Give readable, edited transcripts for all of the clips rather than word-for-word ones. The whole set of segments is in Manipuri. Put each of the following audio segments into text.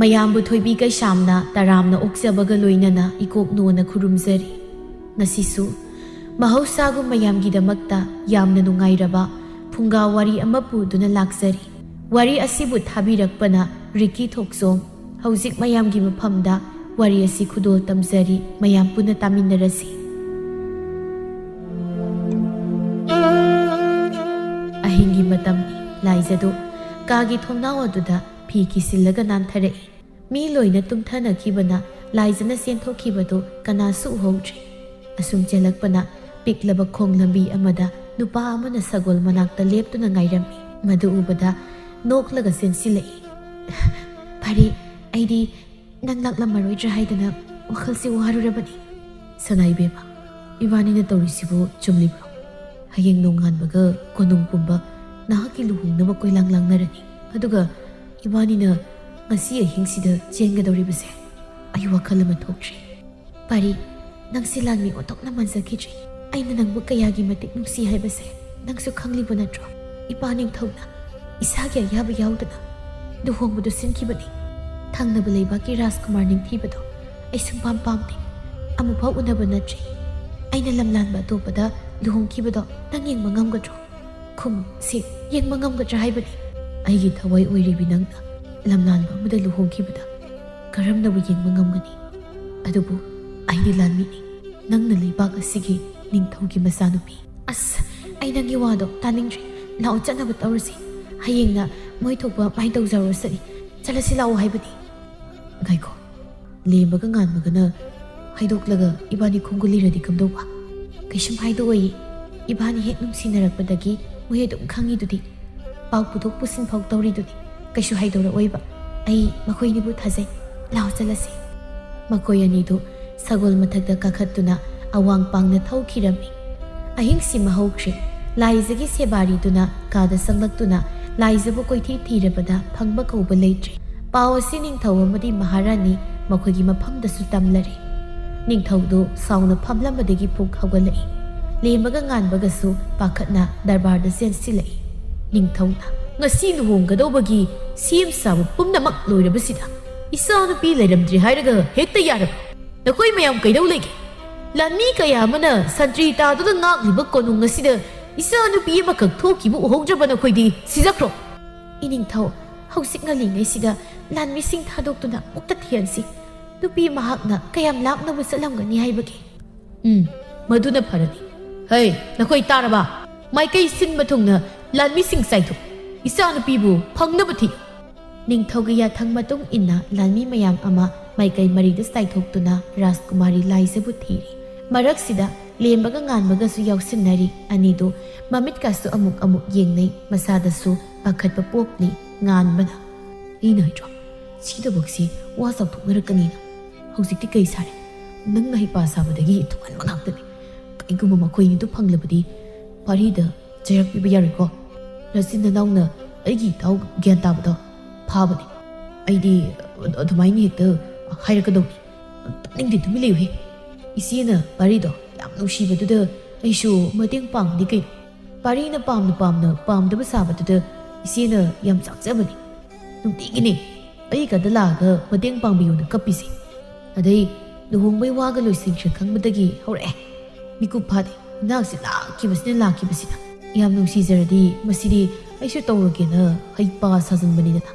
ꯃꯌꯥꯝꯕꯨ ꯊꯣꯏꯕꯤ ꯀꯩꯁꯥꯝꯅ ꯇꯔꯥꯝꯅ ꯑꯣꯛꯆꯕꯒ ꯂꯣꯏꯅꯅ ꯏꯀꯣꯛ ꯅꯣꯅ ꯈꯨꯔꯨꯝꯖꯔꯤ꯫ ꯉꯁꯤꯁꯨ ꯃꯍꯧꯁꯥꯒꯨꯝ ꯃꯌꯥꯝꯒꯤꯗꯃꯛꯇ ꯌꯥꯝꯅ ꯅꯨꯡꯉꯥꯏꯔꯕ ꯐꯨꯡꯒꯥ ꯋꯥꯔꯤ ꯑꯃ ꯄꯨꯗꯨꯅ ꯂꯥꯛꯆꯔꯤ꯫ ꯋꯥꯔꯤ ꯑꯁꯤꯕꯨ ꯊꯥꯕꯤꯔꯛꯄꯅ ꯔꯤꯀꯤ ꯊꯣꯛꯆꯣꯝ꯫ ꯍꯧꯖꯤꯛ ꯃꯌꯥꯝꯒꯤ ꯃꯐꯝꯗ ꯋꯥꯔꯤ ꯑꯁꯤ ꯈꯨꯗꯣꯜ ꯇꯝꯖꯔꯤ, ꯃꯌꯥꯝ ꯄꯨꯟꯅ ꯇꯥꯃꯤꯟꯅꯔꯁꯤ꯫ ꯑꯍꯤꯡꯒꯤ ꯃꯇꯝꯅꯤ꯫ ꯂꯥꯏꯖꯗꯨ ꯀꯥꯒꯤ ꯊꯣꯡꯅꯥꯎ ꯑꯗꯨꯗ ꯐꯤ ꯀꯤꯁꯤꯜꯂꯒ ꯅꯥꯟꯊꯔꯛꯏ꯫ ꯃꯤ ꯂꯣꯏꯅ ꯇꯨꯝꯊꯅꯈꯤꯕꯅ ꯂꯥꯏꯖꯅ ꯆꯦꯟꯊꯣꯛꯈꯤꯕꯗꯨ ꯀꯅꯥꯁꯨ ꯎꯍꯧꯗ꯭ꯔꯤ꯫ ꯑꯁꯨꯝ ꯆꯦꯜꯂꯛꯄꯅ ꯄꯤꯛꯂꯕ ꯈꯣꯡ ꯂꯝꯕꯤ ꯑꯃꯗ ꯅꯨꯄꯥ ꯑꯃꯅ ꯁꯒꯣꯜ ꯃꯅꯥꯛꯇ ꯂꯦꯞꯇꯨꯅ ꯉꯥꯏꯔꯝꯃꯤ꯫ ꯃꯗꯨ ꯎꯕꯗ ꯅꯣꯛꯂꯒ ꯆꯦꯟꯁꯤꯜꯂꯛꯏ꯫ ꯐꯔꯤ, ꯑꯩꯗꯤ ꯅꯪ ꯂꯥꯛꯂꯝꯃꯔꯣꯏꯗ꯭ꯔꯥ ꯍꯥꯏꯗꯅ ꯋꯥꯈꯜꯁꯤ ꯋꯥꯔꯨꯔꯕꯅꯤ꯫ ꯁꯅꯥꯏꯕꯦꯝꯃ, ꯏꯕꯥꯅꯤꯅ ꯇꯧꯔꯤꯁꯤꯕꯨ ꯆꯨꯝꯂꯤꯕ꯭ꯔꯣ? ꯍꯌꯦꯡ ꯅꯣꯡꯉꯥꯟꯕꯒ ꯀꯣꯅꯨꯡ ꯄꯨꯝꯕ ꯅꯍꯥꯛꯀꯤ ꯂꯨꯍꯣꯡꯅꯕ ꯀꯣꯏꯂꯥꯡ ꯂꯥꯡꯅꯔꯅꯤ, ꯑꯗꯨꯒ ꯏꯕꯥꯅꯤꯅ ꯉꯁꯤ ꯑꯍꯤꯡꯁꯤꯗ ꯆꯦꯟꯒꯗꯧꯔꯤꯕꯁꯦ ꯑꯩ ꯋꯥꯈꯜ ꯑꯃ ꯊꯣꯛꯇ꯭ꯔꯤ꯫ ꯄꯥꯔꯤ, ꯅꯪꯁꯦ ꯂꯥꯟꯃꯤ ꯑꯣꯟꯊꯣꯛꯅ ꯃꯟꯖꯈꯤꯗ꯭ꯔꯤ꯫ ꯑꯩꯅ ꯅꯪꯕꯨ ꯀꯌꯥꯒꯤ ꯃꯇꯤꯛ ꯅꯨꯡꯁꯤ ꯍꯥꯏꯕꯁꯦ ꯅꯪꯁꯨ ꯈꯪꯂꯤꯕ ꯅꯠꯇ꯭ꯔꯣ? ꯏꯄꯥ ꯅꯤꯡꯊꯧꯅ ꯏꯁꯥꯒꯤ ꯑꯌꯥꯕ ꯌꯥꯎꯗꯅ ꯂꯨꯍꯣꯡꯕꯗꯨ ꯁꯤꯟꯈꯤꯕꯅꯤ꯫ ꯊꯪꯅꯕ ꯂꯩꯕꯥꯛꯀꯤ ꯔꯥꯖꯀꯨꯃꯥꯔ ꯅꯤꯡꯊꯤꯕꯗꯣ ꯑꯩ ꯁꯨꯡꯄꯥꯝ ꯄꯥꯝꯗꯦ, ꯑꯃꯨꯛꯐꯥꯎ ꯎꯅꯕ ꯅꯠꯇ꯭ꯔꯤ꯫ ꯑꯩꯅ ꯂꯝꯂꯥꯟꯕ ꯑꯇꯣꯞꯄꯗ ꯂꯨꯍꯣꯡꯈꯤꯕꯗꯣ ꯅꯪ ꯌꯦꯡꯕ ꯉꯝꯒꯗ꯭ꯔꯣ? ꯈꯨꯝꯁꯤ, ꯌꯦꯡꯕ ꯉꯝꯒꯗ꯭ꯔꯥ ꯍꯥꯏꯕꯅꯤ꯫ ꯑꯩꯒꯤ ꯊꯋꯥꯏ ꯑꯣꯏꯔꯤꯕꯤ ꯅꯪꯅ ꯂꯝꯂꯥꯟꯕ ꯑꯃꯗ ꯂꯨꯍꯣꯡꯈꯤꯕꯗ ꯀꯔꯝꯅꯕꯨ ꯌꯦꯡꯕ ꯉꯝꯒꯅꯤ? ꯑꯗꯨꯕꯨ ꯑꯩꯗꯤ ꯂꯥꯟꯃꯤꯅꯤ, ꯅꯪꯅ ꯂꯩꯕꯥꯛ ꯑꯁꯤꯒꯤ ꯅꯤꯡꯊꯧꯒꯤ ꯃꯆꯥꯅꯨꯄꯤ꯫ ꯑꯁ, ꯑꯩ ꯅꯪꯒꯤ ꯋꯥꯗꯣ ꯇꯥꯅꯤꯡꯗ꯭ꯔꯤ꯫ ꯂꯥꯛꯑꯣ, ꯆꯠꯅꯕ ꯇꯧꯔꯁꯤ꯫ ꯍꯌꯦꯡꯅ ꯃꯣꯏ ꯊꯣꯛꯄ ꯃꯥꯏ ꯇꯧꯖꯔꯨꯔꯁꯤ꯫ ꯆꯠꯂꯁꯤ ꯂꯥꯛꯑꯣ ꯍꯥꯏꯕꯅꯤ꯫ ꯉꯥꯏꯈꯣ, ꯂꯦꯝꯕꯒ ꯉꯥꯟꯕꯒꯅ ꯍꯥꯏꯗꯣꯛꯂꯒ ꯏꯕꯥꯅꯤ ꯈꯣꯡꯒꯨꯜ ꯂꯤꯔꯗꯤ ꯀꯝꯗꯧꯕ? ꯀꯩꯁꯨꯝ ꯍꯥꯏꯗꯣꯛꯑꯣꯏ꯫ ꯏꯕꯥꯅꯤ ꯍꯦꯛ ꯅꯨꯡꯁꯤꯅꯔꯛꯄꯗꯒꯤ ꯃꯣꯏ ꯑꯗꯨꯝ ꯈꯪꯉꯤꯗꯨꯗꯤ, ꯄꯥꯎ ꯄꯨꯊꯣꯛ ꯄꯨꯁꯤꯟ ꯐꯥꯎ ꯇꯧꯔꯤꯗꯨꯗꯤ꯫ ꯀꯩꯁꯨ ꯍꯥꯏꯗꯣꯔꯛꯑꯣꯏꯕ꯫ ꯑꯩ ꯃꯈꯣꯏꯅꯤꯕꯨ ꯊꯥꯖꯩ꯫ ꯂꯥꯛꯑꯣ, ꯆꯠꯂꯁꯤ꯫ ꯃꯈꯣꯏ ꯑꯅꯤꯗꯨ ꯁꯒꯣꯜ ꯃꯊꯛꯇ ꯀꯥꯈꯠꯇꯨꯅ ꯑꯋꯥꯡ ꯄꯥꯡꯅ ꯊꯧꯈꯤꯔꯝꯃꯤ꯫ ꯑꯍꯤꯡꯁꯤꯃ ꯍꯧꯈ꯭ꯔꯦ꯫ ꯂꯥꯏꯖꯒꯤ ꯁꯦꯕꯥꯔꯤꯗꯨꯅ ꯀꯥꯗ ꯆꯪꯂꯛꯇꯨꯅ ꯂꯥꯏꯖꯕꯨ ꯀꯣꯏꯊꯤ ꯊꯤꯔꯕꯗ ꯐꯪꯕ ꯀꯧꯕ ꯂꯩꯇ꯭ꯔꯦ꯫ ꯄꯥꯎ ꯑꯁꯤ ꯅꯤꯡꯊꯧ ꯑꯃꯗꯤ ꯃꯍꯥꯔꯥꯅꯤ ꯃꯈꯣꯏꯒꯤ ꯃꯐꯝꯗꯁꯨ ꯇꯝꯂꯔꯦ꯫ ꯅꯤꯡꯊꯧꯗꯨ ꯁꯥꯎꯅ ꯐꯝꯂꯝꯕꯗꯒꯤ ꯄꯨꯛ ꯍꯧꯒꯠꯂꯛꯏ꯫ ꯂꯦꯝꯕꯒ ꯉꯥꯟꯕꯒꯁꯨ ꯄꯥꯈꯠꯅ ꯗꯔꯕꯥꯔꯗ ꯆꯦꯟꯁꯤꯜꯂꯛꯏ꯫ ꯅꯤꯡꯊꯧꯅ ꯉꯁꯤ ꯂꯨꯍꯣꯡꯒꯗꯧꯕꯒꯤ ꯁꯦꯝ ꯁꯥꯕ ꯄꯨꯝꯅꯃꯛ ꯂꯣꯏꯔꯕꯁꯤꯗ ꯏꯆꯥꯅꯨꯄꯤ ꯂꯩꯔꯝꯗ꯭ꯔꯤ ꯍꯥꯏꯔꯒ ꯍꯦꯛꯇ ꯌꯥꯔꯕ? ꯅꯈꯣꯏ ꯃꯌꯥꯝ ꯀꯩꯗꯧ ꯂꯩꯒꯦ? ꯂꯥꯟꯃꯤ ꯀꯌꯥ ꯑꯃꯅ ꯁꯟꯇ꯭ꯔꯤ ꯇꯥꯗꯨꯅ ꯉꯥꯛꯂꯤꯕ ꯀꯣꯅꯨꯡ ꯑꯁꯤꯗ ꯏꯆꯥꯅꯨꯄꯤ ꯑꯃꯈꯛ ꯊꯣꯛꯈꯤꯕ ꯎꯍꯧꯗ꯭ꯔꯕ ꯅꯈꯣꯏꯗꯤ ꯁꯤꯖꯈ꯭ꯔꯣ꯫ ꯏꯅꯤꯡꯊꯧ, ꯍꯧꯖꯤꯛ ꯉꯜꯂꯤꯉꯩꯁꯤꯗ ꯂꯥꯟꯃꯤꯁꯤꯡ ꯊꯥꯗꯣꯛꯇꯨꯅ ꯑꯃꯨꯛꯇ ꯊꯤꯍꯟꯁꯤ꯫ ꯅꯨꯄꯤ ꯃꯍꯥꯛꯅ ꯀꯌꯥꯝ ꯂꯥꯞꯅꯕꯨ ꯆꯠꯂꯝꯒꯅꯤ ꯍꯥꯏꯕꯒꯦ? ꯃꯗꯨꯅ ꯐꯔꯅꯤ꯫ ꯍꯩ, ꯅꯈꯣꯏ ꯇꯥꯔꯕ? ꯃꯥꯏꯀꯩ ꯁꯤꯟꯕ ꯊꯨꯡꯅ ꯂꯥꯟꯃꯤꯁꯤꯡ ꯆꯥꯏꯊꯣꯛ, ꯏꯆꯥꯅꯨꯄꯤꯕꯨ ꯐꯪꯅꯕ ꯊꯤꯌꯨ꯫ ꯅꯤꯡꯊꯧꯒꯤ ꯌꯥꯊꯪ ꯃꯇꯨꯡ ꯏꯟꯅ ꯂꯥꯟꯃꯤ ꯃꯌꯥꯝ ꯑꯃ ꯃꯥꯏꯀꯩ ꯃꯔꯤꯗ ꯆꯥꯏꯊꯣꯛꯇꯨꯅ ꯔꯥꯖꯀꯨꯃꯥꯔꯤ ꯂꯥꯏꯖꯕꯨ ꯊꯤꯔꯤ꯫ ꯃꯔꯛꯁꯤꯗ ꯂꯦꯝꯕꯒ ꯉꯥꯟꯕꯒꯁꯨ ꯌꯥꯎꯁꯤꯟꯅꯔꯤ꯫ ꯑꯅꯤꯗꯨ ꯃꯃꯤꯠꯀꯁꯨ ꯑꯃꯨꯛ ꯑꯃꯨꯛ ꯌꯦꯡꯅꯩ꯫ ꯃꯁꯥꯗꯁꯨ ꯄꯥꯈꯠꯄ ꯄꯣꯛꯂꯤ꯫ ꯉꯥꯟꯕꯅ, ꯑꯩꯅ ꯍꯥꯏꯗ꯭ꯔꯣ ꯁꯤꯗꯕꯛꯁꯤ ꯋꯥ ꯆꯥꯎꯊꯣꯛꯅꯔꯛꯀꯅꯤꯅ? ꯍꯧꯖꯤꯛꯇꯤ ꯀꯩ ꯁꯥꯔꯦ? ꯅꯪꯅ ꯍꯩꯄꯥ ꯁꯥꯕꯗꯒꯤ ꯊꯨꯡꯍꯟꯕ ꯉꯥꯛꯇꯅꯤ꯫ ꯀꯩꯒꯨꯝꯕ ꯃꯈꯣꯏꯅꯤꯗꯨ ꯐꯪꯂꯕꯗꯤ ꯄꯥꯔꯤꯗ ꯆꯩꯔꯛ ꯄꯤꯕ ꯌꯥꯔꯣꯏꯀꯣ? ꯅꯆꯤꯟ ꯅꯅꯥꯎꯅ ꯑꯩꯒꯤ ꯏꯇꯥꯎ ꯒ꯭ꯌꯥꯟ ꯇꯥꯕꯗꯣ ꯐꯥꯕꯅꯤ꯫ ꯑꯩꯗꯤ ꯑꯗꯨꯃꯥꯏꯅ ꯍꯦꯛꯇ ꯍꯥꯏꯔꯛꯀꯗꯧꯅꯤ꯫ ꯇꯥꯅꯤꯡꯗꯦ, ꯇꯨꯃꯤꯟ ꯂꯩꯌꯨꯍꯦ꯫ ꯏꯆꯦꯅ ꯄꯥꯔꯤꯗꯣ ꯌꯥꯝ ꯅꯨꯡꯁꯤꯕꯗꯨꯗ ꯑꯩꯁꯨ ꯃꯇꯦꯡ ꯄꯥꯡꯕꯅꯤ ꯀꯩꯅꯣ꯫ ꯄꯥꯔꯤꯅ ꯄꯥꯝꯅ ꯄꯥꯝꯅ ꯄꯥꯝꯗꯕ ꯁꯥꯕꯗꯨꯗ ꯏꯆꯦꯅ ꯌꯥꯝ ꯆꯥꯛꯆꯕꯅꯤ꯫ ꯅꯨꯡꯇꯤꯒꯤꯅꯦ ꯑꯩ ꯀꯗ ꯂꯥꯛꯑꯒ ꯃꯇꯦꯡ ꯄꯥꯡꯕꯤꯌꯨꯅ ꯀꯞꯄꯤꯁꯦ꯫ ꯑꯗꯩ ꯂꯨꯍꯣꯡꯕꯩ ꯋꯥꯒ ꯂꯣꯏꯁꯤꯟꯈ꯭ꯔꯦ ꯈꯪꯕꯗꯒꯤ ꯍꯧꯔꯛꯑꯦ ꯃꯤꯀꯨꯞ ꯐꯥꯗꯦ꯫ ꯏꯅꯥꯛꯁꯤ ꯂꯥꯛꯈꯤꯕꯁꯤꯅ ꯌꯥꯝ ꯅꯨꯡꯁꯤꯖꯔꯗꯤ ꯃꯁꯤꯗꯤ ꯑꯩꯁꯨ ꯇꯧꯔꯒꯦꯅ ꯍꯩꯄꯥ ꯁꯥꯖꯟꯕꯅꯤꯗꯅ꯫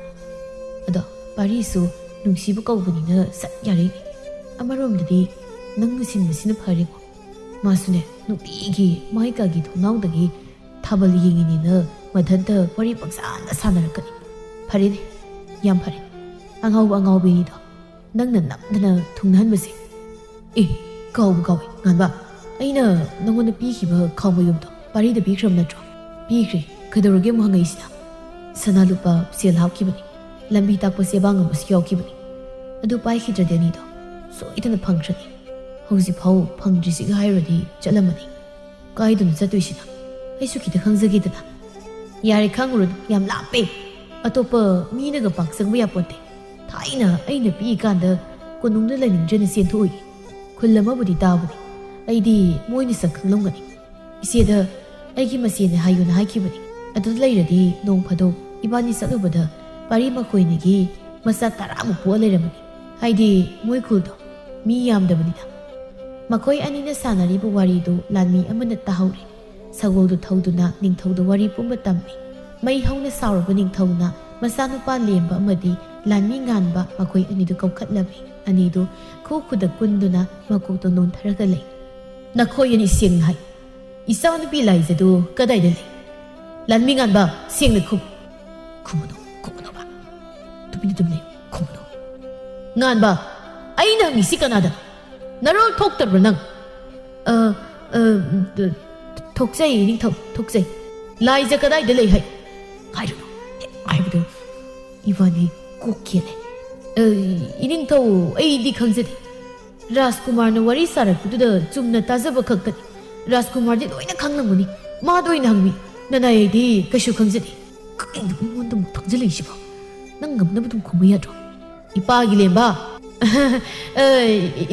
ꯑꯗꯣ ꯄꯥꯔꯤꯁꯨ ꯅꯨꯡꯁꯤꯕ ꯀꯧꯕꯅꯤꯅ ꯁꯠ ꯌꯥꯔꯛꯏꯅꯤ꯫ ꯑꯃꯔꯣꯝꯗꯗꯤ ꯅꯪꯅ ꯁꯤꯟꯕꯁꯤꯅ ꯐꯔꯦꯀꯣ꯫ ꯃꯥꯁꯨꯅꯦ ꯅꯨꯡꯇꯤꯒꯤ ꯃꯥꯏꯀꯥꯒꯤ ꯊꯣꯡꯅꯥꯎꯗꯒꯤ ꯊꯥꯕꯜ ꯌꯦꯡꯉꯤꯅꯤꯅ ꯃꯊꯟꯇ ꯋꯥꯔꯤ ꯄꯪꯁꯥꯟꯗ ꯁꯥꯟꯅꯔꯛꯀꯅꯤ꯫ ꯐꯔꯦꯅꯦ, ꯌꯥꯝ ꯐꯔꯦ꯫ ꯑꯉꯥꯎꯕ ꯑꯉꯥꯎꯕꯤꯅꯤꯗꯣ ꯅꯪꯅ ꯅꯝꯗꯅ ꯊꯨꯡꯅꯍꯟꯕꯁꯦ꯫ ꯀꯥꯎꯕ ꯀꯥꯎꯏ ꯉꯥꯟꯕ, ꯑꯩꯅ ꯅꯪꯉꯣꯟꯗ ꯄꯤꯈꯤꯕ ꯈꯥꯎꯃꯌꯨꯝꯗꯣ ꯄꯥꯔꯤꯗ ꯄꯤꯈ꯭ꯔꯕ ꯅꯠꯇ꯭ꯔꯣ? ꯄꯤꯈ꯭ꯔꯦ꯫ ꯀꯩꯗꯧꯔꯒꯦ ꯑꯃꯨꯛ ꯍꯪꯉꯛꯏꯁꯤꯅ? ꯁꯅꯥ ꯂꯨꯄꯥ ꯁꯦꯜ ꯍꯥꯞꯈꯤꯕꯅꯤ, ꯂꯝꯕꯤ ꯇꯥꯛꯄ ꯆꯦꯕꯥꯡ ꯑꯃꯁꯨ ꯌꯥꯎꯈꯤꯕꯅꯤ꯫ ꯑꯗꯨ ꯄꯥꯏꯈꯤꯗ꯭ꯔꯗꯤ ꯑꯅꯤꯗꯣ ꯁꯣꯏꯗꯅ ꯐꯪꯈ꯭ꯔꯅꯤ꯫ ꯍꯧꯖꯤꯛꯐꯥꯎ ꯐꯪꯗ꯭ꯔꯤꯁꯤꯒ ꯍꯥꯏꯔꯨꯔꯗꯤ ꯆꯠꯂꯝꯃꯅꯤ꯫ ꯀꯥꯏꯗꯅ ꯆꯠꯇꯣꯏꯁꯤꯅ? ꯑꯩꯁꯨ ꯈꯤꯇ ꯈꯪꯖꯒꯦꯗꯅ꯫ ꯌꯥꯔꯦ, ꯈꯪꯉꯨꯔꯅꯨ, ꯌꯥꯝ ꯂꯥꯞꯄꯦ꯫ ꯑꯇꯣꯞꯄ ꯃꯤꯅꯒ ꯄꯥꯛ ꯆꯪꯕ ꯌꯥꯄꯣꯟꯇꯦ꯫ ꯊꯥꯏꯅ ꯑꯩꯅ ꯄꯤꯛꯏꯀꯥꯟꯗ ꯀꯣꯅꯨꯡꯗ ꯂꯩꯅꯤꯡꯗ꯭ꯔꯦꯅ ꯆꯦꯟꯊꯣꯛꯏ꯫ ꯈꯨꯜ ꯑꯃꯕꯨꯗꯤ ꯇꯥꯕꯅꯤ, ꯑꯩꯗꯤ ꯃꯣꯏꯅ ꯁꯛ ꯈꯪꯂꯝꯒꯅꯤ ꯏꯆꯦꯗ ꯑꯩꯒꯤ ꯃꯆꯦꯅ ꯍꯥꯏꯌꯨꯅ ꯍꯥꯏꯈꯤꯕꯅꯤ ꯑꯗꯨꯗ ꯂꯩꯔꯗꯤ ꯅꯣꯡ ꯐꯥꯗꯣꯛ ꯏꯕꯥꯅꯤ ꯆꯠꯂꯨꯕꯗ ꯄꯥꯔꯤ ꯃꯈꯣꯏꯅꯒꯤ ꯃꯆꯥ 10ꯃꯨꯛ ꯄꯣꯛꯑ ꯂꯩꯔꯝꯃꯅꯤ ꯍꯥꯏꯗꯤ ꯃꯣꯏ ꯈꯨꯜꯗꯣ ꯃꯤ ꯌꯥꯝꯗꯕꯅꯤꯅ ꯃꯈꯣꯏ ꯑꯅꯤꯅ ꯁꯥꯟꯅꯔꯤꯕ ꯋꯥꯔꯤꯗꯨ ꯂꯥꯟꯃꯤ ꯑꯃꯅ ꯇꯥꯍꯧꯔꯦ ꯁꯒꯣꯜꯗꯨ ꯊꯧꯗꯨꯅ ꯅꯤꯡꯊꯧꯗ ꯋꯥꯔꯤ ꯄꯨꯝꯕ ꯇꯝꯃꯤ ꯃꯩ ꯍꯧꯅ ꯁꯥꯎꯔꯕ ꯅꯤꯡꯊꯧꯅ ꯃꯆꯥꯅꯨꯄꯥ ꯂꯦꯝꯕ ꯑꯃꯗꯤ ꯂꯥꯟꯃꯤ ꯉꯥꯟꯕ ꯃꯈꯣꯏ ꯑꯅꯤꯗꯨ ꯀꯧꯈꯠꯂꯝꯃꯤ ꯑꯅꯤꯗꯨ ꯈꯨ ꯈꯨꯗ ꯀꯨꯟꯗꯨꯅ ꯃꯀꯣꯛꯇꯣ ꯅꯣꯟꯊꯔꯒ ꯂꯩ ꯅꯈꯣꯏ ꯑꯅꯤ ꯁꯦꯡꯅ ꯍꯥꯏ ꯏꯆꯥꯅꯨꯄꯤ ꯂꯥꯏꯖꯗꯨ ꯀꯗꯥꯏꯗ ꯂꯩ ꯂꯥꯟꯃꯤ ꯉꯥꯟꯕ ꯁꯦꯡꯅ ꯈꯨꯝꯃꯨꯅꯣꯕ ꯇꯨꯃꯤꯟꯅ ꯑꯗꯨꯝ ꯂꯩꯌꯨ ꯈꯨꯝꯃꯨꯅꯣ ꯉꯥꯟꯕ ꯑꯩꯅ ꯍꯪꯉꯤꯁꯤ ꯀꯅꯥꯗꯅꯣ ꯅꯔꯣꯜ ꯊꯣꯛꯇꯕ꯭ꯔꯣ ꯅꯪ ꯊꯣꯛꯆꯩ ꯅꯤꯡꯊꯧ ꯊꯣꯛꯆꯩ ꯂꯥꯏꯖ ꯀꯗꯥꯏꯗ ꯂꯩ ꯍꯥꯏꯔꯨꯅꯣ ꯍꯥꯏꯕꯗꯣ 이번에 꼭 기억해. 이닝ꯊꯧ ꯑꯩꯗꯤ ꯈꯪꯖꯗꯦ ꯔꯥꯖꯀꯨꯃꯥꯔꯅ ꯋꯥꯔꯤ ꯁꯥꯔꯛꯄꯗꯨꯗ ꯆꯨꯝꯅ ꯇꯥꯖꯕ ꯈꯛꯇꯅꯤ ꯔꯥꯖꯀꯨꯃꯥꯔꯗꯤ ꯂꯣꯏꯅ ꯈꯪꯂꯝꯒꯅꯤ ꯃꯥꯗ ꯑꯣꯏꯅ ꯍꯪꯕꯤ ꯅꯅꯥꯏꯗꯤ ꯀꯩꯁꯨ ꯈꯪꯖꯗꯦ ꯀꯩꯅꯣ ꯑꯩꯉꯣꯟꯗ ꯑꯃꯨꯛ ꯊꯪꯖꯜꯂꯛꯏꯁꯤꯕꯣ ꯅꯪ ꯉꯝꯅꯕ ꯑꯗꯨꯝ ꯈꯨꯝꯕ ꯌꯥꯗ꯭ꯔꯣ 이빠기 ꯂꯦꯝꯕ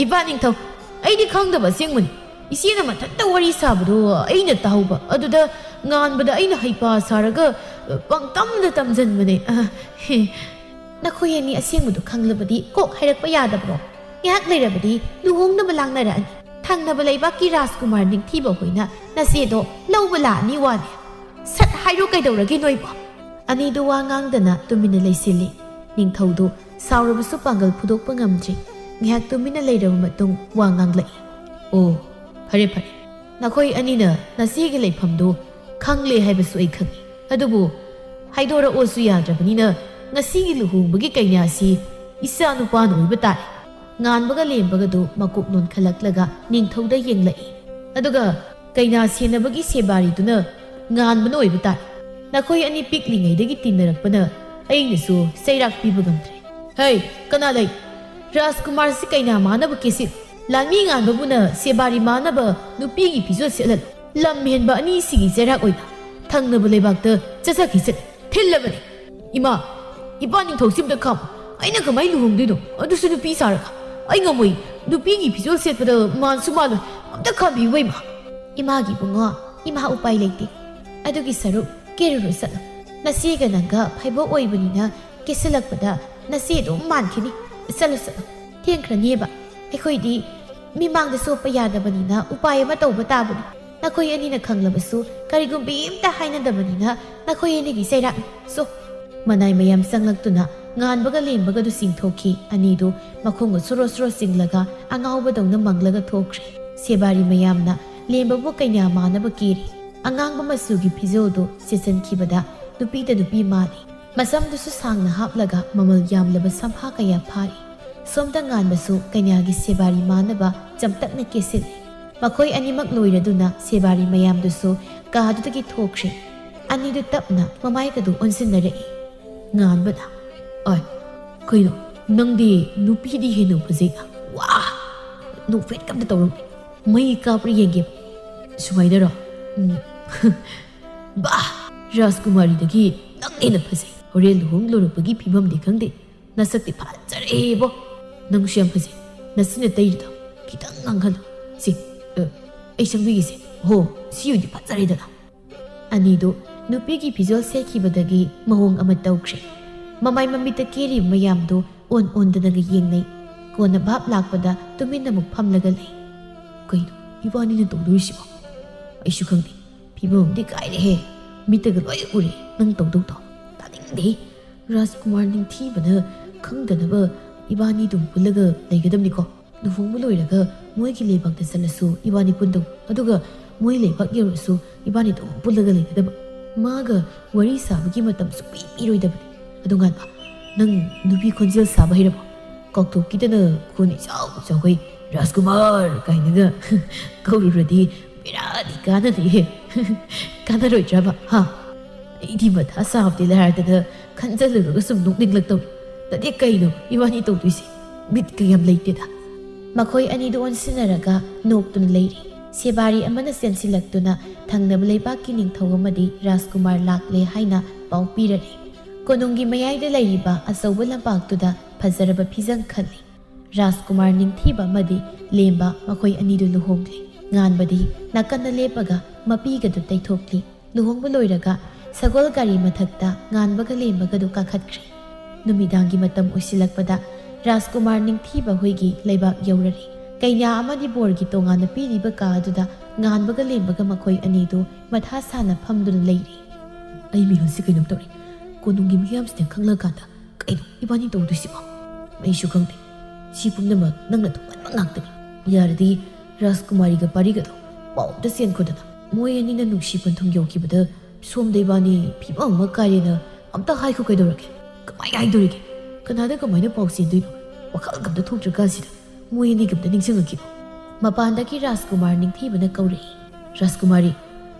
이빠 ꯅꯤꯡꯊꯧ ꯑꯩꯗꯤ ꯈꯪꯗꯕ ꯑꯁꯦꯡꯕꯅꯤ 이씨ꯅ ꯃꯊꯟꯇ ꯋꯥꯔꯤ ꯁꯥꯕꯗꯣ ꯑꯩꯅ ꯇꯥꯍꯧꯕ ꯑꯗꯨꯗ ꯉꯥꯟꯕꯗ ꯑꯩꯅ ꯍꯩꯄꯥ ꯁꯥꯔꯒ ꯄꯪꯇꯝꯗ ꯇꯝꯖꯟꯕꯅꯦ ꯅꯈꯣꯏ ꯑꯅꯤ ꯑꯁꯦꯡꯕꯗꯣ ꯈꯪꯂꯕꯗꯤ ꯀꯣꯛ ꯍꯥꯏꯔꯛꯄ ꯌꯥꯗꯕ꯭ꯔꯣ ꯉꯥꯏꯍꯥꯛ ꯂꯩꯔꯕꯗꯤ ꯂꯨꯍꯣꯡꯅꯕ ꯂꯥꯡꯅꯔꯛꯑꯅꯤ ꯊꯪꯅꯕ ꯂꯩꯕꯥꯛꯀꯤ ꯔꯥꯖꯀꯨꯃꯥꯔ ꯅꯤꯡꯊꯤꯕ ꯍꯣꯏꯅ ꯅꯆꯦꯗꯣ ꯂꯧꯕ ꯂꯥꯛꯑꯅꯤ ꯋꯥꯅꯤ ꯁꯠ ꯍꯥꯏꯔꯣ ꯀꯩꯗꯧꯔꯒꯦ ꯅꯣꯏꯕꯣ ꯑꯅꯤꯗꯨ ꯋꯥ ꯉꯥꯡꯗꯅ ꯇꯨꯃꯤꯟꯅ ꯂꯩꯁꯤꯜꯂꯤ ꯅꯤꯡꯊꯧꯗꯨ ꯁꯥꯎꯔꯕꯁꯨ ꯄꯥꯡꯒꯜ ꯐꯨꯗꯣꯛꯄ ꯉꯝꯗ꯭ꯔꯤ ꯉꯥꯏꯍꯥꯛ ꯇꯨꯃꯤꯟꯅ ꯂꯩꯔꯕ ꯃꯇꯨꯡ ꯋꯥ ꯉꯥꯡꯂꯛꯏ ꯑꯣ ꯐꯔꯦ ꯅꯈꯣꯏ ꯑꯅꯤꯅ ꯅꯆꯦꯒꯤ ꯂꯩꯐꯝꯗꯨ ꯈꯪꯂꯦ ꯍꯥꯏꯕꯁꯨ ꯑꯩ ꯈꯪꯏ ꯑꯗꯨꯕꯨ ꯍꯥꯏꯗꯣꯔꯛꯑꯣꯁꯨ ꯌꯥꯗ꯭ꯔꯕꯅꯤꯅ ꯉꯁꯤꯒꯤ ꯂꯨꯍꯣꯡꯕꯒꯤ ꯀꯩꯅꯥꯁꯤ ꯏꯆꯥ ꯅꯨꯄꯥꯅ ꯑꯣꯏꯕ ꯇꯥꯔꯦ ꯉꯥꯟꯕꯒ ꯂꯦꯝꯕꯒꯗꯨ ꯃꯀꯣꯛ ꯅꯣꯟꯈꯠꯂꯛꯂꯒ ꯅꯤꯡꯊꯧꯗ ꯌꯦꯡꯂꯛꯏ ꯑꯗꯨꯒ ꯀꯩꯅꯥ ꯁꯦꯟꯅꯕꯒꯤ ꯁꯦꯕꯥꯔꯤꯗꯨꯅ ꯉꯥꯟꯕꯅ ꯑꯣꯏꯕ ꯇꯥꯔꯦ ꯅꯈꯣꯏ ꯑꯅꯤ ꯄꯤꯛꯂꯤꯉꯩꯗꯒꯤ ꯇꯤꯟꯅꯔꯛꯄꯅ ꯑꯩꯅꯁꯨ ꯆꯩꯔꯥꯛ ꯄꯤꯕ ꯉꯝꯗ꯭ꯔꯦ ꯍꯩ ꯀꯅꯥ ꯂꯩ ꯔꯥꯖꯀꯨꯃꯥꯔꯁꯤ ꯀꯩꯅꯥ ꯃꯥꯅꯕ ꯀꯦꯁꯤꯜ ꯂꯥꯟꯃꯤ ꯉꯥꯟꯕꯕꯨꯅ ꯁꯦꯕꯥꯔꯤ ꯃꯥꯅꯕ ꯅꯨꯄꯤꯒꯤ ꯐꯤꯖꯣꯜ ꯁꯦꯠꯍꯜꯂꯨ ꯂꯝ ꯍꯦꯟꯕ ꯑꯅꯤꯁꯤꯒꯤ ꯆꯩꯔꯥꯛ ꯑꯣꯏꯅ ꯊꯪꯅꯕ ꯂꯩꯕꯥꯛꯇ ꯆꯠꯆꯈꯤꯁꯠ ꯊꯤꯜꯂꯕꯅꯤ ꯏꯄꯥ ꯅꯤꯡꯊꯧꯁꯤ ꯑꯝꯇ ꯈꯥꯝꯃꯨ ꯑꯩꯅ ꯀꯃꯥꯏ ꯂꯨꯍꯣꯡꯗꯣꯏꯅꯣ ꯑꯗꯨꯁꯨ ꯅꯨꯄꯤ ꯁꯥꯔꯒ ꯑꯩ ꯉꯝꯃꯣꯏ ꯅꯨꯄꯤꯒꯤ ꯐꯤꯖꯣꯜ ꯁꯦꯠꯄꯗ ꯃꯥꯟꯁꯨ ꯃꯥꯜꯂꯣꯏ ꯑꯝꯇ ꯈꯥꯝꯕꯤꯌꯨ 이마기 bungo 이마 우빠이 레이티 아두기 서로 깨르르 썰어 나시가 난가 파이보 오이브니나 깨슬락보다 나시도 많기니 썰어 땡크라니에바 에코이디 미망데 소빠 야다버니나 우빠이 마 떠오바 따버니 나코이 애니나 강라버수 가리군 빔다 하이난다버니나 나코이 애니기 세락 소 마나이 마얌 쌍락두나 nganbaga lembaga du singthoki anidu makhongo suro singlaga angawbadongna manglaga thokre sebari mayamna lembabu kaina manaba kiri angangba masugi phizodo season khibada dupi da dupi mani masam du su sangna haplaga mamal yamlaba samha kaya phari somda nganbasu kaina gi sebari manaba chamtakna kesil makhoi animak loiraduna sebari mayam du su kadudagi thokre anidu tapna mamai kadu onsinare nganbada Ay, kayo, nang di nupi di hinu pazega. Wah, nupit kam na tawag. May kapri yengip. Sumay na ra. Bah, Rajkumari dagi nang ina pazay. Horel luhong loro pagi pibam di kang di. Nasakti padzare bo. Nang siyang pazay. Nasinatay rito. Kitang nanghan. Si, ay siyang bigisi. Ho, siyo di padzare dala. Anido, nupi gi pizol seki badagi mahong amat tawag mamay mamita kiri mayamdo on da nagayingnay kona bhap lakpada tuminna muk phamlaga lay kaino ibani na tongdurisibo ay sukhangdi phibam di kaire he mitaga loi uri nang tongdong to taningdi Rajkumar ningthibana khangdanaba ibani dum pulaga leigadamni ko luhongmu loiraga moigi lebakta salasu ibani pundong aduga moi lebak yarasu ibani dum pulaga leigadaba maga wari sabagi matam supi iroidabani adungan ba nang nupi khonjel saba hirabo koktok kitana khoni chau kai Rajkumar kainaga kaururadi biradi kana ni kana roi jaba ha idi matha sabde larada khanjaluga sum nukning laktaw tadi kaino ibani tawtuisi bit kayam leiteda makhoi ani do onsinaraga noktun leiri sebari amana sensilaktuna thangnaba leibaki ningthau amadi Rajkumar lakle haina pau pirare konungi mayai layriba asauba lampaktuda fazaraba phizang khali Rajkumar ningthiba madi lemba makhoi anidu luhongli ꯉꯥꯟꯕꯗꯤ ꯅꯥꯀꯟꯗ ꯂꯦꯞꯄꯒ ꯃꯄꯤꯒꯗꯨ ꯇꯩꯊꯣꯛꯂꯤ ꯂꯨꯍꯣꯡꯕ ꯂꯣꯏꯔꯒ ꯁꯒꯣꯜ ꯒꯥꯔꯤ ꯃꯊꯛꯇ ꯉꯥꯟꯕꯒ ꯂꯦꯝꯕꯒꯗꯨ ꯀꯥꯈꯠꯈ꯭ꯔꯦ ꯅꯨꯃꯤꯗꯥꯡꯒꯤ ꯃꯇꯝ ꯑꯣꯏꯁꯤꯜꯂꯛꯄꯗ ꯔꯥꯖꯀꯨꯃꯥꯔ ꯅꯤꯡꯊꯤꯕ ꯍꯣꯏꯒꯤ ꯂꯩꯕꯥꯛ ꯌꯧꯔꯔꯤ ꯀꯩꯅꯥ ꯑꯃꯗꯤ ꯕꯣꯔꯒꯤ ꯇꯣꯉꯥꯟꯅ ꯄꯤꯔꯤꯕ ꯀꯥ ꯑꯗꯨꯗ ꯉꯥꯟꯕꯒ ꯂꯦꯝꯕꯒ ꯃꯈꯣꯏ ꯑꯅꯤꯗꯨ ꯃꯊꯥ ꯁꯥꯅ ꯐꯝꯗꯨꯅ ꯂꯩꯔꯤ ꯑꯩ ꯃꯤꯍꯨꯟꯁꯤ ꯀꯩꯅꯣꯝ ꯇꯧꯔꯤ ꯀꯣꯅꯨꯡꯒꯤ ꯃꯤꯌꯥꯝꯁꯤꯅ ꯈꯪꯂꯀꯥꯟꯗ ꯀꯩꯅꯣ ꯏꯕꯥꯅꯤ ꯇꯧꯗꯣꯏꯁꯤꯕꯣ ꯑꯩꯁꯨ ꯈꯪꯗꯦ ꯁꯤ ꯄꯨꯝꯅꯃꯛ ꯅꯪꯅ ꯊꯣꯛꯍꯟꯕ ꯉꯥꯛꯇꯅꯤ ꯌꯥꯔꯗꯤ ꯔꯥꯖꯀꯨꯃꯥꯔꯤꯒ ꯄꯥꯔꯤꯒꯗꯣ ꯄꯥꯎꯗ ꯆꯦꯟꯈꯣꯗꯅ ꯃꯣꯏ ꯑꯅꯤꯅ ꯅꯨꯡꯁꯤ ꯄꯟꯊꯨꯡ ꯌꯧꯈꯤꯕꯗ ꯁꯣꯝꯗ ꯏꯕꯥꯅꯤ ꯐꯤꯕꯝ ꯑꯃ ꯀꯥꯏꯔꯦꯅ ꯑꯝꯇ ꯍꯥꯏꯈꯣ ꯀꯩꯗꯧꯔꯒꯦ ꯀꯃꯥꯏꯅ ꯍꯥꯏꯗꯣꯔꯤꯒꯦ ꯀꯅꯥꯗ ꯀꯃꯥꯏꯅ ꯄꯥꯎ ꯆꯦꯟꯗꯣꯏꯅꯣ ꯋꯥꯈꯜ ꯀꯝꯇ ꯊꯣꯛꯇ꯭ꯔꯀꯥꯟꯁꯤꯗ ꯃꯣꯏ ꯑꯅꯤ ꯀꯝꯇ ꯅꯤꯡꯁꯤꯡꯉꯛꯈꯤꯕ ꯃꯄꯥꯟꯗꯒꯤ ꯔꯥꯖꯀꯨꯃꯥꯔ ꯅꯤꯡꯊꯤꯕꯅ ꯀꯧꯔꯛꯏ ꯔꯥꯖꯀꯨꯃꯥꯔꯤ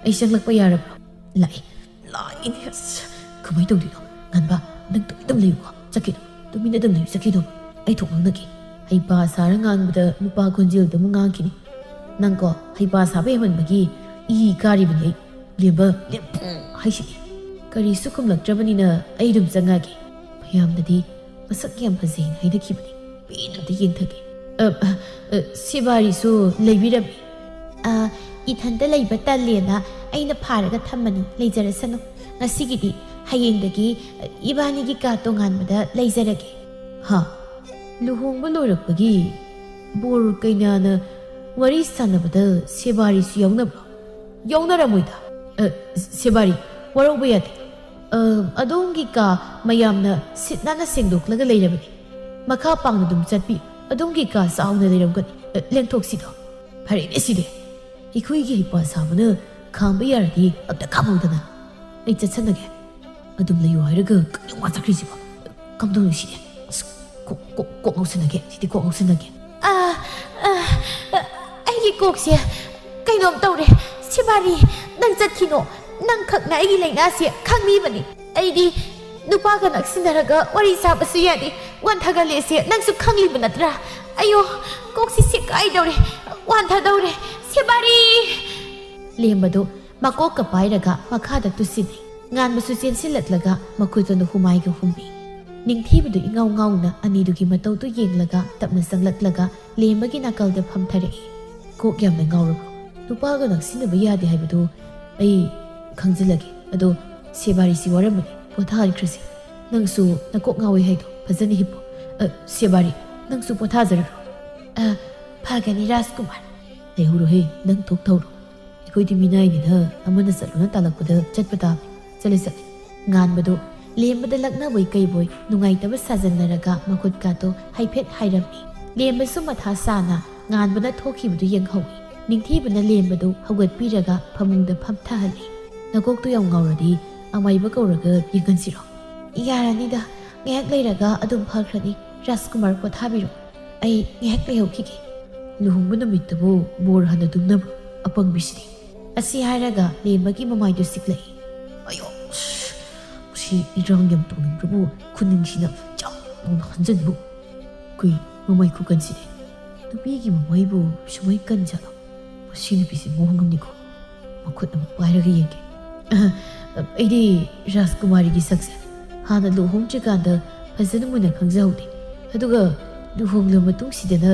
ꯑꯩ ꯆꯪꯂꯛꯄ ꯌꯥꯔꯕ꯭ꯔꯣ ꯂꯥꯛꯏꯅꯦ ꯑꯁ ꯀꯃꯥꯏꯅ ꯇꯧꯗꯣꯏꯅꯣ ꯉꯟꯕ ꯅꯪ ꯇꯨꯃꯤꯟꯅ ꯂꯩꯌꯨꯀꯣ ꯆꯠꯈꯤꯗꯣ ꯇꯨꯃꯤꯟꯅ ꯂꯩꯌꯨ ꯆꯠꯈꯤꯗꯣ ꯑꯩ ꯊꯣꯛ ꯉꯥꯡꯅꯒꯦ ꯍꯩꯄꯥ ꯁꯥꯔ ꯉꯥꯡꯕꯗ ꯅꯨꯄꯥ ꯈꯣꯟꯖꯦꯜꯗ ꯑꯃꯨꯛ ꯉꯥꯡꯈꯤꯅꯤ ꯅꯪꯀꯣ ꯍꯩꯄꯥ ꯁꯥꯕ ꯍꯦꯃꯟꯕꯒꯤ ꯏ ꯀꯥꯔꯤꯕꯅꯤ ꯑꯩ ꯂꯦꯝꯕ ꯍꯥꯏꯁꯤꯅꯤ ꯀꯔꯤꯁꯨ ꯈꯨꯝꯂꯛꯇ꯭ꯔꯕꯅꯤꯅ ꯑꯩ ꯑꯗꯨꯝ ꯆꯪꯉꯒꯦ ꯃꯌꯥꯝꯅꯗꯤ ꯃꯁꯛ ꯌꯥꯝ ꯐꯖꯩꯅ ꯍꯥꯏꯅꯈꯤꯕꯅꯤ ꯄꯦꯟꯅ ꯑꯝꯇ ꯌꯦꯡꯊꯒꯦ ꯁꯤꯕꯥꯔꯤꯁꯨ ꯂꯩꯕꯤꯔꯝꯃꯤ ꯏꯊꯟꯇ ꯂꯩꯕ ꯇꯜꯂꯦꯅ ꯑꯩꯅ ꯐꯥꯔꯒ ꯊꯝꯃꯅꯤ ꯂꯩꯖꯔꯁꯅꯨ ꯉꯁꯤꯒꯤꯗꯤ ꯍꯌꯦꯡꯗꯒꯤ ꯏꯕꯥꯅꯤꯒꯤ ꯀꯥ ꯇꯣꯉꯥꯟꯕꯗ ꯂꯩꯖꯔꯒꯦ ꯂꯨꯍꯣꯡꯕ ꯂꯣꯏꯔꯛꯄꯒꯤ ꯕꯣꯔ ꯀꯩꯅꯥꯅ ꯋꯥꯔꯤ ꯁꯥꯟꯅꯕꯗ ꯁꯦꯕꯥꯔꯤꯁꯨ ꯌꯥꯎꯅꯕ꯭ꯔꯣ ꯌꯥꯎꯅꯔꯝꯃꯣꯏꯗ ꯁꯦꯕꯥꯔꯤ ꯋꯥꯔꯧꯕ ꯌꯥꯗꯦ ꯑꯗꯣꯝꯒꯤ ꯀꯥ ꯃꯌꯥꯝꯅ ꯁꯤꯠ ꯅꯥꯟꯅ ꯁꯦꯡꯗꯣꯛꯂꯒ ꯂꯩꯔꯕꯅꯤ ꯃꯈꯥ ꯄꯥꯡꯅ ꯑꯗꯨꯝ ꯆꯠꯄꯤꯌꯨ ꯑꯗꯣꯝꯒꯤ ꯀꯥ ꯆꯥꯎꯅ ꯂꯩꯔꯝꯒꯅꯤ ꯂꯦꯡꯊꯣꯛꯁꯤꯗꯣ ꯐꯔꯦꯅꯦ ꯁꯤꯗꯤ ꯑꯩꯈꯣꯏꯒꯤ ꯍꯩꯄꯥ ꯁꯥꯕꯅ ꯈꯥꯡꯕ ꯌꯥꯔꯗꯤ ꯑꯝꯇ ꯈꯥꯝꯍꯧꯗꯅ ꯑꯩ ꯆꯠꯁꯟꯅꯒꯦ ꯑꯗꯨꯝ ꯂꯩꯌꯨ ꯍꯥꯏꯔꯒ ꯀꯩꯅꯣ ꯋꯥ ꯆꯠꯈ꯭ꯔꯤꯁꯤꯕꯣ ꯀꯝꯗꯧꯅꯣ ꯁꯤꯗꯤ ꯑꯁ ꯀꯣꯛ ꯉꯧꯁꯤꯟꯅꯒꯦ ꯁꯤꯗꯤ ꯀꯣꯛ ꯉꯧꯁꯤꯟꯅꯒꯦ ꯑꯩꯒꯤ ꯀꯣꯛꯁꯦ ꯀꯩꯅꯣꯝ ꯇꯧꯔꯦ ꯁꯤꯕꯥꯔꯤ ꯅꯪ ꯆꯠꯈꯤꯅꯣ ꯅꯪ ꯈꯛꯅ ꯑꯩꯒꯤ ꯂꯩꯅꯥꯁꯦ ꯈꯪꯕꯤꯕꯅꯤ ꯑꯩꯗꯤ ꯅꯨꯄꯥꯒ ꯅꯛꯁꯤꯟꯅꯔꯒ ꯋꯥꯔꯤ ꯁꯥꯕꯁꯨ ꯌꯥꯗꯦ ꯋꯥꯟꯊꯒꯜꯂꯦꯁꯦ ꯅꯪꯁꯨ ꯈꯪꯂꯤꯕ ꯅꯠꯇ꯭ꯔꯥ ꯑꯌꯣ ꯀꯣꯛꯁꯤ ꯁꯦꯒꯥꯏꯗꯧꯔꯦ ꯋꯥꯟꯊꯗꯧꯔꯦ ꯁꯤꯕꯥꯔꯤ ꯂꯦꯝꯕꯗꯣ ꯃꯀꯣꯛꯀ ꯄꯥꯏꯔꯒ ꯃꯈꯥꯗ ꯇꯨꯁꯤꯟꯅꯩ ꯉꯥꯟꯕꯁꯨ ꯆꯦꯟꯁꯤꯜꯂꯛꯂꯒ ꯃꯈꯨꯠꯇꯨꯅ ꯍꯨꯃꯥꯏꯒ ꯍꯨꯝꯕꯤ ꯅꯤꯡꯊꯤꯕꯗꯨ ꯏꯉꯥꯎ ꯉꯥꯎꯅ ꯑꯅꯤꯗꯨꯒꯤ ꯃꯇꯧꯗꯨ ꯌꯦꯡꯂꯒ ꯇꯞꯅ ꯆꯪꯂꯛꯂꯒ ꯂꯦꯝꯕꯒꯤ ꯅꯥꯀꯜꯗ ꯐꯝꯊꯔꯛꯏ ꯀꯣꯛ ꯌꯥꯝꯅ ꯉꯥꯎꯔꯕ꯭ꯔꯣ ꯅꯨꯄꯥꯒ ꯅꯛꯁꯤꯟꯅꯕ ꯌꯥꯗꯦ ꯍꯥꯏꯕꯗꯨ ꯑꯩ ꯈꯪꯖꯤꯜꯂꯒꯦ ꯑꯗꯣ ꯁꯦꯕꯥꯔꯤꯁꯤ ꯋꯥꯔꯝꯕꯅꯤ ꯄꯣꯊꯥꯍꯟꯈ꯭ꯔꯁꯤ ꯅꯪꯁꯨ ꯅꯀꯣꯛ ꯉꯥꯎꯋꯦ ꯍꯥꯏꯗꯣ ꯐꯖꯅ ꯍꯤꯞꯄꯣ ꯁꯦꯕꯥꯔꯤ ꯅꯪꯁꯨ ꯄꯣꯊꯥꯖꯔꯔꯣ ꯐꯒꯅꯤ ꯔꯥꯖꯀꯨꯃꯥꯔ ꯂꯩꯍꯧꯔꯣꯍꯦ ꯅꯪ ꯊꯣꯛ ꯊꯧꯔꯣ ꯑꯩꯈꯣꯏꯗꯤ ꯃꯤꯅꯥꯏꯅꯤꯅ ꯑꯃꯅ ꯆꯠꯂꯨꯅ ꯇꯥꯜꯂꯛꯄꯗ ꯆꯠꯄ ꯇꯥꯕꯅꯤ ꯆꯠꯂꯦ ꯂꯦꯝꯕꯗꯣ ꯂꯦꯝꯕꯗ ꯂꯛꯅꯕꯣꯏ ꯀꯩꯕꯣꯏ ꯅꯨꯡꯉꯥꯏꯇꯕ ꯁꯥꯖꯟꯅꯔꯒ ꯃꯈꯨꯠ ꯀꯥꯇꯣ ꯍꯥꯏꯐꯦꯠ ꯍꯥꯏꯔꯝꯃꯤ ꯂꯦꯝꯕꯁꯨ ꯃꯊꯥ ꯁꯥꯅ ꯉꯥꯟꯕꯅ ꯊꯣꯛꯈꯤꯕꯗꯨ ꯌꯦꯡꯍꯧꯏ ꯅꯤꯡꯊꯤꯕꯅ ꯂꯦꯝꯕꯗꯨ ꯍꯧꯒꯠꯄꯤꯔꯒ ꯐꯃꯨꯡꯗ ꯐꯝꯊꯍꯜꯂꯤ ꯅꯀꯣꯛꯇꯨ ꯌꯥꯝ ꯉꯥꯎꯔꯗꯤ ꯑꯃꯥꯏꯕ ꯀꯧꯔꯒ ꯌꯦꯡꯍꯟꯁꯤꯔꯣ ꯌꯥꯔꯅꯤꯗ ꯉꯥꯏꯍꯥꯛ ꯂꯩꯔꯒ ꯑꯗꯨꯝ ꯐꯈ꯭ꯔꯅꯤ ꯔꯥꯖꯀꯨꯃꯥꯔ ꯄꯣꯊꯥꯕꯤꯔꯣ ꯑꯩ ꯉꯥꯏꯍꯥꯛ ꯂꯩꯍꯧꯈꯤꯒꯦ ꯂꯨꯍꯣꯡꯕ ꯅꯨꯃꯤꯠꯇꯕꯨ ꯕꯣꯔ ꯍꯟꯅ ꯇꯨꯝꯅꯕ꯭ꯔꯣ ꯑꯄꯪꯕꯤꯁꯤꯗꯤ ꯑꯁꯤ ꯍꯥꯏꯔꯒ ꯂꯦꯝꯕꯒꯤ ꯃꯃꯥꯏꯗꯨ ꯆꯤꯛꯂꯛꯏ ꯑꯌꯣ ꯁꯤ ꯏꯔꯥꯡ ꯌꯥꯝ ꯇꯧꯅꯤꯡꯕꯕꯨ ꯈꯨꯅꯤꯡꯁꯤꯅ ꯆꯥꯎꯅ ꯍꯟꯖꯟꯕꯨ ꯀꯨꯏ ꯃꯃꯥꯏ ꯈꯨꯀꯟꯁꯤꯗꯤ ꯅꯨꯄꯤꯒꯤ ꯃꯃꯥꯏꯕꯨ ꯁꯨꯃꯥꯏ ꯀꯟꯖꯥꯠꯂꯣ ꯃꯁꯤ ꯅꯨꯄꯤꯁꯤ ꯃꯣꯍꯉꯝꯅꯤꯀꯣ ꯃꯈꯨꯠ ꯑꯃ ꯄꯥꯏꯔꯒ ꯌꯦꯡꯒꯦ ꯑꯩꯗꯤ ꯔꯥꯖꯀꯨꯃꯥꯔꯤꯒꯤ ꯁꯛꯁꯦ ꯍꯥꯟꯅ ꯂꯨꯍꯣꯡꯗ꯭ꯔꯤꯀꯥꯟꯗ ꯐꯖꯅ ꯃꯨꯟꯅ ꯈꯪꯖꯍꯧꯗꯦ ꯑꯗꯨꯒ ꯂꯨꯍꯣꯡꯂ ꯃꯇꯨꯡꯁꯤꯗꯅ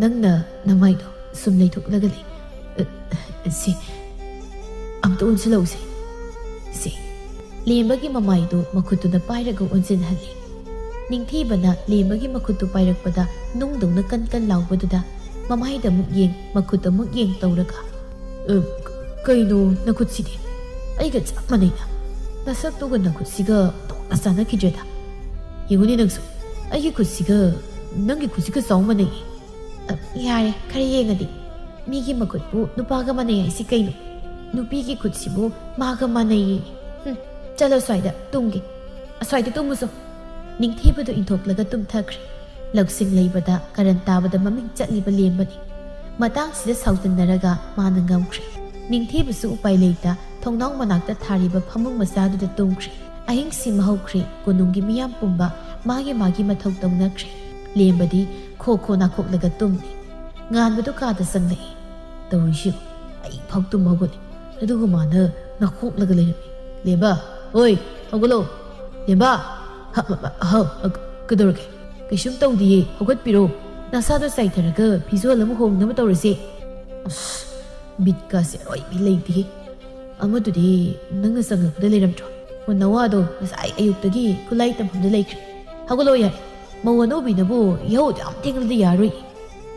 ꯅꯪꯅ ꯅꯃꯥꯏꯗꯣ ꯁꯨꯝ ꯂꯩꯊꯣꯛꯂꯒ ꯂꯩ ꯁꯤ ꯑꯝꯇ ꯑꯣꯟꯁꯤꯜꯂꯛꯎꯁꯦ ꯁꯤ ꯂꯦꯝꯕꯒꯤ ꯃꯃꯥꯏꯗꯨ ꯃꯈꯨꯠꯇꯨꯅ ꯄꯥꯏꯔꯒ ꯑꯣꯟꯁꯤꯟꯍꯜꯂꯤ ꯅꯤꯡꯊꯤꯕꯅ ꯂꯦꯝꯕꯒꯤ ꯃꯈꯨꯠꯇꯨ ꯄꯥꯏꯔꯛꯄꯗ ꯅꯨꯡꯗꯧꯅ ꯀꯟ ꯂꯥꯎꯕꯗꯨꯗ ꯃꯃꯥꯏꯗ ꯑꯃꯨꯛ ꯌꯦꯡ ꯃꯈꯨꯠ ꯑꯃꯨꯛ ꯌꯦꯡ ꯇꯧꯔꯒ ꯀꯩꯅꯣ ꯅꯈꯨꯠꯁꯤꯗꯤ ꯑꯩꯒ ꯆꯞ ꯃꯥꯟꯅꯩꯅ ꯅꯁꯛꯇꯨꯒ ꯅꯈꯨꯠꯁꯤꯒ ꯇꯣꯛꯅ ꯆꯥꯟꯅꯈꯤꯗ꯭ꯔꯦꯗ ꯌꯦꯡꯉꯨꯅꯦ ꯅꯪꯁꯨ ꯑꯩꯒꯤ ꯈꯨꯠꯁꯤꯒ ꯅꯪꯒꯤ ꯈꯨꯠꯁꯤꯒ ꯆꯥꯎ ꯃꯥꯟꯅꯩ ꯌꯥꯔꯦ ꯈꯔ ꯌꯦꯡꯉꯗꯤ ꯃꯤꯒꯤ ꯃꯈꯨꯠꯄꯨ ꯅꯨꯄꯥꯒ ꯃꯥꯟꯅꯩ ꯍꯥꯏꯁꯤ ꯀꯩꯅꯣ ꯅꯨꯄꯤꯒꯤ ꯈꯨꯠꯁꯤꯕꯨ ꯃꯥꯒ ꯃꯥꯟꯅꯩꯌꯦ ꯆꯠꯂꯣ ꯁ꯭ꯋꯥꯏꯗ ꯇꯨꯝꯒꯦ ꯑꯁ꯭ꯋꯥꯏꯗ ꯇꯨꯝꯃꯨꯁꯣ ꯅꯤꯡꯊꯤꯕꯗꯨ ꯏꯟꯊꯣꯛꯂꯒ ꯇꯨꯝꯊꯈ꯭ꯔꯦ ꯂꯧꯁꯤꯡ ꯂꯩꯕꯗ ꯀꯔꯟ ꯇꯥꯕꯗ ꯃꯃꯤꯡ ꯆꯠꯂꯤꯕ ꯂꯦꯝꯕꯅꯤ ꯃꯇꯥꯡꯁꯤꯗ ꯁꯥꯎꯖꯟꯅꯔꯒ ꯃꯥꯅ ꯉꯝꯈ꯭ꯔꯦ ꯅꯤꯡꯊꯤꯕꯁꯨ ꯎꯄꯥꯏ ꯂꯩꯇ ꯊꯣꯡꯅꯥꯎ ꯃꯅꯥꯛꯇ ꯊꯥꯔꯤꯕ ꯐꯃꯨꯡ ꯃꯆꯥꯗꯨꯗ ꯇꯨꯝꯈ꯭ꯔꯦ ꯑꯍꯤꯡꯁꯤꯃ ꯍꯧꯈ꯭ꯔꯦ ꯀꯣꯅꯨꯡꯒꯤ ꯃꯤꯌꯥꯝ ꯄꯨꯝꯕ ꯃꯥꯒꯤ ꯃꯊꯧ ꯇꯧꯅꯈ꯭ꯔꯦ ꯂꯦꯝꯕꯗꯤ ꯈꯣ ꯅꯥꯈꯣꯛꯂꯒ ꯇꯨꯝꯂꯤ ꯉꯥꯟꯕꯗꯨ ꯀꯥꯗ ꯆꯪꯂꯛꯏ ꯇꯧꯔꯤꯁꯤꯕꯨ ꯑꯩ ꯐꯥꯎ ꯇꯨꯝ ꯍꯧꯒꯠꯂꯤ ꯑꯗꯨꯒ ꯃꯥꯅ ꯅꯥꯈꯣꯛꯂꯒ ꯂꯩꯔꯝꯃꯤ ꯂꯦꯝꯕ ꯍꯣꯏ ꯍꯧꯒꯠꯂꯣ ꯂꯦꯝꯕ ꯀꯩꯗꯧꯔꯒꯦ ꯀꯩꯁꯨꯝ ꯇꯧꯗꯤꯌꯦ ꯍꯧꯒꯠꯄꯤꯔꯣ ꯅꯁꯥꯗꯣ ꯆꯥꯏꯊꯔꯒ ꯐꯤꯖꯣꯜ ꯑꯃ ꯍꯣꯡꯅꯕ ꯇꯧꯔꯁꯦ ꯑꯁ ꯕꯤꯠꯀꯥꯁꯦ ꯑꯔꯣꯏꯕꯤ ꯂꯩꯇꯦ ꯑꯃꯗꯨꯗꯤ ꯅꯪꯅ ꯆꯪꯉꯛꯄꯗ ꯂꯩꯔꯝꯗ꯭ꯔꯣ ꯅꯋꯥꯗꯣ ꯉꯁꯥꯏ ꯑꯌꯨꯛꯇꯒꯤ ꯈꯨꯠꯂꯥꯏ ꯇꯝꯐꯝꯗ ꯂꯩꯈ꯭ꯔꯦ ꯍꯧꯒꯠꯂꯣ ꯌꯥꯔꯦ ꯃꯧ ꯑꯅꯧꯕꯤꯅꯕꯨ ꯌahꯧꯗ ꯌꯥꯝ ꯊꯦꯡꯂꯗꯤ ꯌꯥꯔꯣꯏ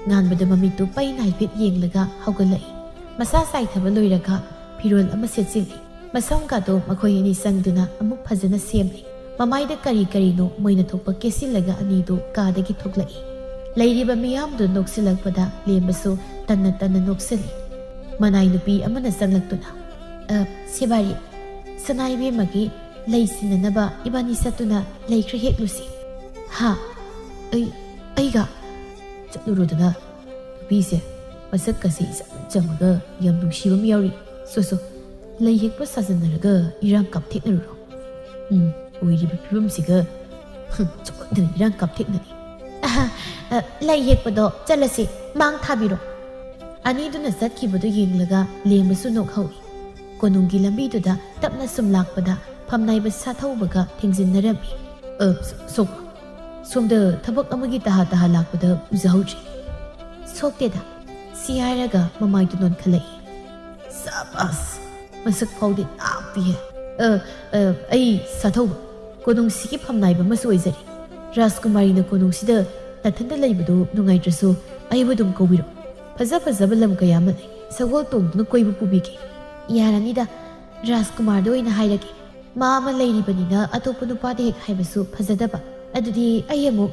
ꯉꯥꯟꯕꯗ ꯃꯃꯤꯠꯇꯨ ꯄꯩꯅ ꯍꯥꯏꯐꯦꯠ ꯌꯦꯡꯂꯒ ꯍꯧꯒꯠꯂꯛꯏ ꯃꯁꯥ ꯆꯥꯏꯊꯕ ꯂꯣꯏꯔꯒ ꯐꯤꯔꯣꯜ ꯑꯃ ꯁꯦꯠꯆꯤꯜꯂꯤ ꯃꯁꯝꯒꯗꯣ ꯃꯈꯣꯏ ꯑꯅꯤ ꯆꯪꯗꯨꯅ ꯑꯃꯨꯛ ꯐꯖꯅ ꯁꯦꯝꯂꯤ ꯃꯃꯥꯏꯗ ꯀꯔꯤ ꯀꯔꯤꯅꯣ ꯃꯣꯏꯅ ꯊꯣꯛꯄ ꯀꯦꯁꯤꯜꯂꯒ ꯑꯅꯤꯗꯨ ꯀꯥꯗꯒꯤ ꯊꯣꯛꯂꯛꯏ ꯂꯩꯔꯤꯕ ꯃꯤꯌꯥꯝꯗꯨ ꯅꯣꯛꯁꯤꯜꯂꯛꯄꯗ ꯂꯦꯝꯕꯁꯨ ꯇꯟꯅ ꯇꯟꯅ ꯅꯣꯛꯁꯤꯜꯂꯤ ꯃꯅꯥꯏ ꯅꯨꯄꯤ ꯑꯃꯅ ꯆꯪꯂꯛꯇꯨꯅ ꯁꯦꯕꯥꯔꯤ ꯁꯅꯥꯏꯕꯦꯝꯃꯒꯤ ꯂꯩ ꯁꯤꯟꯅꯅꯕ ꯏꯕꯥꯅꯤ ꯆꯠꯇꯨꯅ ꯂꯩ ꯈꯔ ꯍꯦꯛꯂꯨꯁꯤ ꯍꯥ ꯑꯩꯒ ꯆꯠꯂꯨꯔꯣꯗꯅ ꯅꯨꯄꯤꯁꯦ ꯃꯁꯛꯀꯁꯦ ꯏꯆꯝ ꯆꯝꯃꯒ ꯌꯥꯝ ꯅꯨꯡꯁꯤꯕ ꯑꯃ ꯌꯥꯎꯔꯤ ꯁꯣ ꯂꯩ ꯍꯦꯛꯄ ꯁꯥꯖꯟꯅꯔꯒ ꯏꯔꯥꯡ ꯀꯥꯞꯊꯦꯛꯅꯔꯨꯔꯣ ꯑꯣꯏꯔꯤꯕ ꯐꯤꯕꯝꯁꯤꯒ ꯆꯣꯟꯗꯅ ꯏꯔꯥꯡ ꯀꯥꯞꯊꯦꯛꯅꯅꯤ ꯂꯩ ꯍꯦꯛꯄꯗꯣ ꯆꯠꯂꯁꯤ ꯃꯥꯡ ꯊꯥꯕꯤꯔꯣ ꯑꯅꯤꯗꯨꯅ ꯆꯠꯈꯤꯕꯗꯨ ꯌꯦꯡꯂꯒ ꯂꯦꯝꯕꯁꯨ ꯅꯣꯛꯍꯧꯏ ꯀꯣꯅꯨꯡꯒꯤ ꯂꯝꯕꯤꯗꯨꯗ ꯇꯞꯅ ꯁꯨꯝ ꯂꯥꯛꯄꯗ ꯐꯝꯅꯥꯏꯕ ꯁꯥꯊꯧꯕꯒ ꯊꯦꯡꯖꯤꯟꯅꯔꯝꯃꯤ ꯁꯣꯝꯗ ꯊꯕꯛ ꯑꯃꯒꯤ ꯇꯍꯥ ꯂꯥꯛꯄꯗ ꯎꯖꯍꯧꯗ꯭ꯔꯤ ꯁꯣꯛꯇꯦꯗ ꯁꯤ ꯍꯥꯏꯔꯒ ꯃꯃꯥꯏꯗꯨ ꯅꯣꯟꯈꯠꯂꯛꯏ ꯁꯕꯥꯁ ꯃꯁꯛ ꯐꯥꯎꯗꯤ ꯇꯥꯛꯄꯤꯍꯦ ꯑꯩ ꯁꯥꯊꯧꯕ ꯀꯣꯅꯨꯡꯁꯤꯒꯤ ꯐꯝꯅꯥꯏꯕ ꯑꯃꯁꯨ ꯑꯣꯏꯖꯔꯤ ꯔꯥꯖꯀꯨꯃꯥꯔꯤꯅ ꯀꯣꯅꯨꯡꯁꯤꯗ ꯅꯊꯟꯇ ꯂꯩꯕꯗꯨ ꯅꯨꯡꯉꯥꯏꯇ꯭ꯔꯁꯨ ꯑꯩꯕꯨ ꯑꯗꯨꯝ ꯀꯧꯕꯤꯔꯣ ꯐꯖꯕ ꯂꯝ ꯀꯌꯥ ꯑꯃ ꯂꯩ ꯁꯒꯣꯜ ꯇꯣꯡꯗꯨꯅ ꯀꯣꯏꯕ ꯄꯨꯕꯤꯒꯦ ꯌꯥꯔꯅꯤꯗ ꯔꯥꯖꯀꯨꯃꯥꯔꯗ ꯑꯣꯏꯅ ꯍꯥꯏꯔꯒꯦ ꯃꯥ ꯑꯃ ꯂꯩꯔꯤꯕꯅꯤꯅ ꯑꯇꯣꯞꯄ ꯅꯨꯄꯥꯗ ꯍꯦꯛ ꯍꯥꯏꯕꯁꯨ ꯐꯖꯗꯕ ꯑꯗꯨꯗꯤ ꯑꯩ ꯑꯃꯨꯛ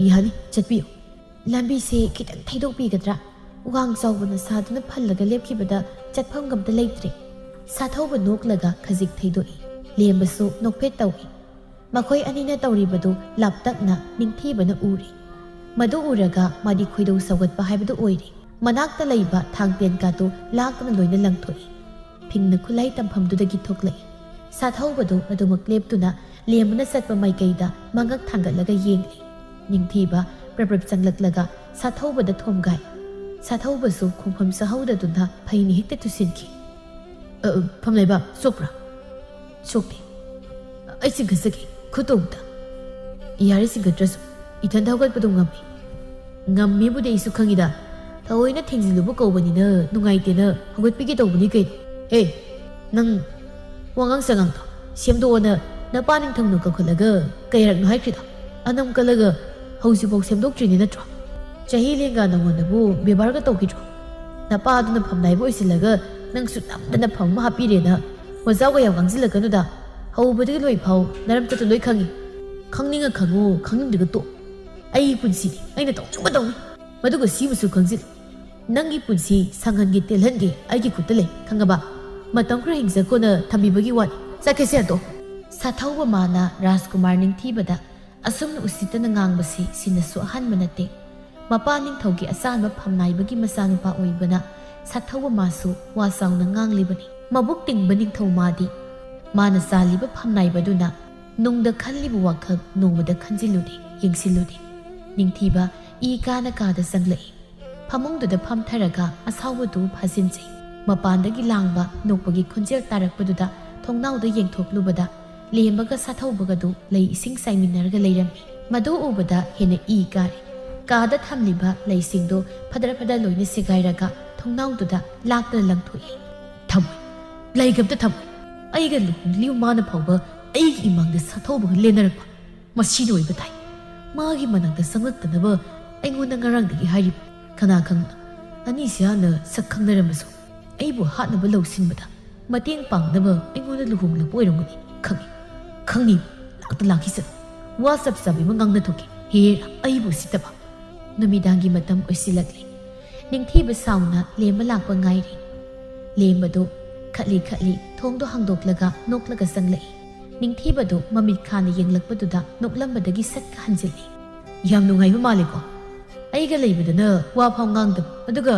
ꯌꯥꯅꯤ ꯆꯠꯄꯤꯌꯨ ꯂꯝꯕꯤꯁꯦ ꯈꯤꯇꯪ ꯊꯩꯗꯣꯛꯄꯤꯒꯗ꯭ꯔꯥ ꯋꯥꯡ ꯆꯥꯎꯕꯅ ꯁꯥꯗꯨꯅ ꯐꯜꯂꯒ ꯂꯦꯞꯈꯤꯕꯗ ꯆꯠꯐꯝ ꯑꯝꯇ ꯂꯩꯇ꯭ꯔꯦ ꯁꯥꯊꯧꯕ ꯅꯣꯛꯂꯒ ꯈꯖꯤꯛ ꯊꯩꯗꯣꯛꯏ ꯂꯦꯝꯕꯁꯨ ꯅꯣꯛꯐꯦꯠ ꯇꯧꯏ ꯃꯈꯣꯏ ꯑꯅꯤꯅ ꯇꯧꯔꯤꯕꯗꯨ ꯂꯥꯞꯇꯛꯅ ꯅꯤꯡꯊꯤꯕꯅ ꯎꯔꯤ ꯃꯗꯨ ꯎꯔꯒ ꯃꯥꯗꯤ ꯈꯣꯏꯗꯧ ꯁꯧꯒꯠꯄ ꯍꯥꯏꯕꯗꯨ ꯑꯣꯏꯔꯤ ꯃꯅꯥꯛꯇ ꯂꯩꯕ ꯊꯥꯡꯇꯦꯟꯀꯥꯗꯨ ꯂꯥꯛꯇꯨꯅ ꯂꯣꯏꯅ ꯂꯪꯊꯣꯛꯏ ꯐꯤꯡꯅ ꯈꯨꯠꯂꯥꯏ ꯇꯝꯐꯝꯗꯨꯗꯒꯤ ꯊꯣꯛꯂꯛꯏ ꯁꯥꯊꯧꯕꯗꯨ ꯑꯗꯨꯃꯛ ꯂꯦꯞꯇꯨꯅ ꯂꯦꯝꯕꯅ ꯆꯠꯄ ꯃꯥꯏꯀꯩꯗ ꯃꯉꯛ ꯊꯥꯡꯒꯠꯂꯒ ꯌꯦꯡꯂꯤ ꯅꯤꯡꯊꯤꯕ ꯄ꯭ꯔꯞ ꯆꯪꯂꯛꯂꯒ ꯁꯥꯊꯧꯕꯗ ꯊꯣꯝꯒꯥꯏ ꯁꯥꯊꯧꯕꯁꯨ ꯈꯣꯡꯐꯝ ꯆꯥꯍꯧꯗꯗꯨꯅ ꯐꯩꯅ ꯍꯦꯛꯇ ꯇꯨꯁꯤꯟꯈꯤ ꯐꯝꯂꯩꯕ ꯁꯣꯛꯄ꯭ꯔꯥ ꯁꯣꯛꯇꯦ ꯑꯩ ꯆꯤꯡꯈꯠꯆꯒꯦ ꯈꯨꯇꯣꯡꯗ ꯌꯥꯔꯦ ꯆꯤꯡꯈꯠꯇ꯭ꯔꯁꯨ ꯏꯊꯟꯗ ꯍꯧꯒꯠꯄꯗꯣ ꯉꯝꯃꯤꯕꯨꯗꯤ ꯑꯩꯁꯨ ꯈꯪꯉꯤꯗ ꯊꯑꯣꯏꯅ ꯊꯦꯡꯖꯤꯜꯂꯨꯕ ꯀꯧꯕꯅꯤꯅ ꯅꯨꯡꯉꯥꯏꯇꯦꯅ ꯍꯧꯒꯠꯄꯤꯒꯦ ꯇꯧꯕꯅꯤ ꯀꯩꯅꯣ ꯅꯪ ꯋꯥꯉꯥꯡ ꯁꯉꯥꯡꯗꯣ ꯁꯦꯝꯗꯣꯛꯑꯣꯅ ꯅꯄꯥ ꯅꯤꯡꯊꯧꯅ ꯀꯧꯈꯠꯂꯒ ꯀꯌꯥꯔꯛꯅꯣ ꯍꯥꯏꯈ꯭ꯔꯤꯗꯣ ꯑꯅꯝ ꯀꯜꯂꯒ ꯍꯧꯖꯤꯛꯐꯥꯎ ꯁꯦꯝꯗꯣꯛꯇ꯭ꯔꯤꯅꯤ ꯅꯠꯇ꯭ꯔꯣ ꯆꯍꯤ ꯂꯦꯡꯒꯥ ꯅꯉꯣꯟꯗꯕꯨ ꯕꯦꯕꯥꯔꯒ ꯇꯧꯈꯤꯗ꯭ꯔꯣ ꯅꯄꯥꯗꯨꯅ ꯐꯝꯅꯥꯏꯕ ꯑꯣꯏꯁꯤꯜꯂꯒ ꯅꯪꯁꯨ ꯅꯝꯗꯅ ꯐꯝ ꯑꯃ ꯍꯥꯞꯄꯤꯔꯦꯅ ꯋꯥꯖꯥꯎꯒ ꯌꯥꯝ ꯉꯥꯡꯁꯤꯜꯂꯛꯀꯅꯨꯗ ꯍꯧꯕꯗꯒꯤ ꯂꯣꯏ ꯐꯥꯎ ꯅꯔꯝꯇꯠꯇ ꯂꯣꯏ ꯈꯪꯉꯤ ꯈꯪꯅꯤꯡꯉ ꯈꯪꯉꯨ ꯈꯪꯅꯤꯡꯗ꯭ꯔꯒ ꯇꯣꯛ ꯑꯩꯒꯤ ꯄꯨꯟꯁꯤꯗꯤ ꯑꯩꯅ ꯇꯧꯅꯤꯡꯕ ꯇꯧꯅꯤ ꯃꯗꯨꯒ ꯁꯤꯃꯁꯨ ꯈꯪꯖꯤꯜꯂꯨ ꯅꯪꯒꯤ ꯄꯨꯟꯁꯤ ꯁꯥꯡꯍꯟꯒꯦ ꯇꯦꯜꯍꯟꯒꯦ ꯑꯩꯒꯤ ꯈꯨꯠꯇ ꯂꯩ ꯈꯪꯉꯕ ꯃꯇꯝ ꯈꯔ ꯍꯤꯡꯖꯈꯣꯅ ꯊꯝꯕꯤꯕꯒꯤ ꯋꯥꯅꯤ ꯆꯠꯈꯦꯁꯦ ꯑꯗꯣ ꯁꯥꯊꯧꯕ ꯃꯥꯅ ꯔꯥꯖꯀꯨꯃꯥꯔ ꯅꯤꯡꯊꯤꯕꯗ ꯑꯁꯨꯝꯅ ꯎꯁꯤꯠꯇꯅ ꯉꯥꯡꯕꯁꯤ ꯁꯤꯅꯁꯨ ꯑꯍꯥꯟꯕ ꯅꯠꯇꯦ ꯃꯄꯥ ꯅꯤꯡꯊꯧꯒꯤ ꯑꯆꯥꯟꯕ ꯐꯝꯅꯥꯏꯕꯒꯤ ꯃꯆꯥꯅꯨꯄꯥ ꯑꯣꯏꯕꯅ ꯁꯥꯊꯧꯕ ꯃꯥꯁꯨ ꯋꯥ ꯆꯥꯎꯅ ꯉꯥꯡꯂꯤꯕꯅꯤ ꯃꯕꯨꯛ ꯇꯤꯡꯕ ꯅꯤꯡꯊꯧ ꯃꯥꯗꯤ ꯃꯥꯅ ꯆꯥꯜꯂꯤꯕ ꯐꯝꯅꯥꯏꯕꯗꯨꯅ ꯅꯨꯡꯗ ꯈꯜꯂꯤꯕ ꯋꯥꯈꯜ ꯅꯣꯡꯃꯗ ꯈꯟꯖꯤꯜꯂꯨꯗꯦ ꯌꯦꯡꯁꯤꯜꯂꯨꯗꯦ ꯅꯤꯡꯊꯤꯕ ꯏ ꯀꯥꯅ ꯀꯥꯗ ꯆꯪꯂꯛꯏ ꯐꯃꯨꯡꯗꯨꯗ ꯐꯝꯊꯔꯒ ꯑꯁꯥꯎꯕꯗꯨ ꯐꯥꯖꯤꯟꯖꯩ ꯃꯄꯥꯟꯗꯒꯤ ꯂꯥꯡꯕ ꯅꯣꯛꯄꯒꯤ ꯈꯣꯟꯖꯦꯜ ꯇꯥꯔꯛꯄꯗꯨꯗ ꯊꯣꯡꯅꯥꯎꯗ ꯌꯦꯡꯊꯣꯛꯂꯨꯕꯗ ꯂꯦꯝꯕꯒ ꯁꯥꯊꯧꯕꯒꯗꯨ ꯂꯩ ꯏꯁꯤꯡ ꯆꯥꯏꯃꯤꯟꯅꯔꯒ ꯂꯩꯔꯝꯃꯤ ꯃꯗꯨ ꯎꯕꯗ ꯍꯦꯟꯅ ꯏ ꯀꯥꯔꯦ ꯀꯥꯗ ꯊꯝꯂꯤꯕ ꯂꯩꯁꯤꯡꯗꯨ ꯐꯗꯔ ꯂꯣꯏꯅ ꯁꯦꯒꯥꯏꯔꯒ ꯊꯣꯡꯅꯥꯎꯗꯨꯗ ꯂꯥꯛꯇꯅ ꯂꯪꯊꯣꯛꯏ ꯊꯝꯃꯣꯏ ꯂꯩꯒꯝꯇ ꯊꯝꯃꯣꯏ ꯑꯩꯒ ꯂꯨꯍꯣꯡꯂꯤꯕ ꯃꯥꯅ ꯐꯥꯎꯕ ꯑꯩꯒꯤ ꯏꯃꯥꯡꯗ ꯁꯥꯊꯧꯕꯒ ꯂꯦꯟꯅꯔꯛꯄ ꯃꯁꯤꯅ ꯑꯣꯏꯕ ꯇꯥꯏ ꯃꯥꯒꯤ ꯃꯅꯥꯛꯇ ꯆꯪꯂꯛꯇꯅꯕ ꯑꯩꯉꯣꯟꯗ ꯉꯔꯥꯡꯗꯒꯤ ꯍꯥꯏꯔꯤꯕ ꯀꯅꯥ ꯈꯪꯕ ꯑꯅꯤꯁꯤ ꯍꯥꯟꯅ ꯁꯛ ꯈꯪꯅꯔꯝꯕꯁꯨ ꯑꯩꯕꯨ ꯍꯥꯠꯅꯕ ꯂꯧꯁꯤꯟꯕꯗ ꯃꯇꯦꯡ ꯄꯥꯡꯅꯕ ꯑꯩꯉꯣꯟꯗ ꯂꯨꯍꯣꯡꯂꯛꯄ ꯑꯣꯏꯔꯝꯒꯅꯤ ꯈꯪꯉꯤ ꯂꯥꯛꯈꯤꯁꯠ ꯋꯥ ꯆꯞ ꯆꯥꯕꯤ ꯑꯃ ꯉꯥꯡꯅꯊꯣꯛꯀꯦ ꯍꯦꯔꯥ ꯑꯩꯕꯨ ꯁꯤꯠꯇꯕ ꯅꯨꯃꯤꯗꯥꯡꯒꯤ ꯃꯇꯝ ꯑꯣꯏꯁꯤꯜꯂꯛꯂꯤ ꯅꯤꯡꯊꯤꯕ ꯁꯥꯎꯅ ꯂꯦꯝꯕ ꯂꯥꯛꯄ ꯉꯥꯏꯔꯤ ꯂꯦꯝꯕꯗꯨ ꯈꯠꯂꯤ ꯊꯣꯡꯗꯣ ꯍꯥꯡꯗꯣꯛꯂꯒ ꯅꯣꯛꯂꯒ ꯆꯪꯂꯛꯏ ꯅꯤꯡꯊꯤꯕꯗꯨ ꯃꯃꯤꯠ ꯈꯥꯅ ꯌꯦꯡꯂꯛꯄꯗꯨꯗ ꯅꯣꯛꯂꯝꯕꯗꯒꯤ ꯁꯠꯀ ꯍꯟꯖꯤꯜꯂꯤ ꯌꯥꯝ ꯅꯨꯡꯉꯥꯏꯕ ꯃꯥꯜꯂꯦꯀꯣ ꯑꯩꯒ ꯂꯩꯕꯗꯅ ꯋꯥ ꯐꯥꯎ ꯉꯥꯡꯗꯕ ꯑꯗꯨꯒ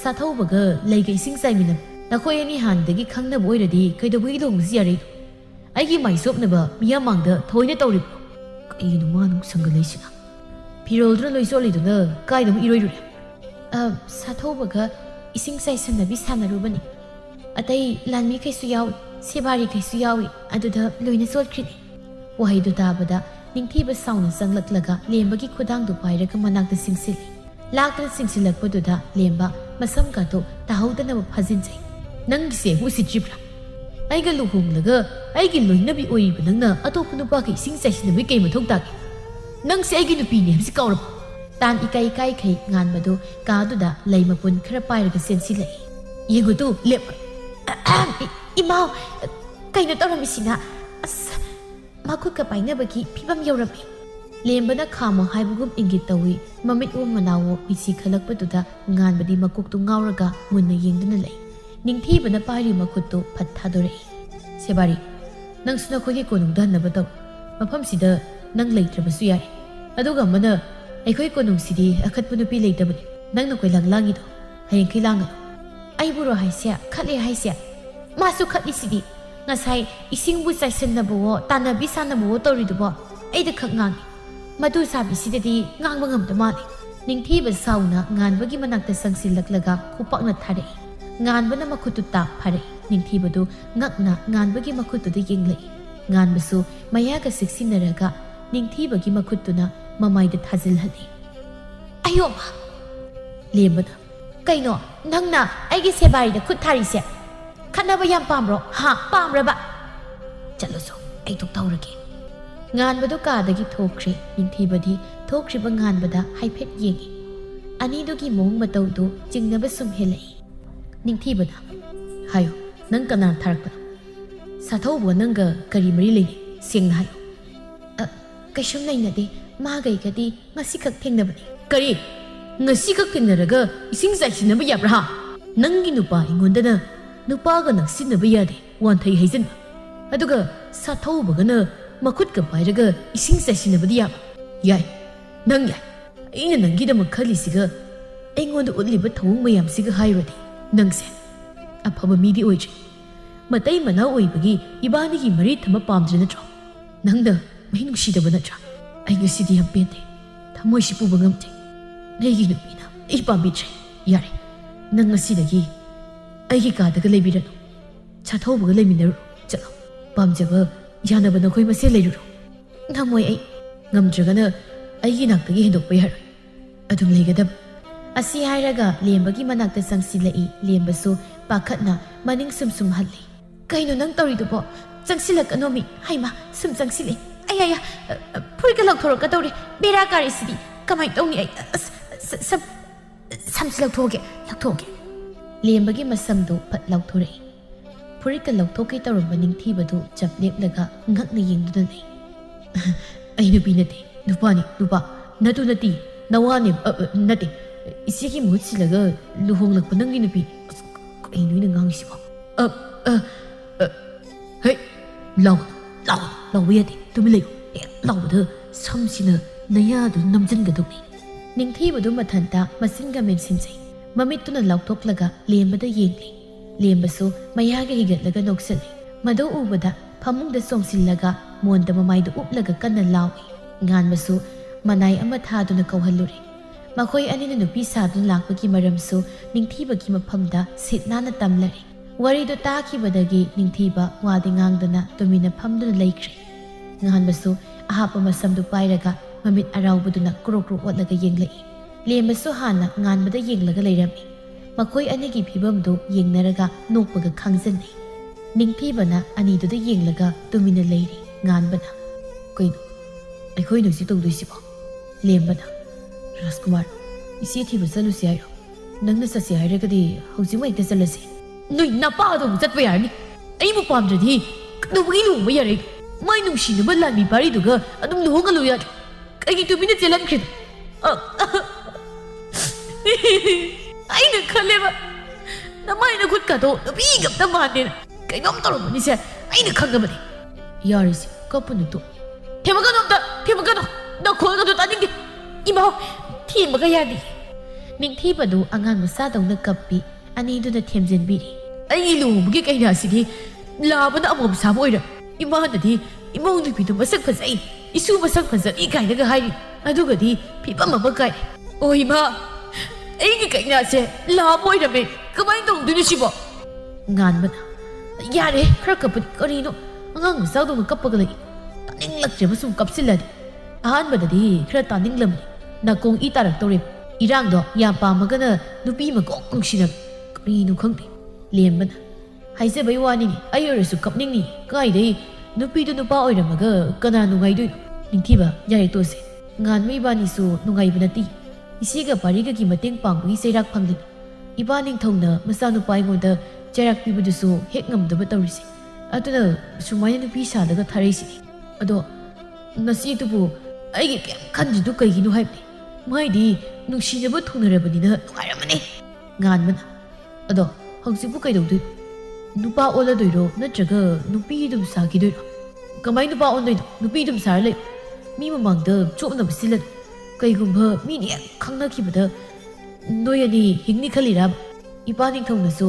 ꯁꯥꯊꯧꯕꯒ ꯂꯩꯒ ꯏꯁꯤꯡ ꯆꯥꯏꯃꯤꯟꯅꯕ ꯅꯈꯣꯏ ꯑꯅꯤ ꯍꯥꯟꯅꯗꯒꯤ ꯈꯪꯅꯕ ꯑꯣꯏꯔꯗꯤ ꯀꯩꯗꯧꯕꯒꯤ ꯂꯨꯍꯣꯡꯕꯁꯤ ꯌꯥꯔꯛꯏꯅꯣ ꯑꯩꯒꯤ ꯃꯥꯏ ꯁꯣꯞꯅꯕ ꯃꯤꯌꯥꯝꯃꯥꯡꯗ ꯊꯑꯣꯏꯅ ꯇꯧꯔꯤꯕ꯭ꯔꯣ ꯀꯩꯒꯤꯅꯣ ꯃꯥꯅ ꯁꯪꯒꯠꯂꯛꯏꯁꯤꯅ ꯐꯤꯔꯣꯜꯗꯨꯅ ꯂꯣꯏ ꯆꯣꯠꯂꯤꯗꯨꯅ ꯀꯥꯏꯗ ꯏꯔꯣꯏꯔꯨꯔꯦ ꯁꯥꯊꯧꯕꯒ ꯏꯁꯤꯡ ꯆꯥꯏꯁꯟꯅꯕꯤ ꯁꯥꯟꯅꯔꯨꯕꯅꯤ ꯑꯇꯩ ꯂꯥꯟꯃꯤꯈꯩꯁꯨ ꯌꯥꯎꯏ ꯁꯦꯕꯥꯔꯤꯈꯩꯁꯨ ꯌꯥꯎꯏ ꯑꯗꯨꯗ ꯂꯣꯏꯅ ꯆꯣꯠꯈ꯭ꯔꯤꯅꯤ ꯋꯥꯍꯩꯗꯨ ꯇꯥꯕꯗ ꯅꯤꯡꯊꯤꯕ ꯁꯥꯎꯅ ꯆꯪꯂꯛꯂꯒ ꯂꯦꯝꯕꯒꯤ ꯈꯨꯗꯥꯡꯗꯨ ꯄꯥꯏꯔꯒ ꯃꯅꯥꯛꯇ ꯆꯤꯡꯁꯤꯜꯂꯤ ꯂꯥꯛꯇꯅ ꯆꯤꯡꯁꯤꯜꯂꯛꯄꯗꯨꯗ ꯂꯦꯝꯕ masam ka to tahawdana ba phajinjai nangise usitribra aiga luhunglaga aigi loinabi oiba nangna atopa nupa ka ising saisinabi kay mathok tagi nangse aigi nupini habsi kaurab tan ikai kai khai nganbado kaduda laimapun khara pairaga sensilai yegutu lep imau kaino tawramisina as makhuka painabagi phibam yaurami lembana khamo haibugum ingit tawi mamit manawo bisi khalakpaduda nganbadi makuktu ngauraga munna yengduna lei ningthibana pari makhuttu phathadore sebari nangsuna khogi konung danaba taw mafam sida nang leitrabasu yare aduga mana aikhoi konung sidi akhatpu nupi leitabani nangna koi langlangi do hayeng khilanga ai buro haisya khale haisya masu khali sidi ngasai isingbu saisannabu tanabi sanabu toridubo aida khangang madu sabi sidadi ngangba ngamda mali ningthiba sauna nganbagi manakta sangsilaklaga khupakna thare nganbana makhutu ta phare ningthibadu ngakna nganbagi makhutu de yenglei nganbasu mayaga siksinaraga ningthibagi makhutuna mamaida thajilhali ayoma lembada kaino nangna aigi sebari da khut tharise khanaba yam pamro ha pamraba chaloso ai tok taurage nganbadu kadagi thokre ningthibadi thokriba nganbada haiphet yengi anidugi mong matawdu jingnaba sumhelai ningthibada hayo nang kana tharakpa sathaubo nanga kari mari leini sengna hayo kaishum nainade magai gadi ngasi khak thengnabani kari ngasi khak thengnaraga ising saisinabu yabra nangi nupa ingondana nupa ga naksinaba yade wanthai haijin aduga sathaubo gana makhut ka pairaga ising saisinabu yaba yai nang yai aina nangi da makhali siga aingonda utliba thawung mayam siga hairodi nangse afaba midi oije matai mana oibagi ibani gi mari thama pamdre natro nangda mai nungsidaba natra ai ngasidi yam pente thamoi si puba ngamte neigi nupina ai pambitre yare nang ngasidagi ai gi kadaga leibirano chathaubaga leiminaru chalo pamjaba yanaba nakoi mase leiruru ngamoi ai ngamdragana ai gi naktagi hendokpa yar adum leigadab asi hairaga lembagi manakta sangsilai lembasu pakhatna maning sumsum halli kaino nang toridubo changsilak anomi haima sum changsile ayaya phurika lakthorok tawri bera kari sidi kamai tawni ai samsilak thoge lakthoge lembagi masamdu phat lakthore phurika lakthoke tawramba ningthibadu chapleplaga ngakna yengdunai ai nupi nate nupani nupa natu nati nawani nate isigi mutsilaga luhonglakpa nangi nupi ai nuina ngangisibo hey law yade tumilay lawda samsina nayadu namjangadukni ningthibadu mathanta masinga mensinsai mamituna lawthoklaga lembada yengli lembasu mayaga higatlaga noksali mado ubada phamungda songsillaga monda mamaidu uplaga kanna lawi nganmasu manai ama thaduna kawhallure makhoi anina nupi sadun lakpagi maramsu ningthibagi maphamda sitnana tamlare warido takhibadagi ningthiba wadi ngangdana tumina phamduna laikre nganbasu ahapa masamdu pairaga mamit araubaduna krokro otlaga yenglai lembasu hana nganbada yenglaga leirami makhoi anigi phibamdu yengnaraga nokpaga khangjanai ningthibana aniduda yenglaga tumina leiri nganbana koino aikhoi nusi tongdoisibo lembana Raskumar, isi thiba chalusi hairo nangna sasi hairagadi hauji maita chalase noi napa do chatpa yarni ai mu pamdradi kadubagi lu yare mai nungsi na lami bari duga adum luhonga lu ya ai gi tumina chelan khid ai na khaleba na mai na khut ka do bi gap ta mane kai nom taro ni se ai na khangabani yarisi kapunu to themaga no na khol ga do taning imao themaga yadi ningthibadu angang masa dawna kappi aniduna themjenbiri ai lubugi kaina sigi labana amom saboira imadadi imong nupidu masak phajai isu masak phajai kainaga hairi adugadi phibam abakai oi ma ai gi kaina se laboira me kamai tongdunu sibo nganbana yare khara kaput karino angang masa dawna kappaga lai taning lakje basum kapsiladi ahan badadi khara taning lam na kong itarak tore ꯏꯔꯥꯡꯗꯣ ꯌꯥꯝ ꯄꯥꯝꯃꯒꯅ ꯅꯨꯄꯤ ꯑꯃ ꯀꯣꯛ ꯅꯨꯡꯁꯤꯅꯕ ꯀꯔꯤꯅꯣ ꯈꯪꯗꯦ ꯂꯦꯝꯕꯅ ꯍꯥꯏꯖꯕꯩ ꯋꯥꯅꯤꯅꯤ ꯑꯩ ꯑꯣꯏꯔꯁꯨ ꯀꯞꯅꯤꯡꯅꯤ ꯀꯥꯏꯗꯩ ꯅꯨꯄꯤꯗꯨ ꯅꯨꯄꯥ ꯑꯣꯏꯔꯝꯃꯒ ꯀꯅꯥ ꯅꯨꯡꯉꯥꯏꯗꯣꯏꯅꯣ ꯅꯤꯡꯊꯤꯕ ꯌꯥꯔꯦ ꯇꯣꯁꯦ ꯉꯥꯟꯕ ꯏꯕꯥꯅꯤꯁꯨ ꯅꯨꯡꯉꯥꯏꯕ ꯅꯠꯇꯦ ꯏꯆꯦꯒ ꯄꯥꯔꯤꯒꯒꯤ ꯃꯇꯦꯡ ꯄꯥꯡꯕꯒꯤ ꯆꯩꯔꯥꯛ ꯐꯪꯂꯤꯅꯤ ꯏꯄꯥ ꯅꯤꯡꯊꯧꯅ ꯃꯆꯥꯅꯨꯄꯥ ꯑꯩꯉꯣꯟꯗ ꯆꯩꯔꯥꯛ ꯄꯤꯕꯗꯨꯁꯨ ꯍꯦꯛ ꯉꯝꯗꯕ ꯇꯧꯔꯤꯁꯦ ꯑꯗꯨꯅ ꯁꯨꯃꯥꯏꯅ ꯅꯨꯄꯤ ꯁꯥꯗꯒ ꯊꯥꯔꯛꯏꯁꯤꯅꯤ ꯑꯗꯣ ꯅꯆꯦꯗꯨꯕꯨ ꯑꯩꯒꯤ ꯀꯩꯝ ꯈꯟꯗ꯭ꯔꯤꯗꯨ ꯀꯩꯒꯤꯅꯣ ꯍꯥꯏꯕꯅꯤ ꯃꯥꯏꯗꯤ ꯅꯨꯡꯁꯤꯅꯕ ꯊꯨꯡꯅꯔꯕꯅꯤꯅ ꯅꯨꯡꯉꯥꯏꯔꯝꯃꯅꯤ ꯉꯥꯟꯕꯅ ꯑꯗꯣ ꯍꯧꯖꯤꯛꯄꯨ ꯀꯩꯗꯧꯗꯣꯏꯅꯣ ꯅꯨꯄꯥ ꯑꯣꯜꯂꯗꯣꯏꯔꯣ ꯅꯠꯇ꯭ꯔꯒ ꯅꯨꯄꯤ ꯑꯗꯨꯝ ꯁꯥꯈꯤꯗꯣꯏꯔꯣ ꯀꯃꯥꯏ ꯅꯨꯄꯥ ꯑꯣꯟꯗꯣꯏꯅꯣ ꯅꯨꯄꯤ ꯑꯗꯨꯝ ꯁꯥꯔ ꯂꯩ ꯃꯤ ꯃꯃꯥꯡꯗ ꯆꯣꯞꯅꯕ ꯁꯤꯜꯂꯅꯤ ꯀꯩꯒꯨꯝꯕ ꯃꯤꯅ ꯍꯦꯛ ꯈꯪꯅꯈꯤꯕꯗ ꯅꯣꯏ ꯑꯅꯤ ꯍꯤꯡꯅꯤ ꯈꯜꯂꯤꯔꯥꯕ ꯏꯄꯥ ꯅꯤꯡꯊꯧꯅꯁꯨ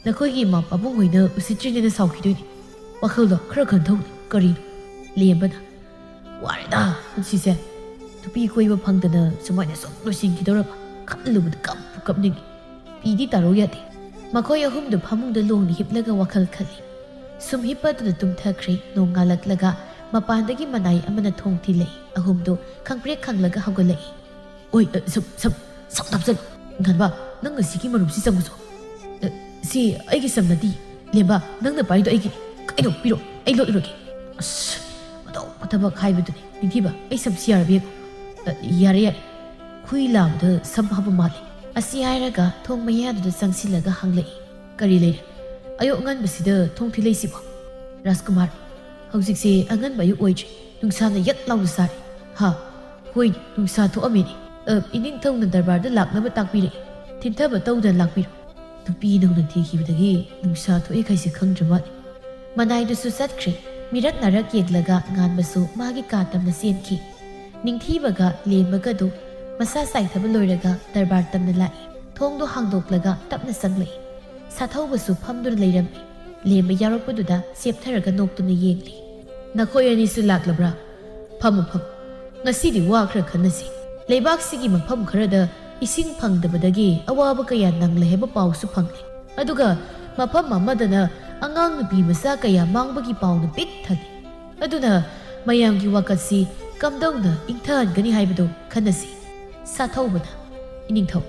ꯅꯈꯣꯏꯒꯤ ꯏꯃꯥ ꯄꯥꯕꯨꯡ ꯍꯣꯏꯅ ꯎꯁꯤꯠꯇ꯭ꯔꯤꯅꯦꯅ ꯁꯥꯎꯈꯤꯗꯣꯏꯅꯤ ꯋꯥꯈꯜꯗꯣ ꯈꯔ ꯈꯟꯊꯧꯅꯤ ꯀꯔꯤꯅꯣ ꯂꯦꯝꯕꯅ ꯋꯥꯔꯦꯗ ꯄꯨꯟꯁꯤꯁꯦ ꯅꯨꯄꯤ ꯀꯣꯏꯕ ꯐꯪꯗꯅ ꯁꯨꯃꯥꯏꯅ ꯁꯨꯝ ꯂꯣꯏꯁꯤꯟꯈꯤꯗꯧꯔꯕ ꯈꯜꯂꯨꯕꯗ ꯀꯞꯄꯨ ꯀꯞꯅꯤꯡꯉꯤ ꯄꯤꯗꯤ ꯇꯥꯔꯧ ꯌꯥꯗꯦ ꯃꯈꯣꯏ ꯑꯍꯨꯝꯗꯨ ꯐꯃꯨꯡꯗ ꯂꯣꯡꯅ ꯍꯤꯞꯂꯒ ꯋꯥꯈꯜ ꯈꯜꯂꯤ ꯁꯨꯝ ꯍꯤꯞꯄꯗꯨꯅ ꯇꯨꯝꯊꯈ꯭ꯔꯦ ꯅꯣꯡ ꯉꯥꯜꯂꯛꯂꯒ ꯃꯄꯥꯟꯗꯒꯤ ꯃꯅꯥꯏ ꯑꯃꯅ ꯊꯣꯡ ꯊꯤꯜꯂꯛꯏ ꯑꯍꯨꯝꯗꯨ ꯈꯪꯄ꯭ꯔꯦꯛ ꯈꯪꯂꯒ ꯍꯧꯒꯠꯂꯛꯏ ꯑꯣꯏ ꯁꯝ ꯅꯞꯁꯜꯂꯨ ꯉꯟꯕ ꯅꯪ ꯉꯁꯤꯒꯤ ꯃꯔꯨꯞꯁꯤ ꯆꯪꯉꯨꯁꯨ ꯁꯤ ꯑꯩꯒꯤ ꯁꯝ ꯅꯠꯇꯦ ꯂꯦꯝꯕ ꯅꯪꯅ ꯄꯥꯏꯗꯣ ꯑꯩꯒꯤꯅꯤ ꯀꯩꯅꯣ ꯄꯤꯔꯣ ꯑꯩ ꯂꯣꯠꯂꯨꯔꯒꯦ ꯑꯁ ꯑꯇꯣꯞꯄ ꯊꯕꯛ ꯍꯥꯏꯕꯗꯨꯅꯤ ꯅꯤꯡꯊꯤꯕ ꯑꯩ ꯁꯝꯁꯤ ꯌꯥꯔꯕ ꯌꯥꯔꯦ ꯈꯨꯏ ꯂꯥꯕꯗ ꯁꯝ ꯍꯥꯞꯄ ꯃꯥꯜꯂꯤ ꯑꯁꯤ ꯍꯥꯏꯔꯒ ꯊꯣꯡ ꯃꯌꯥꯗꯨꯗ ꯆꯪꯁꯤꯜꯂꯒ ꯍꯪꯂꯛꯏ ꯀꯔꯤ ꯂꯩꯔꯦ ꯑꯌꯨꯛ ꯑꯉꯟꯕꯁꯤꯗ ꯊꯣꯡ ꯊꯤꯜꯂꯛꯏꯁꯤꯕꯣ ꯔꯥꯖꯀꯨꯃꯥꯔ ꯍꯧꯖꯤꯛꯁꯦ ꯑꯉꯟꯕ ꯑꯌꯨꯛ ꯑꯣꯏꯗ꯭ꯔꯤ ꯅꯨꯡꯁꯥꯅ ꯌꯛ ꯂꯥꯎꯅ ꯁꯥꯔꯦ ꯍꯥ ꯍꯣꯏ ꯅꯨꯡꯁꯥ ꯊꯣꯛꯑꯝꯃꯦꯅꯦ ꯏꯅꯤꯡꯊꯧꯅ ꯗꯔꯕꯥꯔꯗ ꯂꯥꯛꯅꯕ ꯇꯥꯛꯄꯤꯔꯛꯏ ꯊꯤꯟꯊꯕ ꯇꯧꯗꯅ ꯂꯥꯛꯄꯤꯔꯣ ꯅꯨꯄꯤ ꯅꯧꯅ ꯊꯤꯈꯤꯕꯗꯒꯤ ꯅꯨꯡꯁꯥ ꯊꯣꯛꯑꯦ ꯈꯩꯁꯦ ꯈꯪꯗ꯭ꯔ ꯃꯥꯜꯂꯤ ꯃꯅꯥꯏꯗꯨꯁꯨ ꯆꯠꯈ꯭ꯔꯦ ꯃꯤꯔꯛ ꯅꯥꯔꯛ ꯌꯦꯡꯂꯒ ꯉꯥꯟꯕꯁꯨ ꯃꯥꯒꯤ ꯀꯥ ꯇꯝꯅ ꯆꯦꯟꯈꯤ ꯅꯤꯡꯊꯤꯕꯒ ꯂꯦꯝꯕꯒꯗꯨ ꯃꯁꯥ ꯆꯥꯏꯊꯕ ꯂꯣꯏꯔꯒ ꯗꯔꯕꯥꯔ ꯇꯝꯅ ꯂꯥꯛꯏ ꯊꯣꯡꯗꯣ ꯍꯥꯡꯗꯣꯛꯂꯒ ꯇꯞꯅ ꯆꯪꯂꯛꯏ ꯁꯥꯊꯧꯕꯁꯨ ꯐꯝꯗꯨꯅ ꯂꯩꯔꯝꯃꯤ ꯂꯦꯝꯕ ꯌꯥꯎꯔꯛꯄꯗꯨꯗ ꯆꯦꯞꯊꯔꯒ ꯅꯣꯛꯇꯨꯅ ꯌꯦꯡꯂꯤ ꯅꯈꯣꯏ ꯑꯅꯤꯁꯨ ꯂꯥꯛꯂꯕ꯭ꯔꯥ ꯐꯝꯃꯨ ꯉꯁꯤꯗꯤ ꯋꯥ ꯈꯔ ꯈꯟꯅꯁꯤ ꯂꯩꯕꯥꯛꯁꯤꯒꯤ ꯃꯐꯝ ꯈꯔꯗ ꯏꯁꯤꯡ ꯐꯪꯗꯕꯗꯒꯤ ꯑꯋꯥꯕ ꯀꯌꯥ ꯅꯪꯂꯦ ꯍꯥꯏꯕ ꯄꯥꯎꯁꯨ ꯐꯪꯂꯤ ꯑꯗꯨꯒ ꯃꯐꯝ ꯑꯃꯗꯅ ꯑꯉꯥꯡ ꯅꯨꯄꯤ ꯃꯆꯥ ꯀꯌꯥ ꯃꯥꯡꯕꯒꯤ ꯄꯥꯎꯅ ꯄꯤꯛ ꯊꯜꯂꯤ ꯑꯗꯨꯅ ꯃꯌꯥꯝꯒꯤ ꯋꯥꯀꯠꯁꯤ ꯀꯝꯗꯧꯅ ꯏꯪꯊꯍꯟꯒꯅꯤ ꯍꯥꯏꯕꯗꯨ ꯈꯟꯅꯁꯤ ꯁꯥꯊꯧꯕꯅ ꯏꯅꯤꯡꯊꯧ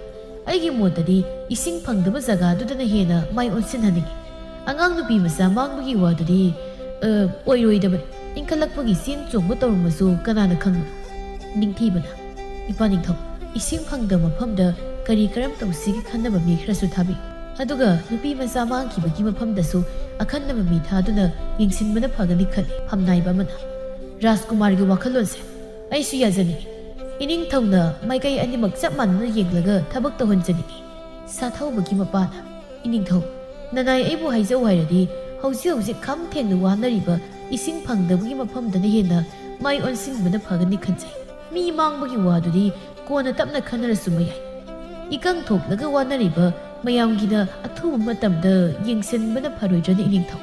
ꯑꯩꯒꯤ ꯃꯣꯠꯇꯗꯤ ꯏꯁꯤꯡ ꯐꯪꯗꯕ ꯖꯒꯥꯗꯨꯗꯅ ꯍꯦꯟꯅ ꯃꯥꯏ ꯑꯣꯟꯁꯤꯟꯍꯟꯅꯤꯡꯉꯤ ꯑꯉꯥꯡ ꯅꯨꯄꯤ ꯃꯆꯥ ꯃꯥꯡꯕꯒꯤ ꯋꯥꯗꯨꯗꯤ ꯑꯣꯏꯔꯣꯏꯗꯕꯅꯤ ꯏꯟꯈꯠꯂꯛꯄꯒꯤ ꯆꯦꯟ ꯆꯣꯡꯕ ꯇꯧꯔꯝꯃꯁꯨ ꯀꯅꯥꯅ ꯈꯪꯕꯅꯣ ꯅꯤꯡꯊꯤꯕꯅ ꯏꯄꯥ ꯅꯤꯡꯊꯧ ꯏꯁꯤꯡ ꯐꯪꯗꯕ ꯃꯐꯝꯗ ꯀꯔꯤ ꯀꯔꯝ ꯇꯧꯁꯤꯒꯦ ꯈꯟꯅꯕ ꯃꯤ ꯈꯔꯁꯨ ꯊꯥꯕꯤꯌꯨ ꯑꯗꯨꯒ ꯅꯨꯄꯤ ꯃꯆꯥ ꯃꯥꯡꯈꯤꯕꯒꯤ ꯃꯐꯝꯗꯁꯨ ꯑꯈꯟꯅꯕ ꯃꯤ ꯊꯥꯗꯨꯅ ꯌꯦꯡꯁꯤꯟꯕꯅ ꯐꯒꯅꯤ ꯈꯜꯂꯤ ꯐꯝꯅꯥꯏꯕ ꯑꯃꯅ ꯔꯥꯖꯀꯨꯃꯥꯔꯒꯤ ꯋꯥꯈꯜꯂꯣꯟꯁꯦ ꯑꯩꯁꯨ ꯌꯥꯖꯅꯤꯡꯉꯤ ꯏꯅꯤꯡꯊꯧꯅ ꯃꯥꯏꯀꯩ ꯑꯅꯤꯃꯛ ꯆꯞ ꯃꯥꯟꯅꯅ ꯌꯦꯡꯂꯒ ꯊꯕꯛ ꯇꯧꯍꯟꯖꯅꯤꯡꯉꯤ ꯁꯥꯊꯧꯕꯒꯤ ꯃꯄꯥꯅ ꯏꯅꯤꯡꯊꯧ ꯅꯅꯥꯏ ꯑꯩꯕꯨ ꯍꯥꯏꯖꯧ ꯍꯥꯏꯔꯗꯤ ꯍꯧꯖꯤꯛ ꯈꯝ ꯊꯦꯡꯅ ꯋꯥꯅꯔꯤꯕ ꯏꯁꯤꯡ ꯐꯪꯗꯕꯒꯤ ꯃꯐꯝꯗꯅ ꯍꯦꯟꯅ ꯃꯥꯏ ꯑꯣꯟꯁꯤꯟꯕꯅ ꯐꯒꯅꯤ ꯈꯟꯖꯩ ꯃꯤ ꯃꯥꯡꯕꯒꯤ ꯋꯥꯗꯨꯗꯤ ꯀꯣꯟꯅ ꯇꯞꯅ ꯈꯟꯅꯔꯁꯨ ꯃꯌꯥꯏ ꯏꯀꯪ ꯊꯣꯛꯂꯒ ꯋꯥꯅꯔꯤꯕ ꯃꯌꯥꯝꯒꯤꯅ ꯑꯊꯨꯕ ꯃꯇꯝꯗ ꯌꯦꯡꯁꯤꯟꯕꯅ ꯐꯔꯣꯏꯗ꯭ꯔꯅꯤ ꯏꯅꯤꯡꯊꯧ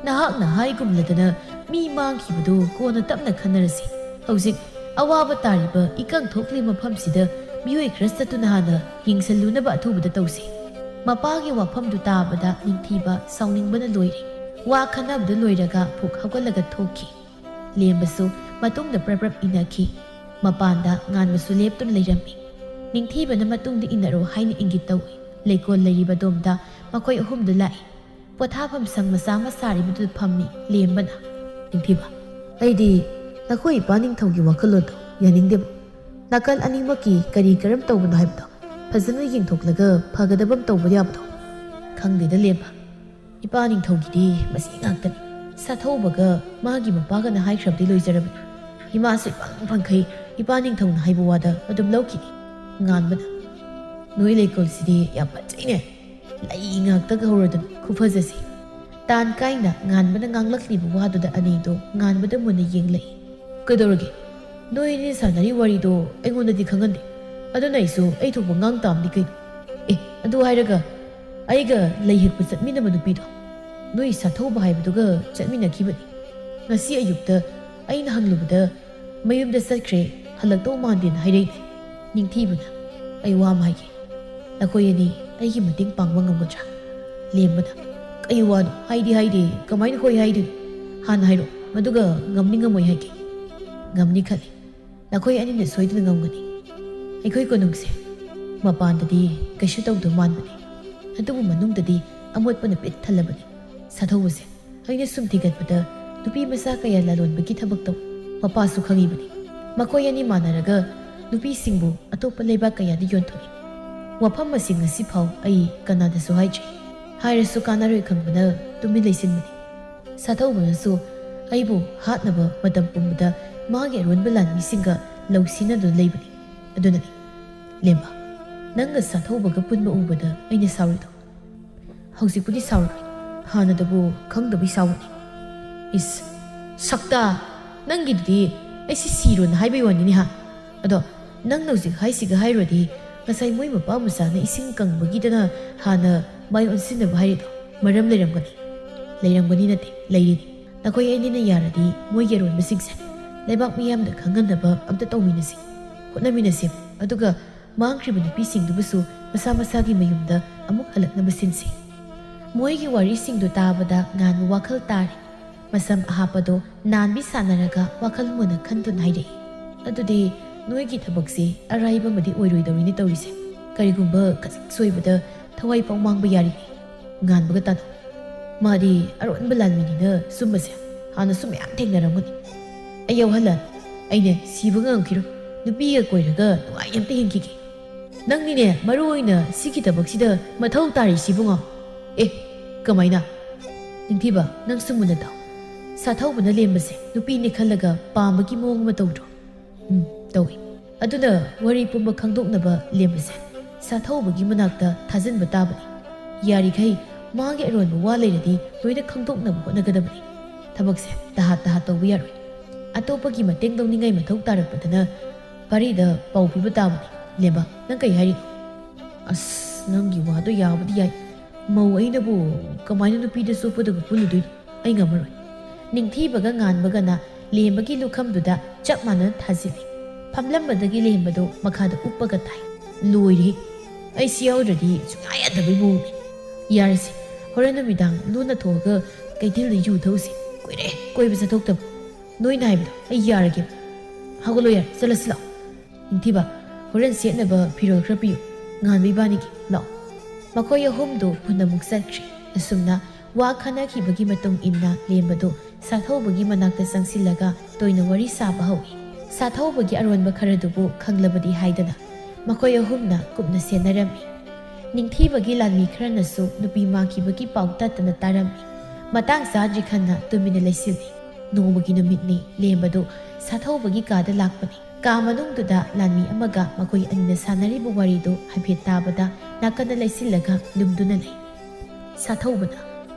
ꯅꯍꯥꯛꯅ ꯍꯥꯏꯒꯨꯝꯂꯗꯅ ꯃꯤ ꯃꯥꯡꯈꯤꯕꯗꯨ ꯀꯣꯟꯅ ꯇꯞꯅ ꯈꯟꯅꯔꯁꯤ ꯍꯧꯖꯤꯛ ꯑꯋꯥꯕ ꯇꯥꯔꯤꯕ ꯏꯀꯪ ꯊꯣꯛꯂꯤꯕ ꯃꯐꯝꯁꯤꯗ ꯃꯤꯑꯣꯏ ꯈꯔ ꯆꯠꯇꯨꯅ ꯍꯥꯟꯅ ꯌꯦꯡꯁꯤꯜꯂꯨꯅꯕ ꯑꯊꯨꯕꯗ ꯇꯧꯁꯤ ꯃꯄꯥꯒꯤ ꯋꯥꯐꯝꯗꯨ ꯇꯥꯕꯗ ꯅꯤꯡꯊꯤꯕ ꯁꯥꯎꯅꯤꯡꯕꯅ ꯂꯣꯏꯔꯦ ꯋꯥ ꯈꯟꯅꯕꯗꯨ ꯂꯣꯏꯔꯒ ꯐꯨꯛ ꯍꯧꯒꯠꯂꯒ ꯊꯣꯛꯈꯤ ꯂꯦꯝꯕꯁꯨ ꯃꯇꯨꯡꯗ ꯄ꯭ꯔꯞ ꯏꯟꯅꯈꯤ ꯃꯄꯥꯟꯗ ꯉꯥꯟꯕꯁꯨ ꯂꯦꯞꯇꯨꯅ ꯂꯩꯔꯝꯃꯤ ꯅꯤꯡꯊꯤꯕꯅ ꯃꯇꯨꯡꯗ ꯏꯟꯅꯔꯣ ꯍꯥꯏꯅ ꯏꯪꯒꯤꯠ ꯇꯧꯏ ꯂꯩꯀꯣꯜ ꯂꯩꯔꯤꯕ ꯗꯣꯝꯗ ꯃꯈꯣꯏ ꯑꯍꯨꯝꯗꯨ ꯂꯥꯛꯏ ꯄꯣꯊꯥꯐꯝ ꯁꯪ ꯃꯆꯥ ꯑꯃ ꯁꯥꯔꯤꯕꯗꯨꯗ ꯐꯝꯃꯤ ꯂꯦꯝꯕꯅ ꯅꯤꯡꯊꯤꯕ ꯑꯩꯗꯤ ꯅꯈꯣꯏ ꯏꯄꯥ ꯅꯤꯡꯊꯧꯒꯤ ꯋꯥꯈꯜꯂꯣꯟꯗꯣ ꯌꯥꯅꯤꯡꯗꯦꯕ ꯅꯥꯀꯜ ꯑꯅꯤꯃꯛꯀꯤ ꯀꯔꯤ ꯀꯔꯝ ꯇꯧꯕꯅꯣ ꯍꯥꯏꯕꯗꯣ ꯐꯖꯅ ꯌꯦꯡꯊꯣꯛꯂꯒ ꯐꯒꯗꯕ ꯇꯧꯕ ꯌꯥꯕꯗꯣ ꯈꯪꯗꯦꯗ ꯂꯦꯝꯕ ꯏꯄꯥ ꯅꯤꯡꯊꯧꯒꯤꯗꯤ ꯃꯁꯤ ꯉꯥꯛꯇꯅꯤ ꯁꯥꯊꯧꯕꯒ ꯃꯥꯒꯤ ꯃꯄꯥꯒꯅ ꯍꯥꯏꯈ꯭ꯔꯕꯗꯤ ꯂꯣꯏꯖꯔꯕꯅꯤ ꯏꯃꯥꯁꯨ ꯐꯪꯈꯩ ꯏꯄꯥ ꯅꯤꯡꯊꯧꯅ ꯍꯥꯏꯕ ꯋꯥꯗ ꯑꯗꯨꯝ ꯂꯧꯈꯤꯅꯤ ꯉꯥꯟꯕꯅ ꯅꯣꯏ ꯂꯩꯀꯣꯜꯁꯤꯗꯤ ꯌꯥꯝ ꯐꯖꯩꯅꯦ ꯂꯩ ꯉꯥꯛꯇꯒ ꯍꯧꯔꯗꯅ ꯈꯨꯐꯖꯁꯤ ꯇꯥꯟ ꯀꯥꯏꯅ ꯉꯥꯟꯕꯅ ꯉꯥꯡꯂꯛꯂꯤꯕ ꯋꯥꯗꯨꯗ ꯑꯅꯤꯗꯣ ꯉꯥꯟꯕꯗ ꯃꯨꯟꯅ ꯌꯦꯡꯂꯛꯏ ꯀꯩꯗꯧꯔꯒꯦ ꯅꯣꯏꯅꯤ ꯁꯥꯟꯅꯔꯤ ꯋꯥꯔꯤꯗꯣ ꯑꯩꯉꯣꯟꯗꯗꯤ ꯈꯪꯍꯟꯗꯦ ꯑꯗꯨꯅ ꯑꯩꯁꯨ ꯑꯩ ꯊꯣꯛꯄ ꯉꯥꯡ ꯇꯥꯝꯅꯤ ꯀꯩꯅꯣ ꯑꯗꯨ ꯍꯥꯏꯔꯒ ꯑꯩꯒ ꯂꯩ ꯍꯦꯛꯄ ꯆꯠꯃꯤꯟꯅꯕ ꯅꯨꯄꯤꯗꯣ ꯅꯣꯏ ꯁꯥꯊꯧꯕ ꯍꯥꯏꯕꯗꯨꯒ ꯆꯠꯃꯤꯟꯅꯈꯤꯕꯅꯤ ꯉꯁꯤ ꯑꯌꯨꯛꯇ ꯑꯩꯅ ꯍꯪꯂꯨꯕꯗ ꯃꯌꯨꯝꯗ ꯆꯠꯈ꯭ರೆ ꯍꯜꯂꯛꯇꯧ ꯃꯥꯟꯗꯦꯅ ꯍꯥꯏꯔꯛꯏꯅꯦ ꯅꯤꯡꯊꯤꯕꯅ ꯑꯩ ꯋꯥ ꯑꯃ ꯍꯥꯏꯒꯦ ꯅꯈꯣꯏ ꯑꯅꯤ ꯑꯩꯒꯤ ꯃꯇꯦꯡ ꯄꯥꯡꯕ ꯉꯝꯒꯗ꯭ꯔꯥ ꯂꯦꯝꯕꯅ ꯀꯩ ꯋꯥꯅꯣ ꯍꯥꯏꯗꯤ ꯀꯃꯥꯏꯅ ꯍꯣꯏ ꯍꯥꯏꯗꯣꯏꯅꯣ ꯍꯥꯟꯅ ꯍꯥꯏꯔꯛꯑꯣ ꯃꯗꯨꯒ ꯉꯝꯅꯤ ꯉꯝꯃꯣꯏ ꯍꯥꯏꯒꯦ ꯉꯝꯅꯤ ꯈꯜꯂꯤ ꯅꯈꯣꯏ ꯑꯅꯤꯅ ꯁꯣꯏꯗꯅ ꯉꯝꯒꯅꯤ ꯑꯩꯈꯣꯏ ꯀꯣꯅꯨꯡꯁꯦ ꯃꯄꯥꯟꯗꯗꯤ ꯀꯩꯁꯨ ꯇꯧꯗꯧ ꯃꯥꯟꯕꯅꯤ, ꯑꯗꯨꯕꯨ ꯃꯅꯨꯡꯗꯗꯤ ꯑꯃꯣꯠꯄꯅ ꯄꯤꯛ ꯊꯜꯂꯕꯅꯤ꯫ ꯁꯥꯊꯧꯕꯁꯦ ꯑꯩꯅ ꯁꯨꯝ ꯊꯤꯒꯠꯄꯗ ꯅꯨꯄꯤ ꯃꯆꯥ ꯀꯌꯥ ꯂꯂꯣꯟꯕꯒꯤ ꯊꯕꯛ ꯇꯧ, ꯃꯄꯥꯁꯨ ꯈꯪꯉꯤꯕꯅꯤ꯫ ꯃꯈꯣꯏ ꯑꯅꯤ ꯃꯥꯟꯅꯔꯒ ꯅꯨꯄꯤꯁꯤꯡꯕꯨ ꯑꯇꯣꯞꯄ ꯂꯩꯕꯥꯛ ꯀꯌꯥꯗ ꯌꯣꯟꯊꯣꯛꯏ꯫ ꯋꯥꯐꯝ ꯑꯁꯤ ꯉꯁꯤꯐꯥꯎ ꯑꯩ ꯀꯅꯥꯗꯁꯨ ꯍꯥꯏꯗ꯭ꯔꯤ, ꯍꯥꯏꯔꯁꯨ ꯀꯥꯟꯅꯔꯣꯏ ꯈꯪꯕꯅ ꯇꯨꯃꯤꯟ ꯂꯩꯁꯤꯟꯕꯅꯤ꯫ ꯁꯥꯊꯧꯕꯅꯁꯨ ꯑꯩꯕꯨ ꯍꯥꯠꯅꯕ ꯃꯇꯝ ꯄꯨꯝꯕꯗ ꯃꯥꯒꯤ ꯑꯔꯣꯟꯕ ꯂꯥꯟꯃꯤꯁꯤꯡꯒ ꯂꯧꯁꯤꯟꯅꯗꯨꯅ ꯂꯩꯕꯅꯤ꯫ ꯑꯗꯨꯅꯅꯤ ꯂꯦꯝꯕ, ꯅꯪꯒ ꯁꯥꯊꯧꯕꯒ ꯄꯨꯟꯕ ꯎꯕꯗ ꯑꯩꯅ ꯁꯥꯎꯔꯤꯗꯣ꯫ ꯍꯧꯖꯤꯛꯄꯨꯗꯤ ꯁꯥꯎꯔꯣꯏ, ꯍꯥꯟꯅꯗꯕꯨ ꯈꯪꯗꯕꯩ ꯁꯥꯎꯕꯅꯤ꯫ ꯏꯁ ꯁꯛꯇꯥ, ꯅꯪꯒꯤꯗꯨꯗꯤ ꯑꯩꯁꯤ ꯁꯤꯔꯣꯅ ꯍꯥꯏꯕꯩ ꯋꯥꯅꯤꯅꯦ ꯍꯥ꯫ ꯑꯗꯣ ꯅꯪꯅ ꯍꯧꯖꯤꯛ ꯍꯥꯏꯁꯤꯒ ꯍꯥꯏꯔꯨꯔꯗꯤ ꯉꯁꯥꯏ ꯃꯣꯏ ꯃꯄꯥ ꯃꯆꯥꯅ ꯏꯁꯤꯡ ꯀꯪꯕꯒꯤꯗꯅ ꯍꯥꯟꯅ ꯃꯥꯏ ꯑꯣꯟꯁꯤꯟꯅꯕ ꯍꯥꯏꯔꯤꯗꯣ ꯃꯔꯝ ꯂꯩꯔꯝꯒꯅꯤ꯫ ꯂꯩꯔꯝꯒꯅꯤ ꯅꯠꯇꯦ, ꯂꯩꯔꯤꯅꯤ꯫ ꯅꯈꯣꯏ ꯑꯅꯤꯅ ꯌꯥꯔꯗꯤ ꯃꯣꯏꯒꯤ ꯑꯔꯣꯟꯕꯁꯤꯡꯁꯦ ꯂꯩꯕꯥꯛ ꯃꯤꯌꯥꯝꯗ ꯈꯪꯍꯟꯅꯕ ꯑꯝꯇ ꯇꯧꯃꯤꯟꯅꯁꯤ, ꯍꯣꯠꯅꯃꯤꯟꯅꯁꯤ꯫ ꯑꯗꯨꯒ ꯃꯥꯡꯈ꯭ꯔꯤꯕ ꯅꯨꯄꯤꯁꯤꯡꯗꯨꯕꯨꯁꯨ ꯃꯁꯥ ꯃꯁꯥꯒꯤ ꯃꯌꯨꯝꯗ ꯑꯃꯨꯛ ꯍꯜꯂꯛꯅꯕ ꯁꯤꯟꯁꯤ꯫ ꯃꯣꯏꯒꯤ ꯋꯥꯔꯤꯁꯤꯡꯗꯨ ꯇꯥꯕꯗ ꯉꯥꯟꯕ ꯋꯥꯈꯜ ꯇꯥꯔꯤ꯫ ꯃꯁꯝ ꯑꯍꯥꯞꯄꯗꯣ ꯅꯥꯟꯕꯤ ꯁꯥꯟꯅꯔꯒ ꯋꯥꯈꯜ ꯃꯨꯟꯅ ꯈꯟꯗꯨꯅ ꯍꯥꯏꯔꯛꯏ, ꯑꯗꯨꯗꯤ ꯅꯣꯏꯒꯤ ꯊꯕꯛꯁꯤ ꯑꯔꯥꯏꯕ ꯑꯃꯗꯤ ꯑꯣꯏꯔꯣꯏꯗꯧꯔꯤꯅꯤ ꯇꯧꯔꯤꯁꯦ꯫ ꯀꯔꯤꯒꯨꯝꯕ ꯈꯖꯤꯛ ꯁꯣꯏꯕꯗ ꯊꯋꯥꯏ ꯄꯥꯎ ꯃꯥꯡꯕ ꯌꯥꯔꯤꯅꯤ꯫ ꯉꯥꯟꯕꯒ ꯇꯥꯅꯧ, ꯃꯥꯗꯤ ꯑꯔꯣꯟꯕ ꯂꯥꯟꯃꯤꯅꯤꯅ ꯁꯨꯝꯕꯁꯦ ꯍꯥꯟꯅꯁꯨ ꯃꯌꯥꯝ ꯊꯦꯡꯅꯔꯝꯒꯅꯤ꯫ ꯑꯩ ꯌꯥꯎꯍꯜꯂ ꯑꯩꯅꯦ ꯁꯤꯕ ꯉꯝꯈꯤꯔꯣꯏ, ꯅꯨꯄꯤꯒ ꯀꯣꯏꯔꯒ ꯅꯨꯡꯉꯥꯏ ꯑꯝꯇ ꯍꯤꯡꯈꯤꯒꯦ꯫ ꯅꯪꯅꯤꯅꯦ ꯃꯔꯨ ꯑꯣꯏꯅ ꯁꯤꯒꯤ ꯊꯕꯛꯁꯤꯗ ꯃꯊꯧ ꯇꯥꯔꯤꯁꯤꯕꯨꯉꯣ꯫ ꯑꯦ ꯀꯃꯥꯏꯅ? ꯅꯤꯡꯊꯤꯕ, ꯅꯪꯁꯨ ꯃꯨꯟꯅ ꯇꯥꯎ꯫ ꯁꯥꯊꯧꯕꯅ ꯂꯦꯝꯕꯁꯦ ꯅꯨꯄꯤꯅꯤ ꯈꯜꯂꯒ ꯄꯥꯝꯕꯒꯤ ꯃꯑꯣꯡ ꯑꯃ ꯇꯧꯗ꯭ꯔꯣ? ꯇꯧꯏ꯫ ꯑꯗꯨꯅ ꯋꯥꯔꯤ ꯄꯨꯝꯕ ꯈꯪꯗꯣꯛꯅꯕ ꯂꯦꯝꯕꯁꯦ ꯁꯥꯊꯧꯕꯒꯤ ꯃꯅꯥꯛꯇ ꯊꯥꯖꯤꯟꯕ ꯇꯥꯕꯅꯤ꯫ ꯌꯥꯔꯤꯈꯩ ꯃꯥꯒꯤ ꯑꯔꯣꯟꯕ ꯋꯥ ꯂꯩꯔꯗꯤ ꯂꯣꯏꯅ ꯈꯪꯗꯣꯛꯅꯕ ꯍꯣꯠꯅꯒꯗꯕꯅꯤ꯫ ꯊꯕꯛꯁꯦ ꯇꯍꯥ ꯇꯧꯕ ꯌꯥꯔꯣꯏ꯫ ꯑꯇꯣꯞꯄꯒꯤ ꯃꯇꯦꯡ ꯂꯧꯅꯤꯡꯉꯥꯏ ꯃꯊꯧ ꯇꯥꯔꯛꯄꯗꯅ ꯄꯥꯔꯤꯗ ꯄꯥꯎ ꯄꯤꯕ ꯇꯥꯕꯅꯤ꯫ ꯂꯦꯝꯕ, ꯅꯪ ꯀꯩ ꯍꯥꯏꯔꯤꯅꯣ? ꯑꯁ ꯅꯪꯒꯤ ꯋꯥꯗꯣ ꯌꯥꯕꯨꯗꯤ ꯌꯥꯏ, ꯃꯧ ꯑꯩꯅꯕꯨ ꯀꯃꯥꯏꯅ ꯅꯨꯄꯤꯗ ꯆꯣꯞꯄꯗꯒ ꯄꯨꯜꯂꯨꯗꯣꯏꯅꯣ? ꯑꯩ ꯉꯝꯃꯔꯣꯏ꯫ ꯅꯤꯡꯊꯤꯕꯒ ꯉꯥꯟꯕꯒꯅ ꯂꯦꯝꯕꯒꯤ ꯂꯨꯈꯝꯗꯨꯗ ꯆꯞ ꯃꯥꯟꯅꯅ ꯊꯥꯖꯤꯜꯂꯤ꯫ ꯐꯝꯂꯝꯕꯗꯒꯤ ꯂꯦꯝꯕꯗꯣ ꯃꯈꯥꯗ ꯎꯞꯄꯒ ꯇꯥꯏ꯫ ꯂꯣꯏꯔꯦ, ꯑꯩꯁꯤ ꯌꯥꯎꯗ꯭ꯔꯗꯤ ꯁꯨꯡꯌꯥ ꯌꯥꯗꯕꯩ ꯃꯑꯣꯡꯅꯤ꯫ ꯌꯥꯔꯁꯤ, ꯍꯣꯔꯦꯟ ꯅꯨꯃꯤꯗꯥꯡ ꯂꯣꯟꯅ ꯊꯣꯛꯑꯒ ꯀꯩꯊꯦꯜꯗ ꯌꯨ ꯊꯛꯎꯁꯤ꯫ ꯀꯨꯏꯔꯦ ꯀꯣꯏꯕ ꯆꯠꯊꯣꯛꯇꯕ꯫ ꯅꯣꯏꯅ ꯍꯥꯏꯕꯗꯣ ꯑꯩ ꯌꯥꯔꯒꯦ꯫ ꯍꯧꯒꯠꯂꯣ ꯌꯥꯔꯦ, ꯆꯠꯂꯁꯤ ꯂꯥꯛꯑꯣ꯫ ꯅꯤꯡꯊꯤꯕ, ꯍꯣꯔꯦꯟ ꯁꯦꯠꯅꯕ ꯐꯤꯔꯣꯜ ꯈꯔ ꯄꯤꯌꯨ, ꯉꯥꯟꯕ ꯏꯕꯥꯅꯤꯒꯤ ꯂꯥꯛꯑꯣ꯫ ꯃꯈꯣꯏ ꯑꯍꯨꯝꯗꯨ ꯄꯨꯟꯅꯃꯨꯛ ꯆꯠꯈ꯭ꯔꯤ꯫ ꯑꯁꯨꯝꯅ ꯋꯥ ꯈꯟꯅꯈꯤꯕꯒꯤ ꯃꯇꯨꯡ ꯏꯟꯅ ꯂꯦꯝꯕꯗꯨ ꯁꯥꯊꯧꯕꯒꯤ ꯃꯅꯥꯛꯇ ꯆꯪꯁꯤꯜꯂꯒ ꯇꯣꯏꯅ ꯋꯥꯔꯤ ꯁꯥꯕ ꯍꯧꯏ꯫ ꯁꯥꯊꯧꯕꯒꯤ ꯑꯔꯣꯟꯕ ꯈꯔꯗꯨꯕꯨ ꯈꯪꯂꯕꯗꯤ ꯍꯥꯏꯗꯅ ꯃꯈꯣꯏ ꯑꯍꯨꯝꯅ ꯀꯨꯞꯅ ꯁꯦꯟꯅꯔꯝꯃꯤ꯫ ꯅꯤꯡꯊꯤꯕꯒꯤ ꯂꯥꯟꯃꯤ ꯈꯔꯅꯁꯨ ꯅꯨꯄꯤ ꯃꯥꯡꯈꯤꯕꯒꯤ ꯄꯥꯎ ꯇꯠꯇꯅ ꯇꯥꯔꯝꯃꯤ꯫ ꯃꯇꯥꯡ ꯆꯥꯗ꯭ꯔꯤ ꯈꯟꯅ ꯇꯨꯃꯤꯟꯅ ꯂꯩꯁꯤꯜꯂꯤ꯫ ꯅꯣꯡꯃꯒꯤ ꯅꯨꯃꯤꯠꯅꯤ ꯂꯦꯝꯕꯗꯨ ꯁꯥꯊꯧꯕꯒꯤ ꯀꯥꯗ ꯂꯥꯛꯄꯅꯤ꯫ ꯀꯥ ꯃꯅꯨꯡꯗꯨꯗ ꯂꯥꯟꯃꯤ ꯑꯃꯒ ꯃꯈꯣꯏ ꯑꯅꯤꯅ ꯁꯥꯟꯅꯔꯤꯕ ꯋꯥꯔꯤꯗꯨ ꯍꯥꯏꯐꯦꯠ ꯇꯥꯕꯗ ꯅꯥꯀꯟꯗ ꯂꯩꯁꯤꯜꯂꯒ ꯂꯨꯝꯗꯨꯅ ꯂꯩ꯫ ꯁꯥꯊꯧꯕꯅ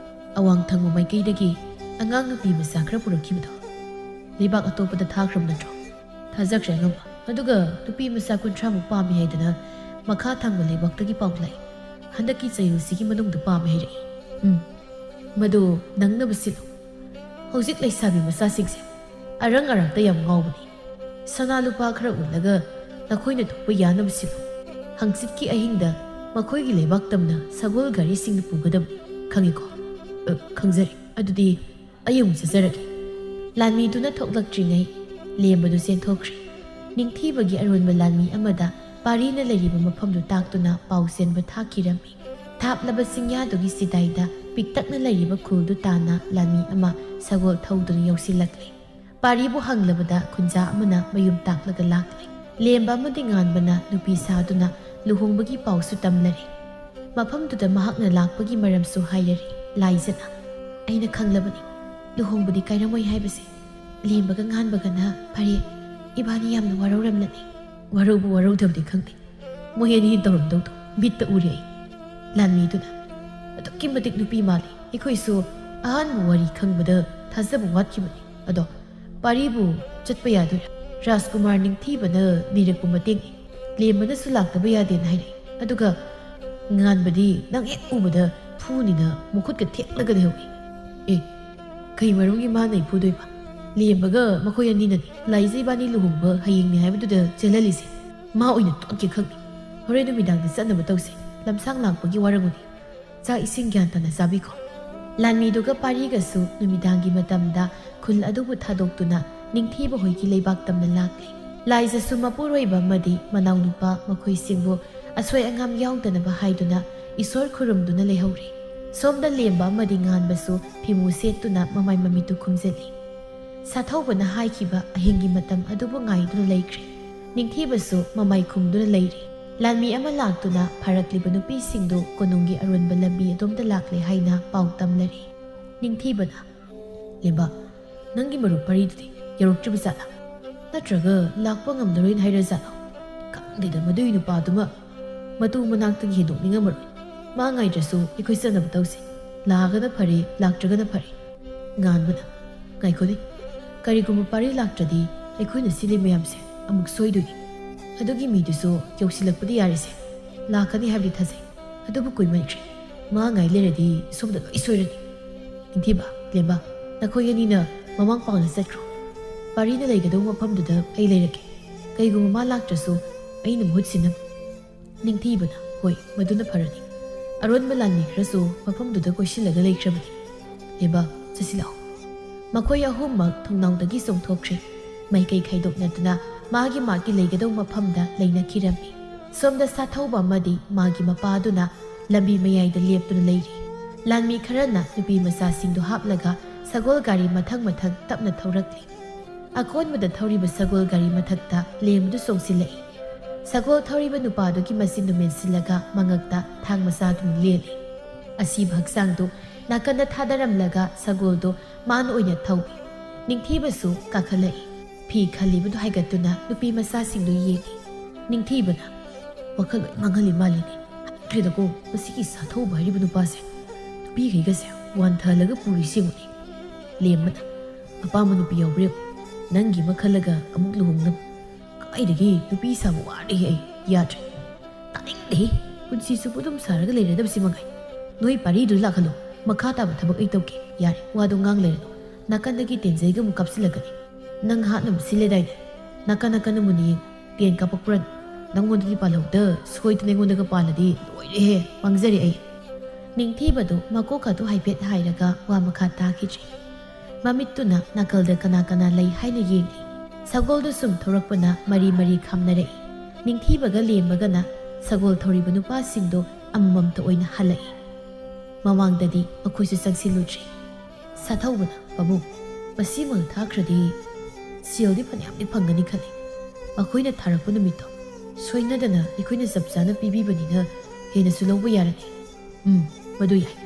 ꯑꯋꯥꯡ ꯊꯪꯕ ꯃꯥꯏꯀꯩꯗꯒꯤ ꯑꯉꯥꯡ ꯅꯨꯄꯤ ꯃꯆꯥ ꯈꯔ ꯄꯨꯔꯛꯈꯤꯕꯗꯣ ꯂꯩꯕꯥꯛ ꯑꯇꯣꯞꯄꯗ ꯊꯥꯈ꯭ꯔꯕ ꯅꯠꯇ꯭ꯔꯣ? ꯊꯥꯖꯈ꯭ꯔꯦ ꯑꯉꯝꯕ, ꯑꯗꯨꯒ ꯅꯨꯄꯤ ꯃꯆꯥ 30ꯃꯨꯛ ꯄꯥꯝꯃꯤ ꯍꯥꯏꯗꯅ ꯃꯈꯥ ꯊꯪꯕ ꯂꯩꯕꯥꯛꯇꯒꯤ ꯄꯥꯎ ꯂꯥꯛꯏ꯫ ꯍꯟꯗꯛꯀꯤ ꯆꯌꯣꯜꯁꯤꯒꯤ ꯃꯅꯨꯡꯗ ꯄꯥꯝꯃꯤ ꯍꯥꯏꯔꯛꯏ꯫ ꯃꯗꯨ ꯅꯪꯅꯕ ꯁꯤꯜꯂꯨ꯫ ꯍꯧꯖꯤꯛ ꯂꯩꯁꯥꯕꯤ ꯃꯆꯥꯁꯤꯡꯁꯦ ꯑꯔꯪ ꯑꯔꯥꯛꯇ ꯌꯥꯝ ꯉꯥꯎꯕꯅꯤ꯫ ꯁꯅꯥ ꯂꯨꯄꯥ ꯈꯔ ꯎꯠꯂꯒ ꯅꯈꯣꯏꯅ ꯊꯣꯛꯄ ꯌꯥꯅꯕ ꯁꯤꯜꯂꯨ꯫ ꯍꯪꯆꯤꯠꯀꯤ ꯑꯍꯤꯡꯗ ꯃꯈꯣꯏꯒꯤ ꯂꯩꯕꯥꯛ ꯇꯝꯅ ꯁꯒꯣꯜ ꯒꯥꯔꯤꯁꯤꯡꯅ ꯄꯨꯒꯗꯕꯅꯤ, ꯈꯪꯉꯤꯀꯣ? ꯈꯪꯖꯔꯦ, ꯑꯗꯨꯗꯤ ꯑꯩ ꯑꯃꯨꯛ ꯆꯠꯆꯔꯒꯦ꯫ ꯂꯥꯟꯃꯤꯗꯨꯅ ꯊꯣꯛꯂꯛꯇ꯭ꯔꯤꯉꯩ ꯂꯦꯝꯕꯗꯨ ꯆꯦꯟꯊꯣꯛꯈ꯭ꯔꯤ꯫ ꯅꯤꯡꯊꯤꯕꯒꯤ ꯑꯔꯣꯟꯕ ꯂꯥꯟꯃꯤ ꯑꯃꯗ ꯄꯥꯔꯤꯅ ꯂꯩꯔꯤꯕ ꯃꯐꯝꯗꯨ ꯇꯥꯛꯇꯨꯅ ꯄꯥꯎ ꯆꯦꯟꯕ ꯊꯥꯈꯤꯔꯝꯃꯤ꯫ ꯊꯥꯞꯂꯕ ꯆꯤꯡꯌꯥꯗꯨꯒꯤ ꯆꯤꯗꯥꯏꯗ ꯄꯤꯛꯇꯛꯅ ꯂꯩꯔꯤꯕ ꯈꯨꯜꯗꯨ ꯇꯥꯟꯅ ꯂꯥꯟꯃꯤ ꯑꯃ ꯁꯒꯣꯜ ꯊꯧꯗꯨꯅ ꯌꯧꯁꯤꯜꯂꯛꯂꯤ꯫ ꯄꯥꯔꯤꯕꯨ ꯍꯪꯂꯕꯗ ꯈꯨꯟꯖꯥ ꯑꯃꯅ ꯃꯌꯨꯝ ꯇꯥꯛꯂꯒ ꯂꯥꯛꯂꯤ꯫ ꯂꯦꯝꯕ ꯑꯃꯗꯤ ꯉꯥꯟꯕꯅ ꯅꯨꯄꯤ ꯁꯥꯗꯨꯅ ꯂꯨꯍꯣꯡꯕꯒꯤ ꯄꯥꯎꯁꯨ ꯇꯝꯂꯔꯤ꯫ ꯃꯐꯝꯗꯨꯗ ꯃꯍꯥꯛꯅ ꯂꯥꯛꯄꯒꯤ ꯃꯔꯝꯁꯨ ꯍꯥꯏꯔꯔꯤ ꯂꯥꯏꯖꯅ꯫ ꯑꯩꯅ ꯈꯪꯂꯕꯅꯤ ꯂꯨꯍꯣꯡꯕꯗꯤ ꯀꯥꯏꯔꯝꯃꯣꯏ ꯍꯥꯏꯕꯁꯦ꯫ ꯂꯦꯝꯕꯒ ꯉꯥꯟꯕꯒꯅ ꯐꯔꯦ, ꯏꯕꯥꯅꯤ ꯌꯥꯝꯅ ꯋꯥꯔꯧꯔꯝꯂꯅꯤ꯫ ꯋꯥꯔꯧꯕ ꯋꯥꯔꯧꯗꯕꯗꯤ ꯈꯪꯗꯦ, ꯃꯣꯏ ꯑꯅꯤ ꯇꯧꯔꯝꯗꯧꯗꯣ ꯃꯤꯠꯇ ꯎꯔꯦ ꯑꯩ꯫ ꯂꯥꯟꯃꯤꯗꯨꯅ ꯑꯗꯨꯛꯀꯤ ꯃꯇꯤꯛ ꯅꯨꯄꯤ ꯃꯥꯜꯂꯤ, ꯑꯩꯈꯣꯏꯁꯨ ꯑꯍꯥꯟꯕ ꯋꯥꯔꯤ ꯈꯪꯕꯗ ꯊꯥꯖꯕ ꯋꯥꯠꯈꯤꯕꯅꯤ꯫ ꯑꯗꯣ ꯄꯥꯔꯤꯕꯨ ꯆꯠꯄ ꯌꯥꯗꯣꯏꯔꯥ? ꯔꯥꯖꯀꯨꯃꯥꯔ ꯅꯤꯡꯊꯤꯕꯅ ꯅꯤꯔꯛꯄ ꯃꯇꯦꯡꯅꯤ, ꯂꯦꯝꯕꯅꯁꯨ ꯂꯥꯛꯇꯕ ꯌꯥꯗꯦꯅ ꯍꯥꯏꯔꯛꯏ꯫ ꯑꯗꯨꯒ ꯉꯥꯟꯕꯗꯤ ꯅꯪ ꯍꯦꯛ ꯎꯕꯗ ꯐꯨꯅꯤꯅ ꯃꯈꯨꯠꯀ ꯊꯦꯛꯂꯒ ꯂꯩꯍꯧꯏ꯫ ꯀꯩ ꯃꯔꯝꯒꯤ ꯃꯥꯅ ꯐꯨꯗꯣꯏꯕ? ꯂꯦꯝꯕꯒ ꯃꯈꯣꯏ ꯑꯅꯤꯅꯅꯤ ꯂꯥꯏꯖ ꯏꯕꯥꯅꯤ ꯂꯨꯍꯣꯡꯕ ꯍꯌꯦꯡꯅꯤ ꯍꯥꯏꯕꯗꯨꯗ ꯆꯦꯜꯍꯜꯂꯤꯁꯦ꯫ ꯃꯥ ꯑꯣꯏꯅ ꯇꯣꯠꯀꯦ ꯈꯪꯗꯦ꯫ ꯍꯣꯔꯦꯟ ꯅꯨꯃꯤꯗꯥꯡꯗ ꯆꯠꯅꯕ ꯇꯧꯁꯦ, ꯂꯝꯁꯥꯡ ꯂꯥꯛꯄꯒꯤ ꯋꯥꯔꯝꯒꯅꯤ꯫ ꯆꯥꯛ ꯏꯁꯤꯡ ꯒ꯭ꯌꯥꯟ ꯇꯥꯅ ꯆꯥꯕꯤꯈꯣ꯫ ꯂꯥꯟꯃꯤꯗꯨꯒ ꯄꯥꯔꯤꯒꯁꯨ ꯅꯨꯃꯤꯗꯥꯡꯒꯤ ꯃꯇꯝꯗ ꯈꯨꯜ ꯑꯗꯨꯕꯨ ꯊꯥꯗꯣꯛꯇꯨꯅ ꯅꯤꯡꯊꯤꯕ ꯍꯣꯏꯒꯤ ꯂꯩꯕꯥꯛ ꯇꯝꯅ ꯂꯥꯛꯂꯤ꯫ ꯂꯥꯏꯖꯁꯨ ꯃꯄꯨꯔꯣꯏꯕ ꯑꯃꯗꯤ ꯃꯅꯥꯎꯅꯨꯄꯥ ꯃꯈꯣꯏꯁꯤꯡꯕꯨ ꯑꯁꯣꯏ ꯑꯉꯥꯝ ꯌꯥꯎꯗꯅꯕ ꯍꯥꯏꯗꯨꯅ ꯏꯁꯣꯔ ꯈꯨꯔꯨꯝꯗꯨꯅ ꯂꯩꯍꯧꯔꯤ꯫ ꯁꯣꯝꯗ ꯂꯦꯝꯕ ꯑꯃꯗꯤ ꯉꯥꯟꯕꯁꯨ ꯐꯤꯃꯨ ꯁꯦꯠꯇꯨꯅ ꯃꯃꯥꯏ ꯃꯃꯤꯠꯇꯨ ꯈꯨꯝꯖꯤꯜꯂꯤ꯫ ꯁꯥꯊꯧꯕꯅ ꯍꯥꯏꯈꯤꯕ ꯑꯍꯤꯡꯒꯤ ꯃꯇꯝ ꯑꯗꯨꯕꯨ ꯉꯥꯏꯗꯨꯅ ꯂꯩꯈ꯭ꯔꯦ꯫ ꯅꯤꯡꯊꯤꯕꯁꯨ ꯃꯃꯥꯏ ꯈꯨꯝꯗꯨꯅ ꯂꯩꯔꯤ꯫ ꯂꯥꯟꯃꯤ ꯑꯃ ꯂꯥꯛꯇꯨꯅ ꯐꯥꯔꯛꯂꯤꯕ ꯅꯨꯄꯤꯁꯤꯡꯗꯨ ꯀꯣꯅꯨꯡꯒꯤ ꯑꯔꯣꯟꯕ ꯂꯝꯕꯤ ꯑꯗꯣꯝꯗ ꯂꯥꯛꯂꯦ ꯍꯥꯏꯅ ꯄꯥꯎ ꯇꯝꯅꯔꯤ꯫ ꯅꯤꯡꯊꯤꯕꯅ, ꯂꯦꯝꯕ, ꯅꯪꯒꯤ ꯃꯔꯨꯞ ꯄꯔꯤꯗꯨꯗꯤ ꯌꯧꯔꯛꯇ꯭ꯔꯤꯕ ꯖꯥꯠꯂꯥ? ꯅꯠꯇ꯭ꯔꯒ ꯂꯥꯛꯄ ꯉꯝꯗꯔꯣꯏꯅ ꯍꯥꯏꯔꯖꯥꯠꯂꯣ? ꯈꯪꯗꯦꯗ ꯃꯗꯨꯒꯤ ꯅꯨꯄꯥꯗꯨꯃ ꯃꯇꯨ ꯃꯅꯥꯛꯇꯒꯤ ꯍꯦꯟꯗꯣꯛꯅꯤꯡꯉꯝꯃꯔꯣꯏ꯫ ꯃꯥ ꯉꯥꯏꯗ꯭ꯔꯁꯨ ꯑꯩꯈꯣꯏ ꯆꯠꯅꯕ ꯇꯧꯁꯤ꯫ ꯂꯥꯛꯑꯒꯅ ꯐꯔꯦ, ꯂꯥꯛꯇ꯭ꯔꯒꯅ ꯐꯔꯦ꯫ ꯉꯥꯟꯕꯅ, ꯉꯥꯏꯈꯣꯅꯦ, ꯀꯔꯤꯒꯨꯝꯕ ꯄꯥꯔꯤ ꯂꯥꯛꯇ꯭ꯔꯗꯤ ꯑꯩꯈꯣꯏꯅ ꯁꯤꯜꯂꯤ ꯃꯌꯥꯝꯁꯦ ꯑꯃꯨꯛ ꯁꯣꯏꯗꯣꯏꯅꯤ꯫ ꯑꯗꯨꯒꯤ ꯃꯤꯗꯨꯁꯨ ꯌꯧꯁꯤꯜꯂꯛꯄꯗꯤ ꯌꯥꯔꯤꯁꯦ꯫ ꯂꯥꯛꯀꯅꯤ ꯍꯥꯏꯕꯗꯤ ꯊꯥꯖꯩ, ꯑꯗꯨꯕꯨ ꯀꯨꯏꯃꯟꯈ꯭ꯔꯦ꯫ ꯃꯥ ꯉꯥꯏ ꯂꯩꯔꯗꯤ ꯁꯣꯝꯗ ꯂꯣꯏ ꯁꯣꯏꯔꯅꯤ꯫ ꯅꯤꯡꯊꯤꯕ, ꯂꯦꯝꯕ, ꯅꯈꯣꯏ ꯑꯅꯤꯅ ꯃꯃꯥꯡ ꯄꯥꯡꯅ ꯆꯠꯈ꯭ꯔꯣ꯫ ꯄꯥꯔꯤꯅ ꯂꯩꯒꯗꯧꯕ ꯃꯐꯝꯗꯨꯗ ꯑꯩ ꯂꯩꯔꯒꯦ꯫ ꯀꯩꯒꯨꯝꯕ ꯃꯥ ꯂꯥꯛꯇ꯭ꯔꯁꯨ ꯑꯩꯅ ꯃꯍꯨꯠ ꯁꯤꯟꯅꯕ꯫ ꯅꯤꯡꯊꯤꯕꯅ, ꯍꯣꯏ, ꯃꯗꯨꯅ ꯐꯔꯅꯤ꯫ ꯑꯔꯣꯟꯕ ꯂꯥꯟꯃꯤ ꯈꯔꯁꯨ ꯃꯐꯝꯗꯨꯗ ꯀꯣꯏꯁꯤꯜꯂꯒ ꯂꯩꯈ꯭ꯔꯕꯅꯤ꯫ ꯂꯦꯝꯕ, ꯆꯠꯁꯤ ꯂꯥꯛꯑꯣ꯫ ꯃꯈꯣꯏ ꯑꯍꯨꯝꯃꯛ ꯊꯣꯡꯅꯥꯎꯗꯒꯤ ꯆꯣꯡꯊꯣꯛꯈ꯭ꯔꯦ꯫ ꯃꯥꯏꯀꯩ ꯈꯥꯏꯗꯣꯛꯅꯗꯨꯅ ꯃꯥꯒꯤ ꯂꯩꯒꯗꯧꯕ ꯃꯐꯝꯗ ꯂꯩꯅꯈꯤꯔꯝꯃꯤ꯫ ꯁꯣꯝꯗ ꯁꯥꯊꯧꯕ ꯑꯃꯗꯤ ꯃꯥꯒꯤ ꯃꯄꯥꯗꯨꯅ ꯂꯝꯕꯤ ꯃꯌꯥꯏꯗ ꯂꯦꯞꯇꯨꯅ ꯂꯩꯔꯤ꯫ ꯂꯥꯟꯃꯤ ꯈꯔꯅ ꯅꯨꯄꯤ ꯃꯆꯥꯁꯤꯡꯗꯨ ꯍꯥꯞꯂꯒ ꯁꯒꯣꯜ ꯒꯥꯔꯤ ꯃꯊꯪ ꯃꯊꯪ ꯇꯞꯅ ꯊꯧꯔꯛꯂꯤ꯫ ꯑꯀꯣꯟꯕꯗ ꯊꯧꯔꯤꯕ ꯁꯒꯣꯜ ꯒꯥꯔꯤ ꯃꯊꯛꯇ ꯂꯦꯝꯕꯗꯨ ꯆꯣꯡꯁꯤꯜꯂꯛꯏ꯫ ꯁꯒꯣꯜ ꯊꯧꯔꯤꯕ ꯅꯨꯄꯥꯗꯨꯒꯤ ꯃꯆꯤꯟꯗꯨ ꯃꯦꯟꯁꯤꯜꯂꯒ ꯃꯉꯛꯇ ꯊꯥꯡ ꯃꯆꯥꯗꯨꯅ ꯂꯦꯜꯂꯤ꯫ ꯑꯁꯤꯕ ꯍꯛꯆꯥꯡꯗꯨ ꯅꯥꯀꯟꯗ ꯊꯥꯗꯔꯝꯂꯒ ꯁꯒꯣꯜꯗꯨ ꯃꯥꯅ ꯑꯣꯏꯅ ꯊꯧꯏ꯫ ꯅꯤꯡꯊꯤꯕꯁꯨ ꯀꯥꯈꯠꯂꯛꯏ꯫ ꯐꯤ ꯈꯜꯂꯤꯕꯗꯨ ꯍꯥꯏꯒꯠꯇꯨꯅ ꯅꯨꯄꯤ ꯃꯆꯥꯁꯤꯡꯗꯨ ꯌꯦꯡꯉꯤ꯫ ꯅꯤꯡꯊꯤꯕꯅ, ꯋꯥꯈꯜ ꯂꯣꯏ ꯃꯥꯡꯍꯜꯂꯤ ꯃꯥꯜꯂꯤꯅꯦ꯫ ꯍꯩꯇ꯭ꯔꯦꯗꯀꯣ ꯃꯁꯤꯒꯤ ꯁꯥꯊꯧꯕ ꯍꯥꯏꯔꯤꯕ ꯅꯨꯄꯥꯁꯦ꯫ ꯅꯨꯄꯤꯈꯩꯒꯁꯦ ꯋꯥꯟꯊꯍꯜꯂꯒ ꯄꯨꯔꯤ ꯁꯤꯡꯕꯅꯤ꯫ ꯂꯦꯝꯕꯅ, ꯑꯄꯥꯝꯕ ꯅꯨꯄꯤ ꯌꯥꯎꯕ꯭ꯔꯦ? ꯅꯪꯒꯤ ꯑꯃ ꯈꯜꯂꯒ ꯑꯃꯨꯛ ꯂꯨꯍꯣꯡꯅꯕ꯫ ꯀꯥꯏꯗꯒꯤ ꯅꯨꯄꯤ ꯁꯥꯕ ꯋꯥꯔꯦꯍꯦ ꯑꯩ, ꯌꯥꯗ꯭ꯔꯦ꯫ ꯇꯥꯅꯤꯡꯗꯦ, ꯄꯨꯟꯁꯤ ꯆꯨꯞꯄ ꯑꯗꯨꯝ ꯁꯥꯔꯒ ꯂꯩꯔꯗꯕꯁꯤ ꯃꯉꯥꯏ꯫ ꯅꯣꯏ ꯄꯥꯔꯤꯗꯨ ꯂꯥꯛꯍꯜꯂꯣ, ꯃꯈꯥ ꯇꯥꯕ ꯊꯕꯛ ꯑꯩ ꯇꯧꯒꯦ꯫ ꯌꯥꯔꯦ, ꯋꯥꯗꯣ ꯉꯥꯡ ꯂꯩꯔꯅꯨ꯫ ꯅꯥꯀꯟꯗꯒꯤ ꯇꯦꯟꯖꯩꯒ ꯑꯃꯨꯛ ꯀꯥꯞꯁꯤꯜꯂꯛꯀꯅꯤ꯫ ꯅꯪ ꯍꯥꯠꯅꯕ ꯁꯤꯜꯂꯦꯗꯥꯏꯅꯦ? ꯅꯥꯀꯟ ꯃꯨꯟꯅ ꯌꯦꯡ, ꯇꯦꯟ ꯀꯥꯞꯄꯛꯄ꯭ꯔꯅ? ꯅꯪꯉꯣꯟꯗꯗꯤ ꯄꯥꯜꯍꯧꯗ ꯁꯣꯏꯗꯅ ꯑꯩꯉꯣꯟꯗꯒ ꯄꯥꯜꯂꯗꯤ ꯂꯣꯏꯔꯦꯍꯦ, ꯃꯥꯡꯖꯔꯦ ꯑꯩ꯫ ꯅꯤꯡꯊꯤꯕꯗꯨ ꯃꯀꯣꯛꯀꯗꯨ ꯍꯥꯏꯐꯦꯠ ꯍꯥꯏꯔꯒ ꯋꯥ ꯃꯈꯥ ꯇꯥꯈꯤꯗ꯭ꯔꯦ꯫ ꯃꯃꯤꯠꯇꯨꯅ ꯅꯥꯀꯜꯗ ꯀꯅꯥ ꯀꯅꯥ ꯂꯩ ꯍꯥꯏꯅ ꯌꯦꯡꯂꯤ꯫ ꯁꯒꯣꯜꯗꯨ ꯁꯨꯝ ꯊꯧꯔꯛꯄꯅ ꯃꯔꯤ ꯃꯔꯤ ꯈꯥꯝꯅꯔꯛꯏ꯫ ꯅꯤꯡꯊꯤꯕꯒ ꯂꯦꯝꯕꯒꯅ ꯁꯒꯣꯜ ꯊꯧꯔꯤꯕ ꯅꯨꯄꯥꯁꯤꯡꯗꯨ ꯑꯃꯃꯝꯇ ꯑꯣꯏꯅ ꯍꯜꯂꯛꯏ꯫ ꯃꯃꯥꯡꯗꯗꯤ ꯃꯈꯣꯏꯁꯨ ꯆꯪꯁꯤꯜꯂꯨꯗ꯭ꯔꯤ꯫ ꯁꯥꯊꯧꯕꯅ, ꯄꯥꯕꯨꯡ, ꯃꯁꯤꯃꯛ ꯊꯥꯈ꯭ꯔꯗꯤ ꯁꯦꯜꯗꯤ ꯐꯅꯌꯥꯝꯗꯤ ꯐꯪꯒꯅꯤ ꯈꯜꯂꯤ꯫ ꯃꯈꯣꯏꯅ ꯊꯥꯔꯛꯄ ꯅꯨꯃꯤꯠꯇꯣ ꯁꯣꯏꯅꯗꯅ ꯑꯩꯈꯣꯏꯅ ꯆꯞ ꯆꯥꯅ ꯄꯤꯕꯤꯕꯅꯤꯅ ꯍꯦꯟꯅꯁꯨ ꯂꯧꯕ ꯌꯥꯔꯅꯤ꯫ ꯃꯗꯨ ꯌꯥꯏ꯫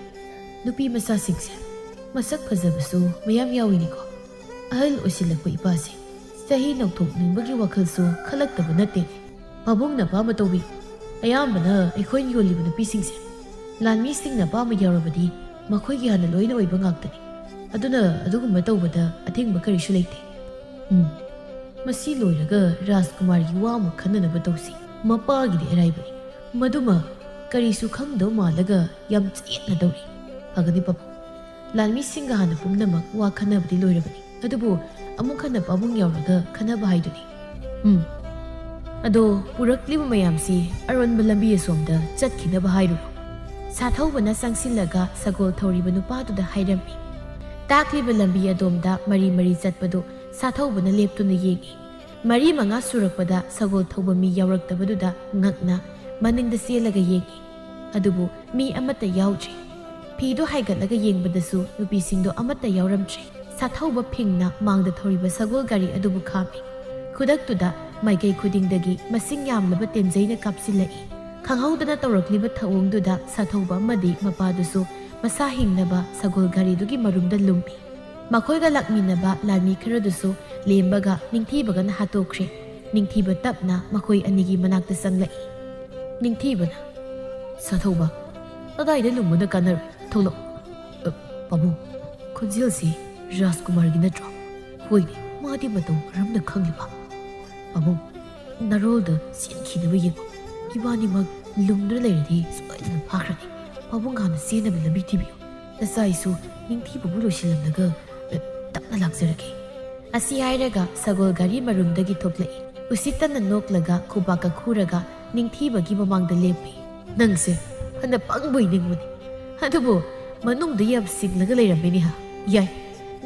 ꯅꯨꯄꯤ ꯃꯆꯥꯁꯤꯡꯁꯦ ꯃꯁꯛ ꯐꯖꯕꯁꯨ ꯃꯌꯥꯝ ꯌꯥꯎꯏꯅꯤꯀꯣ꯫ ꯑꯍꯜ ꯑꯣꯏꯁꯤꯜꯂꯛꯄ ꯏꯄꯥꯁꯦ ꯆꯍꯤ ꯅꯧꯊꯣꯛꯅꯤꯡꯕꯒꯤ ꯋꯥꯈꯜꯁꯨ ꯈꯜꯂꯛꯇꯕ ꯅꯠꯇꯦꯅꯦ꯫ ꯄꯥꯕꯨꯡꯅ ꯑꯄꯥꯝꯕ ꯇꯧꯕꯤꯌꯨ꯫ ꯑꯌꯥꯝꯕꯅ ꯑꯩꯈꯣꯏꯅ ꯌꯣꯜꯂꯤꯕ ꯅꯨꯄꯤꯁꯤꯡꯁꯦ ꯂꯥꯟꯃꯤꯁꯤꯡꯅ ꯑꯄꯥꯝꯕ ꯌꯥꯎꯔꯕꯗꯤ ꯃꯈꯣꯏꯒꯤ ꯍꯥꯟꯅ ꯂꯣꯏꯅ ꯑꯣꯏꯕ ꯉꯥꯛꯇꯅꯤ꯫ ꯑꯗꯨꯅ ꯑꯗꯨꯒꯨꯝꯕ ꯇꯧꯕꯗ ꯑꯊꯤꯡꯕ ꯀꯔꯤꯁꯨ ꯂꯩꯇꯦ꯫ ꯃꯁꯤ ꯂꯣꯏꯔꯒ ꯔꯥꯖꯀꯨꯃꯥꯔꯒꯤ ꯋꯥ ꯑꯃ ꯈꯟꯅꯅꯕ ꯇꯧꯁꯤ꯫ ꯃꯄꯥꯒꯤꯗꯤ ꯑꯔꯥꯏꯕꯅꯤ, ꯃꯗꯨꯃ ꯀꯔꯤꯁꯨ ꯈꯪꯗꯧ ꯃꯥꯜꯂꯒ ꯌꯥꯝ ꯆꯌꯦꯠꯅꯗꯧꯔꯤ꯫ ꯐꯒꯅꯤ ꯄꯥꯕꯨꯡ, ꯂꯥꯟꯃꯤꯁꯤꯡꯒ ꯍꯥꯟꯅ ꯄꯨꯝꯅꯃꯛ ꯋꯥ ꯈꯟꯅꯕꯗꯤ ꯂꯣꯏꯔꯕꯅꯤ꯫ ꯑꯗꯨꯕꯨ ꯑꯃꯨꯛ ꯍꯟꯅ ꯄꯥꯕꯨꯡ ꯌꯥꯎꯔꯒ ꯈꯟꯅꯕ ꯍꯥꯏꯗꯨꯅꯤ꯫ ꯑꯗꯣ ꯄꯨꯔꯛꯂꯤꯕ ꯃꯌꯥꯝꯁꯤ ꯑꯔꯣꯟꯕ ꯂꯝꯕꯤ ꯑꯁꯣꯝꯗ ꯆꯠꯈꯤꯅꯕ ꯍꯥꯏꯔꯨꯔꯣ꯫ ꯁꯥꯊꯧꯕꯅ ꯆꯪꯁꯤꯜꯂꯒ ꯁꯒꯣꯜ ꯊꯧꯔꯤꯕ ꯅꯨꯄꯥꯗꯨꯗ ꯍꯥꯏꯔꯝꯃꯤ꯫ ꯇꯥꯛꯂꯤꯕ ꯂꯝꯕꯤ ꯑꯗꯣꯝꯗ ꯃꯔꯤ ꯃꯔꯤ ꯆꯠꯄꯗꯨ ꯁꯥꯊꯧꯕꯅ ꯂꯦꯞꯇꯨꯅ ꯌꯦꯡꯉꯤ꯫ 4-5 ꯁꯨꯔꯛꯄꯗ ꯁꯒꯣꯜ ꯊꯧꯕ ꯃꯤ ꯌꯥꯎꯔꯛꯇꯕꯗꯨꯗ ꯉꯛꯅ ꯃꯅꯤꯡꯗ ꯆꯦꯜꯂꯒ ꯌꯦꯡꯉꯤ꯫ ꯑꯗꯨꯕꯨ ꯃꯤ ꯑꯃꯠꯇ ꯌꯥꯎꯗ꯭ꯔꯤ꯫ ꯐꯤꯗꯨ ꯍꯥꯏꯒꯠꯂꯒ ꯌꯦꯡꯕꯗꯁꯨ ꯅꯨꯄꯤꯁꯤꯡꯗꯣ ꯑꯃꯠꯇ ꯌꯥꯎꯔꯝꯗ꯭ꯔꯤ꯫ ꯁꯥꯊꯧꯕ ꯐꯤꯡꯅ ꯃꯥꯡꯗ ꯊꯧꯔꯤꯕ ꯁꯒꯣꯜ ꯒꯥꯔꯤ ꯑꯗꯨꯕꯨ ꯈꯥꯝꯃꯤ꯫ ꯈꯨꯗꯛꯇꯨꯗ ꯃꯥꯏꯀꯩ ꯈꯨꯗꯤꯡꯗꯒꯤ ꯃꯁꯤꯡ ꯌꯥꯝꯂꯕ ꯇꯦꯟꯖꯩꯅ ꯀꯥꯞꯁꯤꯜꯂꯛꯏ꯫ ꯈꯪꯍꯧꯗꯅ ꯇꯧꯔꯛꯂꯤꯕ ꯊꯧꯑꯣꯡꯗꯨꯗ ꯁꯥꯊꯧꯕ ꯑꯃꯗꯤ ꯃꯄꯥꯗꯨꯁꯨ ꯃꯁꯥ ꯍꯤꯡꯅꯕ ꯁꯒꯣꯜ ꯒꯥꯔꯤꯗꯨꯒꯤ ꯃꯔꯨꯝꯗ ꯂꯨꯝꯃꯤ꯫ ꯃꯈꯣꯏꯒ ꯂꯥꯛꯃꯤꯟꯅꯕ ꯂꯥꯟꯃꯤ ꯈꯔꯗꯨꯁꯨ ꯂꯦꯝꯕꯒ ꯅꯤꯡꯊꯤꯕꯒꯅ ꯍꯥꯠꯇꯣꯛꯈ꯭ꯔꯦ꯫ ꯅꯤꯡꯊꯤꯕ ꯇꯞꯅ ꯃꯈꯣꯏ ꯑꯅꯤꯒꯤ ꯃꯅꯥꯛꯇ ꯆꯪꯂꯛꯏ꯫ ꯅꯤꯡꯊꯤꯕꯅ, ꯁꯥꯊꯧꯕ, ꯑꯗꯥꯏꯗ ꯂꯨꯝꯕꯅ ꯀꯥꯟꯅꯔꯣꯏ, ꯊꯣꯛꯂꯛꯑꯣ꯫ ꯄꯥꯕꯨꯡ, ꯈꯣꯟꯖꯦꯜꯁꯤ ꯔꯥꯖꯀꯨꯃꯥꯔꯒꯤ ꯅꯠꯇ꯭ꯔꯣ? ꯍꯣꯏꯅꯦ, ꯃꯥꯗꯤ ꯃꯇꯧ ꯀꯔꯝꯅ ꯈꯪꯂꯤꯕ? ꯄꯥꯕꯨꯡ, ꯅꯔꯣꯜꯗ ꯆꯦꯟꯈꯤꯅꯕ ꯌꯦꯡꯉꯣ꯫ ꯏꯕꯥꯅꯤꯃꯛ ꯂꯨꯝꯗꯨꯅ ꯂꯩꯔꯗꯤ ꯁꯣꯏꯗꯅ ꯐꯥꯈ꯭ꯔꯅꯤ꯫ ꯄꯥꯕꯨꯡ ꯍꯥꯟꯅ ꯆꯦꯟꯅꯕ ꯂꯝꯕꯤ ꯊꯤꯕꯤꯌꯨ꯫ ꯅꯆꯥꯏꯁꯨ ꯅꯤꯡꯊꯤꯕꯕꯨ ꯂꯣꯏꯁꯤꯜꯂꯝꯂꯒ ꯇꯞꯅ ꯂꯥꯛꯆꯔꯒꯦ꯫ ꯑꯁꯤ ꯍꯥꯏꯔꯒ ꯁꯒꯣꯜ ꯒꯥꯔꯤ ꯃꯔꯨꯝꯗꯒꯤ ꯊꯣꯛꯂꯛꯏ꯫ ꯎꯁꯤꯠꯇꯅ ꯅꯣꯛꯂꯒ ꯈꯨꯕꯥꯛꯀ ꯈꯨꯔꯒ ꯅꯤꯡꯊꯤꯕꯒꯤ ꯃꯃꯥꯡꯗ ꯂꯦꯞꯄꯤ꯫ ꯅꯪꯁꯦ ꯐꯅ ꯄꯪꯕꯣꯏ ꯅꯤꯡꯕꯅꯤ, ꯑꯗꯨꯕꯨ ꯃꯅꯨꯡꯗ ꯌꯥꯝ ꯁꯤꯡꯂꯒ ꯂꯩꯔꯝꯃꯦꯅꯦ ꯍꯥ꯫ ꯌꯥꯏ,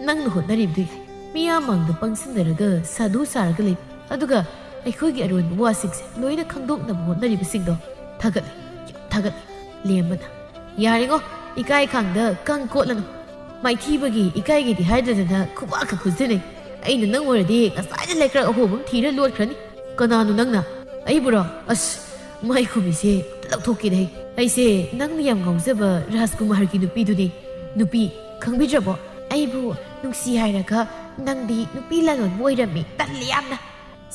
ꯅꯪꯅ ꯍꯣꯠꯅꯔꯤꯕꯗꯨ ꯌꯥꯏ꯫ ꯃꯤꯌꯥꯝ ꯃꯥꯡꯗ ꯄꯪꯁꯤꯟꯅꯔꯒ ꯁꯥꯙꯨ ꯁꯥꯔꯒ ꯂꯩ, ꯑꯗꯨꯒ ꯑꯩꯈꯣꯏꯒꯤ ꯑꯔꯣꯟꯕ ꯋꯥꯁꯤꯡꯁꯦ ꯂꯣꯏꯅ ꯈꯪꯗꯣꯛꯅꯕ ꯍꯣꯠꯅꯔꯤꯕꯁꯤꯡꯗꯣ ꯊꯥꯒꯠꯂꯤ, ꯌꯥꯝ ꯊꯥꯒꯠꯂꯤ꯫ ꯂꯦꯝꯕꯅ ꯌꯥꯔꯦꯉꯣ, ꯏꯀꯥꯏ ꯈꯥꯡꯗ ꯀꯪ ꯀꯣꯠꯂꯅꯨ꯫ ꯃꯥꯏꯊꯤꯕꯒꯤ ꯏꯀꯥꯏꯒꯤꯗꯤ ꯍꯥꯏꯗ꯭ꯔꯗꯅ ꯈꯨꯕꯥꯛꯀ ꯈꯨꯖꯤꯟꯅꯩ꯫ ꯑꯩꯅ ꯅꯪ ꯑꯣꯏꯔꯗꯤ ꯉꯁꯥꯏꯗ ꯂꯩꯀ꯭ꯔꯛ ꯑꯍꯣꯕ ꯑꯃ ꯊꯤꯔ ꯂꯣꯠꯈ꯭ꯔꯅꯤ꯫ ꯀꯅꯥꯅꯣ ꯅꯪꯅ? ꯑꯩꯕꯨꯔꯣ? ꯑꯁ ꯃꯥꯏ ꯈꯨꯕꯤꯁꯦ ꯑꯝꯇ ꯂꯧꯊꯣꯛꯀꯦꯅꯦ꯫ ꯑꯩꯁꯦ ꯅꯪꯅ ꯌꯥꯝ ꯉꯥꯎꯖꯕ ꯔꯥꯖꯀꯨꯃꯥꯔꯒꯤ ꯅꯨꯄꯤꯗꯨꯅꯤ꯫ ꯅꯨꯄꯤ ꯈꯪꯕꯤꯗ꯭ꯔꯕꯣ? ꯑꯩꯕꯨ ꯅꯨꯡꯁꯤ ꯍꯥꯏꯔꯒ ꯅꯪꯗꯤ ꯅꯨꯄꯤ ꯂꯂꯣꯟꯕ ꯑꯣꯏꯔꯝꯃꯤ, ꯇꯜꯂꯤ ꯌꯥꯝꯅ꯫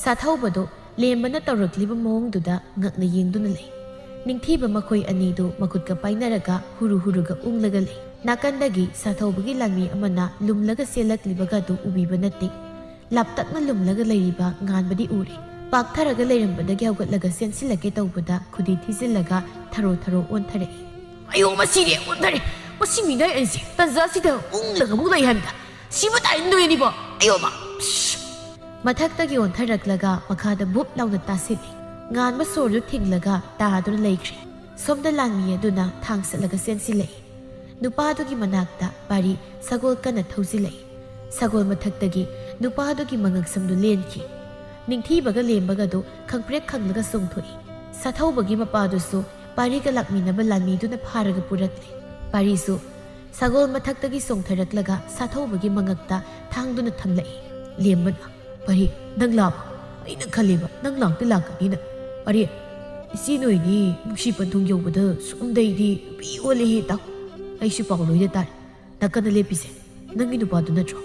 ꯁꯥꯊꯧꯕꯗꯣ ꯂꯦꯝꯕꯅ ꯇꯧꯔꯛꯂꯤꯕ ꯃꯑꯣꯡꯗꯨꯗ ꯉꯛꯅ ꯌꯦꯡꯗꯨꯅ ꯂꯩ꯫ ꯅꯤꯡꯊꯤꯕ ꯃꯈꯣꯏ ꯑꯅꯤꯗꯨ ꯃꯈꯨꯠꯀ ꯄꯥꯏꯅꯔꯒ ꯍꯨꯔꯨ ꯍꯨꯔꯨꯒ ꯎꯪꯂꯒ ꯂꯩ꯫ ꯅꯥꯀꯟꯗꯒꯤ ꯁꯥꯊꯧꯕꯒꯤ ꯂꯥꯟꯃꯤ ꯑꯃꯅ ꯂꯨꯝꯂꯒ ꯆꯦꯜꯂꯛꯂꯤꯕꯒꯗꯨ ꯎꯕꯤꯕ ꯅꯠꯇꯦ꯫ ꯂꯥꯞꯇꯛꯅ ꯂꯨꯝꯂꯒ ꯂꯩꯔꯤꯕ ꯉꯥꯟꯕꯗꯤ ꯎꯔꯦ꯫ ꯄꯥꯛꯊꯔꯒ ꯂꯩꯔꯝꯕꯗꯒꯤ ꯍꯧꯒꯠꯂꯒ ꯆꯦꯟꯁꯤꯜꯂꯛꯀꯦ ꯇꯧꯕꯗ ꯈꯨꯗꯤ ꯊꯤꯖꯤꯜꯂꯒ ꯊꯔꯣ ꯊꯔꯣ ꯑꯣꯟꯊꯔꯛꯏ꯫ ꯑꯌꯣ ꯃꯁꯤꯗꯤ ꯑꯣꯟꯊꯔꯦ! ꯃꯁꯤ ꯃꯤꯅꯥꯏ ꯑꯩꯁꯦ ꯇꯟꯖꯥꯁꯤꯗ ꯎꯪꯂꯒ ꯑꯃꯨꯛ ꯂꯩ ꯍꯥꯏꯕꯗ ꯁꯤꯕ ꯇꯥꯔꯤꯗꯣꯏꯅꯤꯕꯣ! ꯑꯌꯣꯃ! ꯃꯊꯛꯇꯒꯤ ꯑꯣꯟꯊꯔꯛꯂꯒ ꯃꯈꯥꯗ ꯕꯨꯞ ꯂꯥꯎꯅ ꯇꯥꯁꯤꯜꯂꯤ꯫ ꯉꯥꯟꯕ ꯁꯣꯔꯗꯨ ꯊꯤꯡꯂꯒ ꯇꯥꯗꯨꯅ ꯂꯩꯈ꯭ꯔꯦ꯫ ꯁꯣꯝꯗ ꯂꯥꯟꯃꯤ ꯑꯗꯨꯅ ꯊꯥꯡꯁꯠꯂꯒ ꯆꯦꯟꯁꯤꯜꯂꯛꯏ꯫ ꯅꯨꯄꯥꯗꯨꯒꯤ ꯃꯅꯥꯛꯇ ꯄꯥꯔꯤ ꯁꯒꯣꯜ ꯀꯟꯅ ꯊꯧꯖꯤꯜꯂꯛꯏ꯫ ꯁꯒꯣꯜ ꯃꯊꯛꯇꯒꯤ ꯅꯨꯄꯥꯗꯨꯒꯤ ꯃꯉꯛꯁꯝꯗꯨ ꯂꯦꯟꯈꯤ꯫ ꯅꯤꯡꯊꯤꯕꯒ ꯂꯦꯝꯕꯒꯗꯨ ꯈꯪꯄ꯭ꯔꯦꯛ ꯈꯪꯂꯒ ꯆꯣꯡꯊꯣꯛꯏ꯫ ꯁꯥꯊꯧꯕꯒꯤ ꯃꯄꯥꯗꯨꯁꯨ ꯄꯥꯔꯤꯒ ꯂꯥꯛꯃꯤꯟꯅꯕ ꯂꯥꯟꯃꯤꯗꯨꯅ ꯐꯥꯔꯒ ꯄꯨꯔꯛꯂꯤ꯫ ꯄꯥꯔꯤꯁꯨ ꯁꯒꯣꯜ ꯃꯊꯛꯇꯒꯤ ꯆꯣꯡꯊꯔꯛꯂꯒ ꯁꯥꯊꯧꯕꯒꯤ ꯃꯉꯛꯇ ꯊꯥꯡꯗꯨꯅ ꯊꯝꯂꯛꯏ꯫ ꯂꯦꯝꯕꯅ ꯄꯥꯔꯤ ꯅꯪ ꯂꯥꯛꯑꯣ, ꯑꯩꯅ ꯈꯜꯂꯦꯕ ꯅꯪ ꯂꯥꯛꯇꯤ ꯂꯥꯛꯀꯅꯤꯅ꯫ ꯄꯥꯔꯤ ꯏꯆꯦ ꯅꯣꯏꯅꯤ ꯅꯨꯡꯁꯤ ꯄꯟꯊꯨꯡ ꯌꯧꯕꯗ ꯁꯣꯝꯗꯩꯗꯤ ꯅꯨꯄꯤ ꯑꯣꯜꯂꯦꯍꯦ ꯇꯥꯎ꯫ ꯑꯩꯁꯨ ꯄꯥꯎ ꯂꯣꯏꯅ ꯇꯥꯔꯦ꯫ ꯅꯥꯀꯟꯗ ꯂꯦꯞꯄꯤꯁꯦ ꯅꯪꯒꯤ ꯅꯨꯄꯥꯗꯨ ꯅꯠꯇ꯭ꯔꯣ?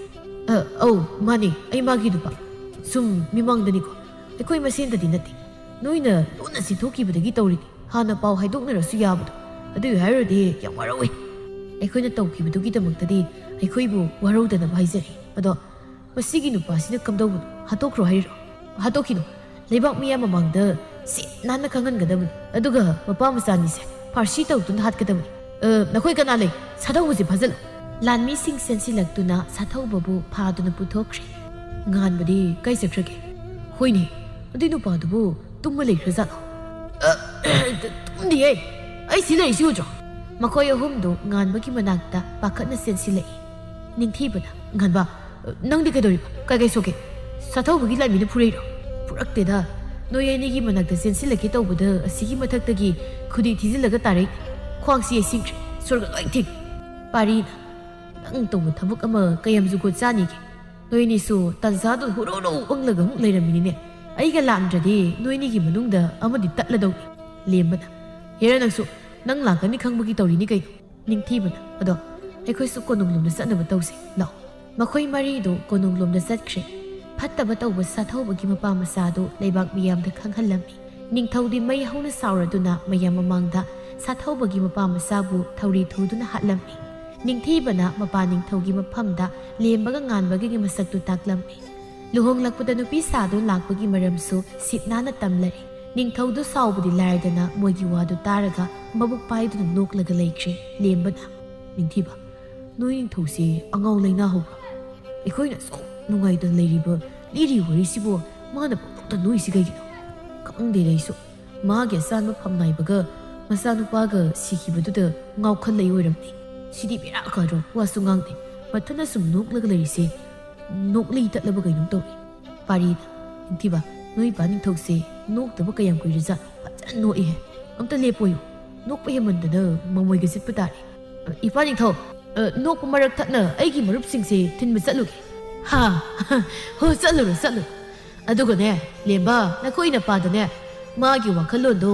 ꯑꯧ ꯃꯥꯅꯦ, ꯑꯩ ꯃꯥꯒꯤ ꯅꯨꯄꯥ꯫ ꯁꯨꯝ ꯃꯤꯃꯥꯡꯗꯅꯤꯀꯣ, ꯑꯩꯈꯣꯏ ꯃꯁꯦꯟꯗꯗꯤ ꯅꯠꯇꯦ꯫ ꯅꯣꯏꯅ ꯂꯣꯟꯅ ꯆꯦꯟꯊꯣꯛꯈꯤꯕꯗꯒꯤ ꯇꯧꯔꯤꯅꯤ꯫ ꯍꯥꯟꯅ ꯄꯥꯎ ꯍꯥꯏꯗꯣꯛꯅꯔꯁꯨ ꯌꯥꯕꯗꯣ꯫ ꯑꯗꯨꯒꯤ ꯍꯥꯏꯔꯨꯔꯗꯤ ꯌꯥꯝ ꯋꯥꯔꯧꯏ꯫ ꯑꯩꯈꯣꯏꯅ ꯇꯧꯈꯤꯕꯗꯨꯒꯤꯗꯃꯛꯇꯗꯤ ꯑꯩꯈꯣꯏꯕꯨ ꯋꯥꯔꯧꯗꯅꯕ ꯍꯥꯏꯖꯔꯤ꯫ ꯑꯗꯣ ꯃꯁꯤꯒꯤ ꯅꯨꯄꯥꯁꯤꯅ ꯀꯝꯗꯧꯕꯅꯣ? ꯍꯥꯠꯇꯣꯛꯈ꯭ꯔꯣ ꯍꯥꯏꯔꯤꯔꯣ? ꯍꯥꯠꯇꯣꯛꯈꯤꯅꯣ, ꯂꯩꯕꯥꯛ ꯃꯤꯌꯥꯝ ꯃꯃꯥꯡꯗ ꯁꯤꯠ ꯅꯥꯟꯅ ꯈꯪꯍꯟꯒꯗꯕꯅꯤ꯫ ꯑꯗꯨꯒ ꯃꯄꯥ ꯃꯆꯥꯅꯤꯁꯦ ꯐꯥꯔꯁꯤ ꯇꯧꯗꯨꯅ ꯍꯥꯠꯀꯗꯕꯅꯤ꯫ ꯅꯈꯣꯏ ꯀꯅꯥ ꯂꯩ? ꯁꯥꯊꯧꯕꯁꯦ ꯐꯥꯖꯜꯂꯨ꯫ ꯂꯥꯟꯃꯤꯁꯤꯡ ꯆꯦꯟꯁꯤꯜꯂꯛꯇꯨꯅ ꯁꯥꯊꯧꯕꯕꯨ ꯐꯥꯗꯨꯅ ꯄꯨꯊꯣꯛꯈ꯭ꯔꯦ꯫ ꯉꯥꯟꯕꯗꯤ ꯀꯥꯏ ꯆꯠꯈ꯭ꯔꯒꯦ? ꯍꯣꯏꯅꯦ, ꯑꯗꯨꯏ ꯅꯨꯄꯥꯗꯨꯕꯨ ꯇꯨꯝꯃ ꯂꯩꯈ꯭ꯔꯖꯥꯠꯂꯣ? ꯇꯨꯝꯗꯤꯌꯦ, ꯑꯩ ꯁꯤ ꯂꯩꯔꯤꯁꯤ ꯎꯗ꯭ꯔꯣ? ꯃꯈꯣꯏ ꯑꯍꯨꯝꯗꯨ ꯉꯥꯟꯕꯒꯤ ꯃꯅꯥꯛꯇ ꯄꯥꯈꯠꯅ ꯆꯦꯟꯁꯤꯜꯂꯛꯏ꯫ ꯅꯤꯡꯊꯤꯕꯅ ꯉꯥꯟꯕ ꯅꯪꯗꯤ ꯀꯩꯗꯧꯔꯤꯕ? ꯀꯩ ꯁꯣꯛꯀꯦ? ꯁꯥꯊꯧꯕꯒꯤ ꯂꯥꯟꯃꯤꯅ ꯐꯨꯔꯛꯏꯔꯣ? ꯐꯨꯔꯛꯇꯦꯗ, ꯅꯣꯏ ꯑꯅꯤꯒꯤ ꯃꯅꯥꯛꯇ ꯆꯦꯟꯁꯤꯜꯂꯛꯀꯦ ꯇꯧꯕꯗ ꯑꯁꯤꯒꯤ ꯃꯊꯛꯇꯒꯤ ꯈꯨꯗꯤ ꯊꯤꯖꯤꯜꯂꯒ ꯇꯥꯔꯛꯏ꯫ ꯈ꯭ꯋꯥꯡꯁꯤ ꯌꯩꯁꯤꯟꯈ꯭ꯔꯦ, ꯁꯣꯔꯒ ꯂꯣꯏ ꯊꯤꯡ꯫ ꯄꯥꯔꯤꯅ ꯅꯪ ꯇꯧꯕ ꯊꯕꯛ ꯑꯃ ꯀꯌꯥꯝ ꯖꯨꯒꯣꯠ ꯆꯥꯅꯤꯒꯦ? ꯅꯣꯏꯅꯤꯁꯨ ꯇꯟꯖꯥꯗꯨ ꯍꯨꯔꯨꯔꯨ ꯎꯪꯂꯒ ꯑꯃꯨꯛ ꯂꯩꯔꯝꯃꯤꯅꯤꯅꯦ꯫ ꯑꯩꯒ ꯂꯥꯛꯑꯝꯗ꯭ꯔꯗꯤ ꯅꯣꯏꯅꯤꯒꯤ ꯃꯅꯨꯡꯗ ꯑꯃꯗꯤ ꯇꯠꯂꯗꯧꯅꯤ꯫ ꯂꯦꯝꯕꯅ ꯍꯦꯔ ꯅꯪꯁꯨ ꯅꯪ ꯂꯥꯛꯀꯅꯤ ꯈꯪꯕꯒꯤ ꯇꯧꯔꯤꯅꯤ ꯀꯩꯅꯣ꯫ ꯅꯤꯡꯊꯤꯕꯅ ꯑꯗꯣ ꯑꯩꯈꯣꯏꯁꯨ ꯀꯣꯅꯨꯡꯂꯣꯝꯗ ꯆꯠꯅꯕ ꯇꯧꯁꯤ ꯂꯥꯛꯑꯣ꯫ ꯃꯈꯣꯏ ꯃꯔꯤꯗꯨ ꯀꯣꯅꯨꯡꯂꯣꯝꯗ ꯆꯠꯈ꯭ꯔꯦ꯫ ꯐꯠꯇꯕ ꯇꯧꯕ ꯁꯥꯊꯧꯕꯒꯤ ꯃꯄꯥ ꯃꯆꯥꯗꯨ ꯂꯩꯕꯥꯛ ꯃꯤꯌꯥꯝꯗ ꯈꯪꯍꯜꯂꯝꯃꯤ꯫ ꯅꯤꯡꯊꯧꯗꯤ ꯃꯩ ꯍꯧꯅ ꯁꯥꯎꯔꯗꯨꯅ ꯃꯌꯥꯝ ꯃꯃꯥꯡꯗ ꯁꯥꯊꯧꯕꯒꯤ ꯃꯄꯥ ꯃꯆꯥꯕꯨ ꯊꯧꯔꯤ ꯊꯨꯗꯨꯅ ꯍꯥꯠꯂꯝꯃꯤ꯫ ꯅꯤꯡꯊꯤꯕꯅ ꯃꯄꯥ ꯅꯤꯡꯊꯧꯒꯤ ꯃꯐꯝꯗ ꯂꯦꯝꯕꯒ ꯉꯥꯟꯕꯒꯤ ꯃꯁꯛꯇꯨ ꯇꯥꯛꯂꯝꯃꯤ꯫ ꯂꯨꯍꯣꯡꯂꯛꯄꯗ ꯅꯨꯄꯤ ꯁꯥꯗꯨ ꯂꯥꯛꯄꯒꯤ ꯃꯔꯝꯁꯨ ꯁꯤꯠ ꯅꯥꯟꯅ ꯇꯝꯂꯔꯤ꯫ ꯅꯤꯡꯊꯧꯗꯨ ꯁꯥꯎꯕꯗꯤ ꯂꯥꯏꯔꯗꯅ ꯃꯣꯏꯒꯤ ꯋꯥꯗꯨ ꯇꯥꯔꯒ ꯃꯕꯨꯛ ꯄꯥꯏꯗꯨꯅ ꯅꯣꯛꯂꯒ ꯂꯩꯈ꯭ꯔꯦ꯫ ꯂꯦꯝꯕꯅ ꯅꯤꯡꯊꯤꯕ ꯅꯣꯏ ꯅꯤꯡꯊꯧꯁꯦ ꯑꯉꯥꯎ ꯂꯩꯅꯥ ꯍꯧꯕ꯭ꯔꯥ? ꯑꯩꯈꯣꯏꯅ ꯁꯨꯝ ꯅꯨꯡꯉꯥꯏꯇꯅ ꯂꯩꯔꯤꯕ ꯂꯤꯔꯤ ꯋꯥꯔꯤꯁꯤꯕꯨ ꯃꯥꯅ ꯄꯨꯡꯅꯣꯛꯇ ꯅꯣꯛꯏꯁꯤ ꯀꯩꯒꯤꯅꯣ? ꯈꯪꯗꯦ ꯑꯩꯁꯨ ꯃꯥꯒꯤ ꯑꯆꯥꯟꯕ ꯐꯝꯅꯥꯏꯕꯒ ꯃꯆꯥꯅꯨꯄꯥꯒ ꯁꯤꯈꯤꯕꯗꯨꯗ ꯉꯥꯎꯈꯠꯂꯛꯏ ꯑꯣꯏꯔꯝꯅꯤ꯫ ꯁꯤꯗꯤ ꯕꯦꯔꯥ ꯀꯥꯗ꯭ꯔꯣ? ꯋꯥꯁꯨ ꯉꯥꯡꯗꯦ, ꯃꯊꯟꯇ ꯁꯨꯝ ꯅꯣꯛꯂꯒ ꯂꯩꯔꯤꯁꯦ ꯅꯣꯛꯂꯩ ꯇꯠꯂꯕ ꯀꯩꯅꯣꯝ ꯇꯧꯏ꯫ ꯄꯥꯔꯤꯅ ꯅꯤꯡꯊꯤꯕ ꯅꯣꯏ ꯏꯄꯥ ꯅꯤꯡꯊꯧꯁꯦ ꯅꯣꯛꯇꯕ ꯀꯌꯥꯝ ꯀꯨꯏꯔꯖꯥꯠ? ꯐꯖꯅ ꯅꯣꯛꯏꯍꯦ, ꯑꯝꯇ ꯂꯦꯞꯄꯣꯌꯨ, ꯅꯣꯛꯄ ꯍꯦꯃꯟꯗꯅ ꯃꯃꯣꯏꯒ ꯆꯤꯠꯄ ꯇꯥꯔꯦ꯫ ꯏꯄꯥ ꯅꯤꯡꯊꯧ, ꯅꯣꯛꯄ ꯃꯔꯛ ꯊꯠꯅ ꯑꯩꯒꯤ ꯃꯔꯨꯞꯁꯤꯡꯁꯦ ꯊꯤꯟꯕ ꯆꯠꯂꯨꯒꯦ꯫ ꯍꯣ ꯆꯠꯂꯨꯔꯣ ꯆꯠꯂꯨꯔꯣ꯫ ꯑꯗꯨꯒꯅꯦ ꯂꯦꯝꯕ, ꯅꯈꯣꯏ ꯅꯄꯥꯗꯅꯦ ꯃꯥꯒꯤ ꯋꯥꯈꯜꯂꯣꯟꯗꯣ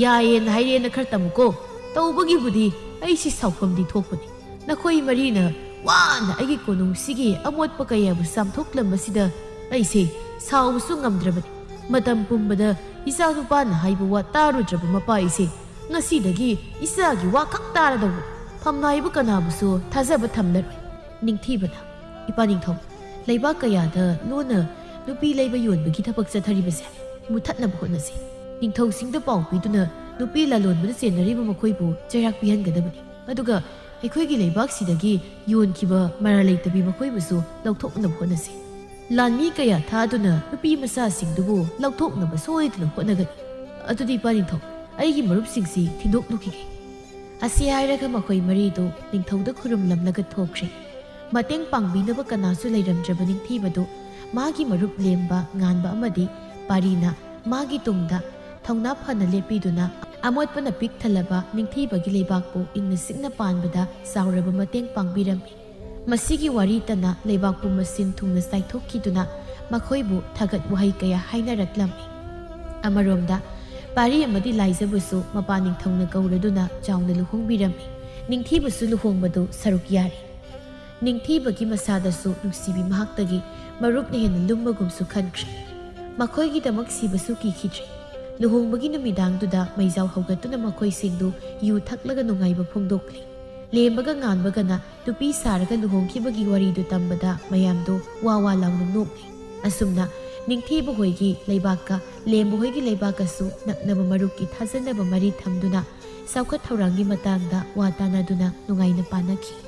ꯌꯥꯏꯌꯦꯅ ꯍꯥꯏꯔꯦꯅ ꯈꯔ ꯇꯝꯃꯨꯀꯣ꯫ ꯇꯧꯕꯒꯤꯕꯨꯗꯤ ꯑꯩꯁꯤ ꯁꯥꯎꯐꯝꯗꯤ ꯊꯣꯛꯄꯅꯤ꯫ ꯅꯈꯣꯏ ꯃꯔꯤꯅ ꯋꯥꯅ ꯑꯩꯒꯤ ꯀꯣꯅꯨꯡꯁꯤꯒꯤ ꯑꯃꯣꯠꯄ ꯀꯌꯥꯕꯨ ꯆꯥꯝꯊꯣꯛꯂꯝꯕꯁꯤꯗ ꯑꯩꯁꯦ ꯁꯥꯎꯕꯁꯨ ꯉꯝꯗ꯭ꯔꯕꯅꯤ꯫ ꯃꯇꯝ ꯄꯨꯝꯕꯗ ꯏꯆꯥꯅꯨꯄꯥꯅ ꯍꯥꯏꯕ ꯋꯥ ꯇꯥꯔꯨꯗ꯭ꯔꯕ ꯃꯄꯥ ꯑꯩꯁꯦ ꯉꯁꯤꯗꯒꯤ ꯏꯆꯥꯒꯤ ꯋꯥ ꯈꯛ ꯇꯥꯔꯗꯧꯕ, ꯐꯝꯅꯥꯏꯕ ꯀꯅꯥꯕꯨꯁꯨ ꯊꯥꯖꯕ ꯊꯝꯂꯔꯣꯏ꯫ ꯅꯤꯡꯊꯤꯕꯅ ꯏꯄꯥ ꯅꯤꯡꯊꯧ, ꯂꯩꯕꯥꯛ ꯀꯌꯥꯗ ꯂꯣꯟꯅ ꯅꯨꯄꯤ ꯂꯩꯕ ꯌꯣꯟꯕꯒꯤ ꯊꯕꯛ ꯆꯠꯊꯔꯤꯕꯁꯦ ꯃꯨꯊꯠꯅꯕ ꯍꯣꯠꯅꯁꯤ꯫ ꯅꯤꯡꯊꯧꯁꯤꯡꯗ ꯄꯥꯎ ꯄꯤꯗꯨꯅ ꯅꯨꯄꯤ ꯂꯂꯣꯟꯕꯗ ꯆꯦꯟꯅꯔꯤꯕ ꯃꯈꯣꯏꯕꯨ ꯆꯩꯔꯥꯛ ꯄꯤꯍꯟꯒꯗꯕꯅꯤ꯫ ꯑꯗꯨꯒ ꯑꯩꯈꯣꯏꯒꯤ ꯂꯩꯕꯥꯛꯁꯤꯗꯒꯤ ꯌꯣꯟꯈꯤꯕ ꯃꯔꯥ ꯂꯩꯇꯕꯤ ꯃꯈꯣꯏꯕꯨꯁꯨ ꯂꯧꯊꯣꯛꯅꯕ ꯍꯣꯠꯅꯁꯤ꯫ ꯂꯥꯟꯃꯤ ꯀꯌꯥ ꯊꯥꯗꯨꯅ ꯅꯨꯄꯤ ꯃꯆꯥꯁꯤꯡꯗꯨꯕꯨ ꯂꯧꯊꯣꯛꯅꯕ ꯁꯣꯏꯗꯅ ꯍꯣꯠꯅꯒꯅꯤ꯫ ꯑꯗꯨꯗꯤ ꯏꯄꯥ ꯅꯤꯡꯊꯧ, ꯑꯩꯒꯤ ꯃꯔꯨꯞꯁꯤꯡꯁꯤ ꯊꯤꯟꯗꯣꯛꯂꯨꯈꯤꯒꯦ꯫ ꯑꯁꯤ ꯍꯥꯏꯔꯒ ꯃꯈꯣꯏ ꯃꯔꯤꯗꯨ ꯅꯤꯡꯊꯧꯗ ꯈꯨꯔꯨꯝꯂꯝꯂꯒ ꯊꯣꯛꯈ꯭ꯔꯦ꯫ ꯃꯇꯦꯡ ꯄꯥꯡꯕꯤꯅꯕ ꯀꯅꯥꯁꯨ ꯂꯩꯔꯝꯗ꯭ꯔꯕ ꯅꯤꯡꯊꯤꯕꯗꯨ मागी मरुप लेम्बा गानबा अमदी पारीना मागी तुंगदा थौना फना लेपीदुना अमोटपना पिक थलबा निंगथीबगी लेबाकपु इंगना सिंगना पानबदा साउरबा मतेंग पांगबिरमी मसीगी वारी तना लेबाकपु मसिन थुंगना साइथोखीदुना मखोइबु थगत वहाई कया हाइनरक्लमी अमरोमदा पारी अमदी लाइजबुसु मपा निंगथौना कौरदुना चाउना लुहोंगबिरमी निंगथीबुसु लुहोंगबदु सरुक यारी निंगथीबगी मसादसु नुसीबी महाक्तगी मरुपने हेन लुम्बगुमसु खनख्री मखोइगिदमक सिबसु कीखिद्री लुहोंबगी नुमिदांगदुदा मैजाव हौगतुना मखोइसिंगदु यु थक्लगा नुंगाइबा फोंदोक्ली लेम्बगा गानबगना तुपी सारगा लुहोंखिबगी वारीदु तंबदा मयामदो वावा लाउना नोक्ली असुमना निंगथीब होइगी लेबाका लेम्ब होइगी लेबाकासु नक्नबा मरुपकी थाजनबा मरी थमदुना साउखत थौरांगी मतांगदा वातानादुना नुंगाइना पानाखी